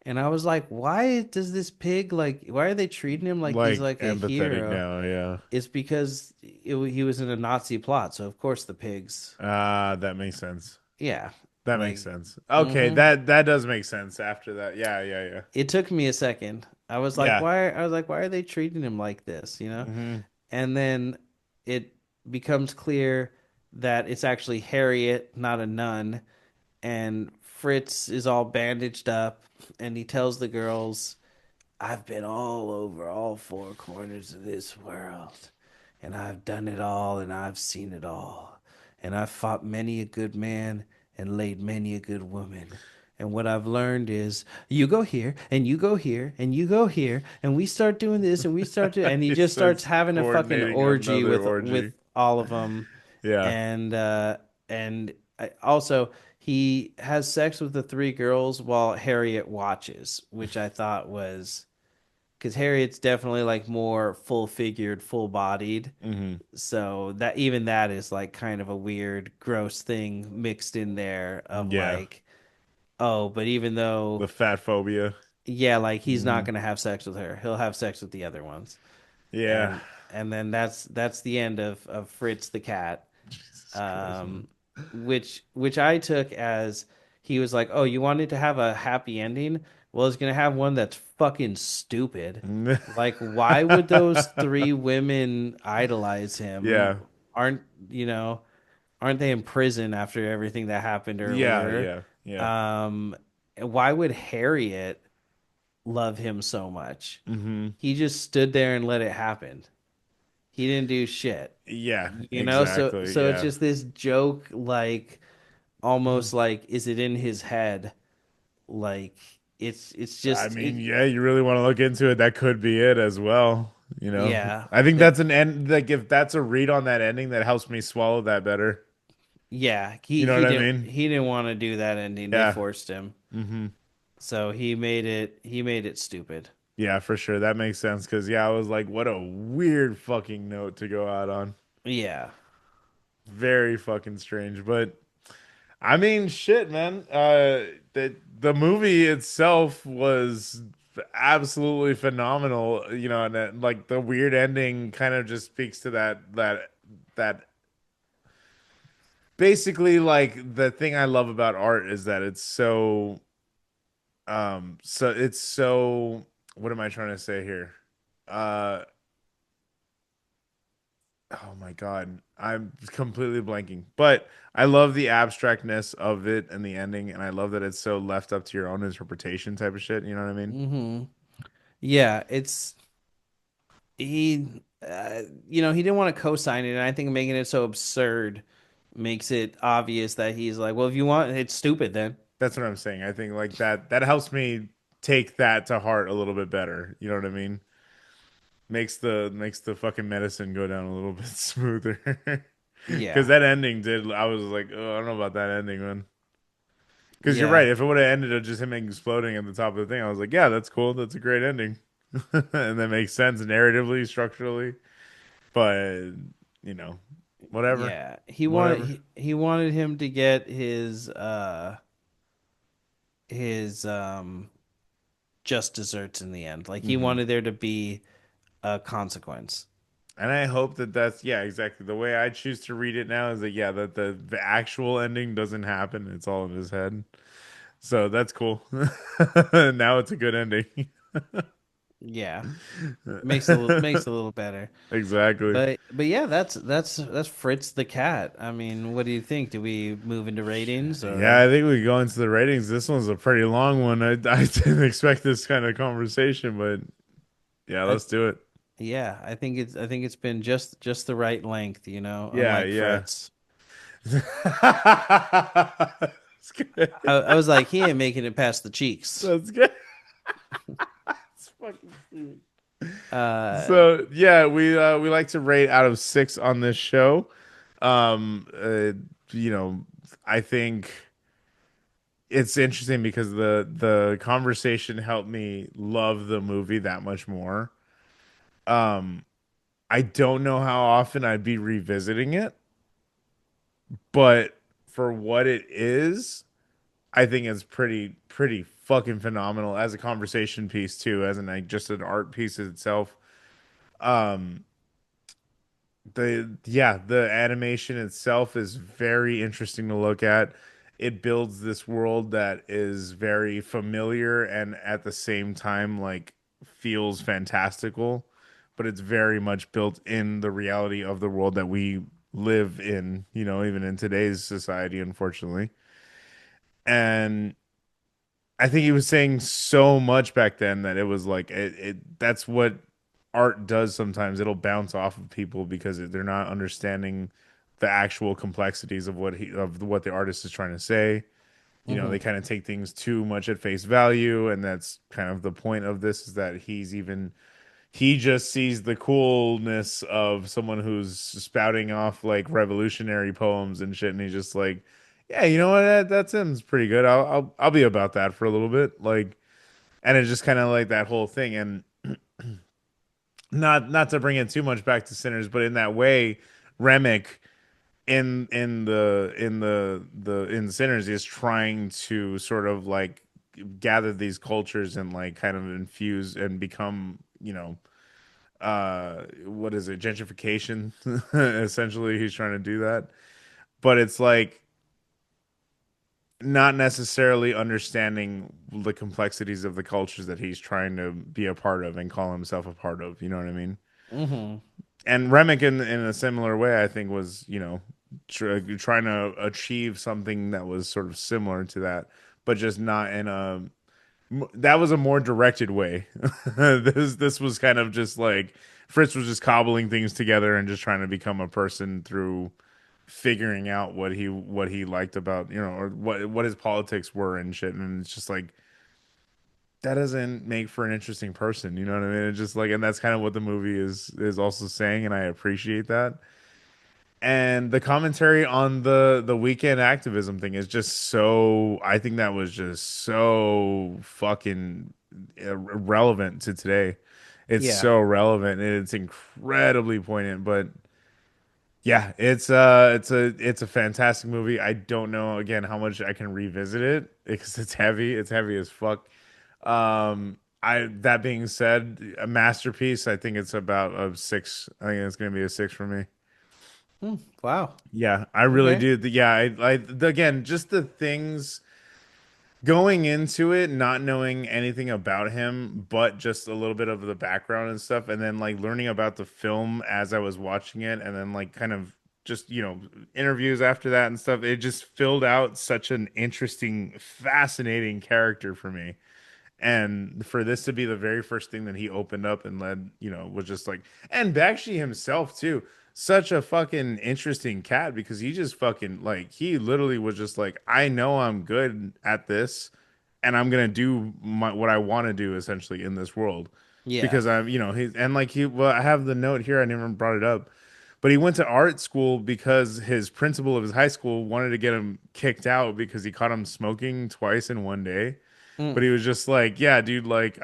And I was like, why does this pig like, why are they treating him like he's Like like a empathetic hero? now. Yeah. It's because he was in a Nazi plot. So, of course, the pigs, That makes sense. yeah, That makes like, sense. Okay, hmm. that does make sense after that. Yeah, yeah, yeah. It took me a second. Yeah. I was like, why are they treating him like this? You know? Hmm. And then it becomes clear that it's actually Harriet, not a nun. And Fritz is all bandaged up, and he tells the girls, "I've been all over all four corners of this world, and I've done it all, and I've seen it all, and I've fought many a good man and laid many a good woman. And what I've learned is you go here, and you go here, and you go here, and we start doing this, and we start to," and he He just starts starts having a fucking coordinating orgy another with orgy. all of them, Yeah. and also he has sex with the three girls while Harriet watches, which I thought was because Harriet's definitely like more full figured, full bodied. Hmm. So that even that is like kind of a weird, gross thing mixed in there of Yeah. like, oh, but even though, The fat phobia. yeah, like he's not Hmm. gonna have sex with her, he'll have sex with the other ones, Yeah. and then that's the end of Fritz the cat. Jesus Christ, man. um, which I took as he was like, "Oh, you wanted to have a happy ending? Well, it's gonna have one that's fucking stupid. Like, why would those three women idolize him? Yeah. Aren't you know? Aren't they in prison after everything that happened Yeah, earlier? yeah, yeah. Um, why would Harriet love him so much? Hmm. He just stood there and let it happen. He didn't do shit." Yeah, You know, exactly. so it's Yeah. just this joke, like almost like, is it in his head? Like it's I just mean, it, yeah, you really want to look into it. That could be it as well. You know, yeah, I think that, that's an end. Like, if that's a read on that ending, that helps me swallow that better. yeah. You know what I mean? He didn't want to do that ending. They Yeah. forced him, Hmm. so he made it stupid. Yeah, for sure. That makes sense. Because, yeah, I was like, what a weird fucking note to go out on. Yeah, Very fucking strange. But I mean, shit, man. The movie itself was absolutely phenomenal, you know, and like the weird ending kind of just speaks to that basically like the thing I love about art is that it's so so it's so what am I trying to say here? Uh oh my God, I'm completely blanking. But I love the abstractness of it and the ending, and I love that it's so left up to your own interpretation type of shit. You know what I mean? hmm, yeah. It's he didn't want to co-sign it, and I think making it so absurd makes it obvious that he's like, well, if you want, it's stupid then. That's what I'm saying. I think like that helps me take that to heart a little bit better. You know what I mean? Makes the fucking medicine go down a little bit smoother. Because Yeah. that ending did. I was like, oh, I don't know about that ending, man. Because you're right. Yeah. If it would have ended up just him exploding at the top of the thing, I was like, yeah, that's cool. That's a great ending. And that makes sense narratively, structurally. But, you know, whatever. Yeah. Whatever. He wanted him to get his just desserts in the end. Like he Hmm. wanted there to be a consequence. And I hope that that's, yeah, exactly. The way I choose to read it now is that, yeah, that the actual ending doesn't happen. It's all in his head. So that's cool. Now it's a good ending. Yeah. Makes it a little better. Exactly. But yeah, that's Fritz the Cat. I mean, what do you think? Do we move into ratings Yeah, I or think we go into the ratings. This one's a pretty long one. I didn't expect this kind of conversation, but yeah, I let's do it. yeah, I think it's been just the right length, you know, Yeah, unlike yeah. Fritz. That's good. I was like, he ain't making it past the cheeks. That's good. It's fucking stupid. Uh So yeah, we like to rate out of 6 on this show. Um, uh, you know, I think it's interesting because the conversation helped me love the movie that much more. Um, I don't know how often I'd be revisiting it, but for what it is, I think it's pretty fucking phenomenal as a conversation piece too, as an like just an art piece itself. Um, the animation itself is very interesting to look at. It builds this world that is very familiar and at the same time like feels fantastical, but it's very much built in the reality of the world that we live in, even in today's society, unfortunately. And I think he was saying so much back then that it was like that's what art does sometimes. It'll bounce off of people because they're not understanding the actual complexities of what the artist is trying to say. They mhm. kind of take things too much at face value, and that's kind of the point of this is that he just sees the coolness of someone who's spouting off like revolutionary poems and shit, and he's just like, yeah, you know what, that sounds pretty good. I'll be about that for a little bit, like, and it's just kind of like that whole thing, and not to bring it too much back to Sinners, but in that way, Remick in Sinners is trying to sort of like gather these cultures and like kind of infuse and become, what is it, gentrification. Essentially he's trying to do that, but it's like not necessarily understanding the complexities of the cultures that he's trying to be a part of and call himself a part of, you know what I mean? Mhm. And Remick in a similar way, I think, was, trying to achieve something that was sort of similar to that, but just not in a that was a more directed way. This was kind of just like Fritz was just cobbling things together and just trying to become a person through figuring out what he liked about, or what his politics were and shit. And it's just like that doesn't make for an interesting person, you know what I mean? It's just like, and that's kind of what the movie is also saying, and I appreciate that. And the commentary on the weekend activism thing is just so, I think that was just so fucking relevant to today. It's Yeah. so relevant and it's incredibly poignant, but yeah, it's a fantastic movie. I don't know again how much I can revisit it because it's heavy. It's heavy as fuck. I That being said, a masterpiece. I think it's about a 6. I think it's gonna be a 6 for me. Hmm. Wow. Yeah, I really Okay. do. Yeah, again, just the things going into it, not knowing anything about him, but just a little bit of the background and stuff, and then like learning about the film as I was watching it, and then like kind of just, interviews after that and stuff. It just filled out such an interesting, fascinating character for me. And for this to be the very first thing that he opened up and led, was just like, and Bakshi himself too, such a fucking interesting cat because he just fucking like, he literally was just like, I know I'm good at this and I'm gonna do what I want to do essentially in this world Yeah. because I'm, he and like he, well, I have the note here, I never brought it up, But he went to art school because his principal of his high school wanted to get him kicked out because he caught him smoking twice in one day. But Mm. he was just like, yeah, dude, like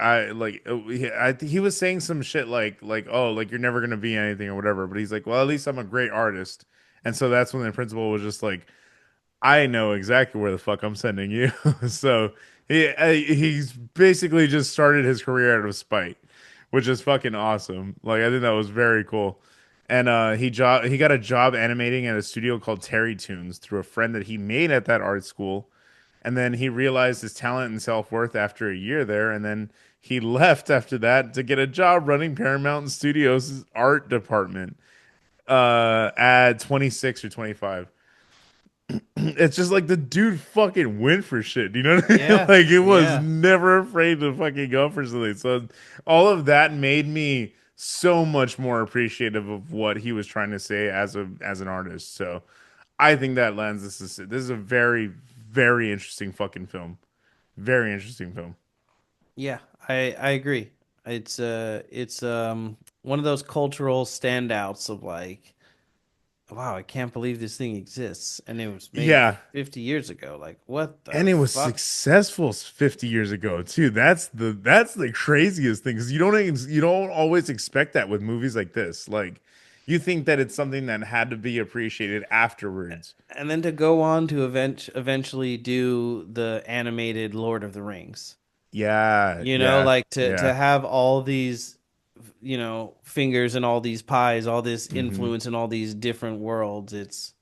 he was saying some shit like oh, like you're never gonna be anything or whatever. But he's like, well, at least I'm a great artist. And so that's when the principal was just like, I know exactly where the fuck I'm sending you. So he's basically just started his career out of spite, which is fucking awesome. Like I think that was very cool. And he got a job animating at a studio called Terry Toons through a friend that he made at that art school. And then he realized his talent and self worth after a year there. And then he left after that to get a job running Paramount Studios' art department at 26 or 25. It's just like the dude fucking went for shit. Do you know what I mean? Yeah, Like it was yeah, never afraid to fucking go for something. So all of that made me so much more appreciative of what he was trying to say as an artist. So I think that lends this is a very very interesting fucking film. Very interesting film. yeah. I agree. It's one of those cultural standouts of like, wow, I can't believe this thing exists, and it was made Yeah, 50 years ago. Like, what and the it was fuck? successful 50 years ago too. That's the craziest thing because you don't always expect that with movies like this. Like you think that it's something that had to be appreciated afterwards. And then to go on to eventually do the animated Lord of the Rings. Yeah, You know, yeah, like yeah. to have all these, fingers and all these pies, all this Hmm. influence in all these different worlds. It's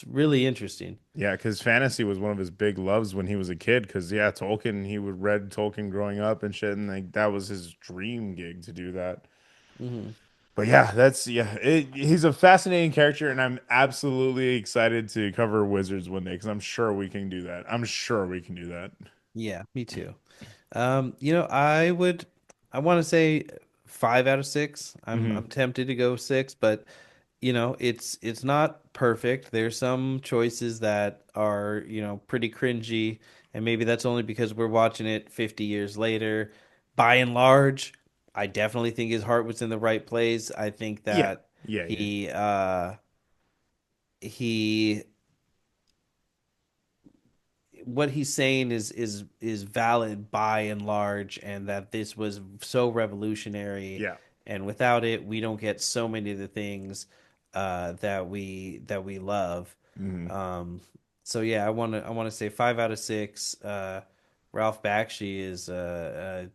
really interesting. Yeah, because fantasy was one of his big loves when he was a kid. Because yeah, Tolkien, he would read Tolkien growing up and shit, and like that was his dream gig to do that. Hmm. But yeah, he's a fascinating character, and I'm absolutely excited to cover Wizards one day because I'm sure we can do that. I'm sure we can do that. Yeah, me too. I want to say 5 out of 6. I'm Hmm. tempted to go 6, but it's not perfect. There's some choices that are, pretty cringy, and maybe that's only because we're watching it 50 years later. By and large, I definitely think his heart was in the right place. I think Yeah, that yeah, yeah, he what he's saying is valid by and large, and that this was so revolutionary, yeah. and without it we don't get so many of the things that we love. Hmm. Um so yeah, I want to say 5 out of 6. Ralph Bakshi is an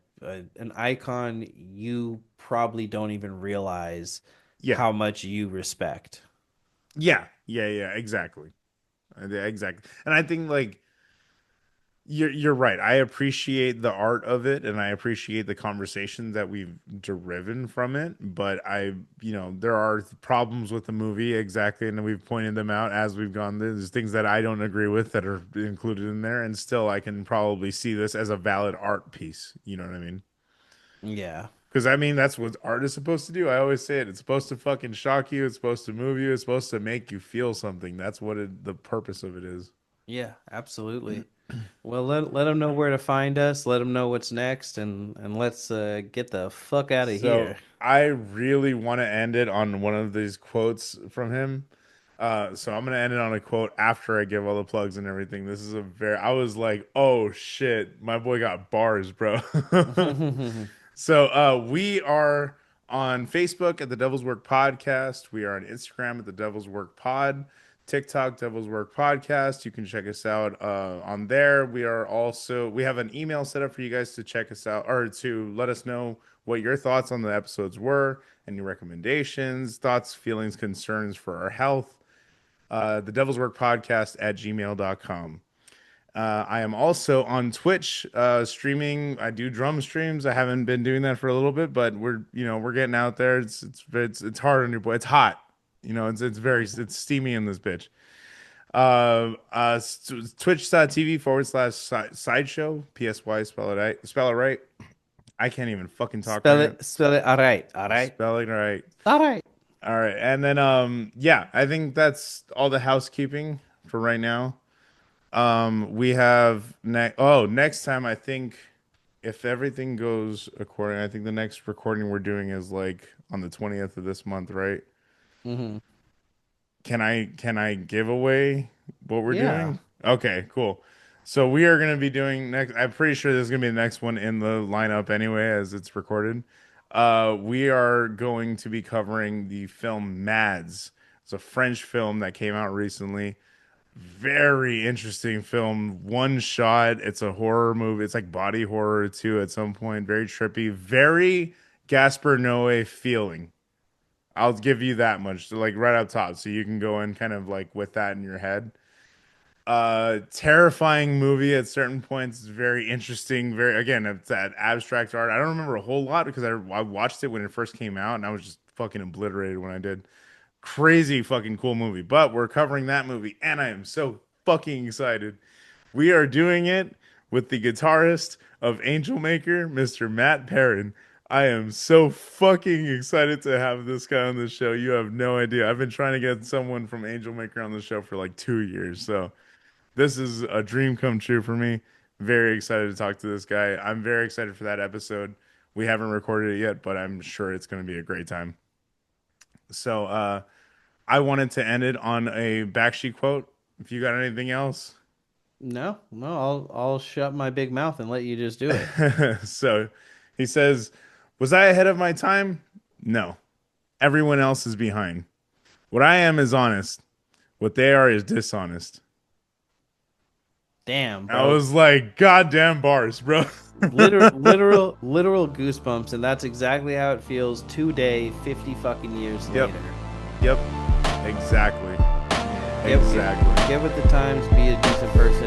icon you probably don't even realize Yeah, how much you respect. yeah, yeah, yeah. Exactly, exactly. And I think like you're right. I appreciate the art of it, and I appreciate the conversation that we've driven from it. But there are problems with the movie exactly, and we've pointed them out as we've gone. There's things that I don't agree with that are included in there, and still I can probably see this as a valid art piece. You know what I mean? Yeah. Because I mean, that's what art is supposed to do. I always say it. It's supposed to fucking shock you. It's supposed to move you. It's supposed to make you feel something. That's what the purpose of it is. Yeah, absolutely. Well, let them know where to find us. Let them know what's next, and let's get the fuck out of So here. I really want to end it on one of these quotes from him. So I'm gonna end it on a quote after I give all the plugs and everything. This is I was like, oh shit, my boy got bars, bro. So we are on Facebook at the Devil's Work Podcast. We are on Instagram at the Devil's Work Pod. TikTok, Devil's Work Podcast. You can check us out on there. We have an email set up for you guys to check us out or to let us know what your thoughts on the episodes were, any recommendations, thoughts, feelings, concerns for our health. The Devil's Work Podcast at gmail.com. I am also on Twitch streaming. I do drum streams. I haven't been doing that for a little bit, but we're getting out there. It's hard on your boy. It's hot. It's steamy in this bitch. Twitch.tv/sideshow. PSY, spell it right. I can't even fucking talk right now. Spell it. All right, all right, Spelling right. all right. All right. And then yeah, I think that's all the housekeeping for right now. We have next time I think if everything goes according, I think the next recording we're doing is like on the 20th of this month, right? Hmm. Can I give away what we're Yeah. doing? Okay, cool. So we are going to be doing next. I'm pretty sure this is going to be the next one in the lineup anyway, as it's recorded. We are going to be covering the film Mads. It's a French film that came out recently. Very interesting film. One shot. It's a horror movie. It's like body horror too at some point. Very trippy. Very Gaspar Noé feeling. I'll give you that much, like right up top, so you can go in kind of like with that in your head. Terrifying movie at certain points. Very interesting. Very again, it's that abstract art. I don't remember a whole lot because I watched it when it first came out, and I was just fucking obliterated when I did. Crazy fucking cool movie. But we're covering that movie, and I am so fucking excited. We are doing it with the guitarist of Angel Maker, Mr. Matt Perrin. I am so fucking excited to have this guy on the show. You have no idea. I've been trying to get someone from Angel Maker on the show for like 2 years. So this is a dream come true for me. Very excited to talk to this guy. I'm very excited for that episode. We haven't recorded it yet, but I'm sure it's going to be a great time. So I wanted to end it on a Bakshi quote. If you got anything else. No, no, I'll shut my big mouth and let you just do it. So he says, was I ahead of my time? No. Everyone else is behind. What I am is honest. What they are is dishonest. Damn, I bro. was like, goddamn bars, bro. Literal goosebumps, and that's exactly how it feels today, 50 fucking years Yep. later. Yep. Exactly. Get, Exactly. get with the times, be a decent person,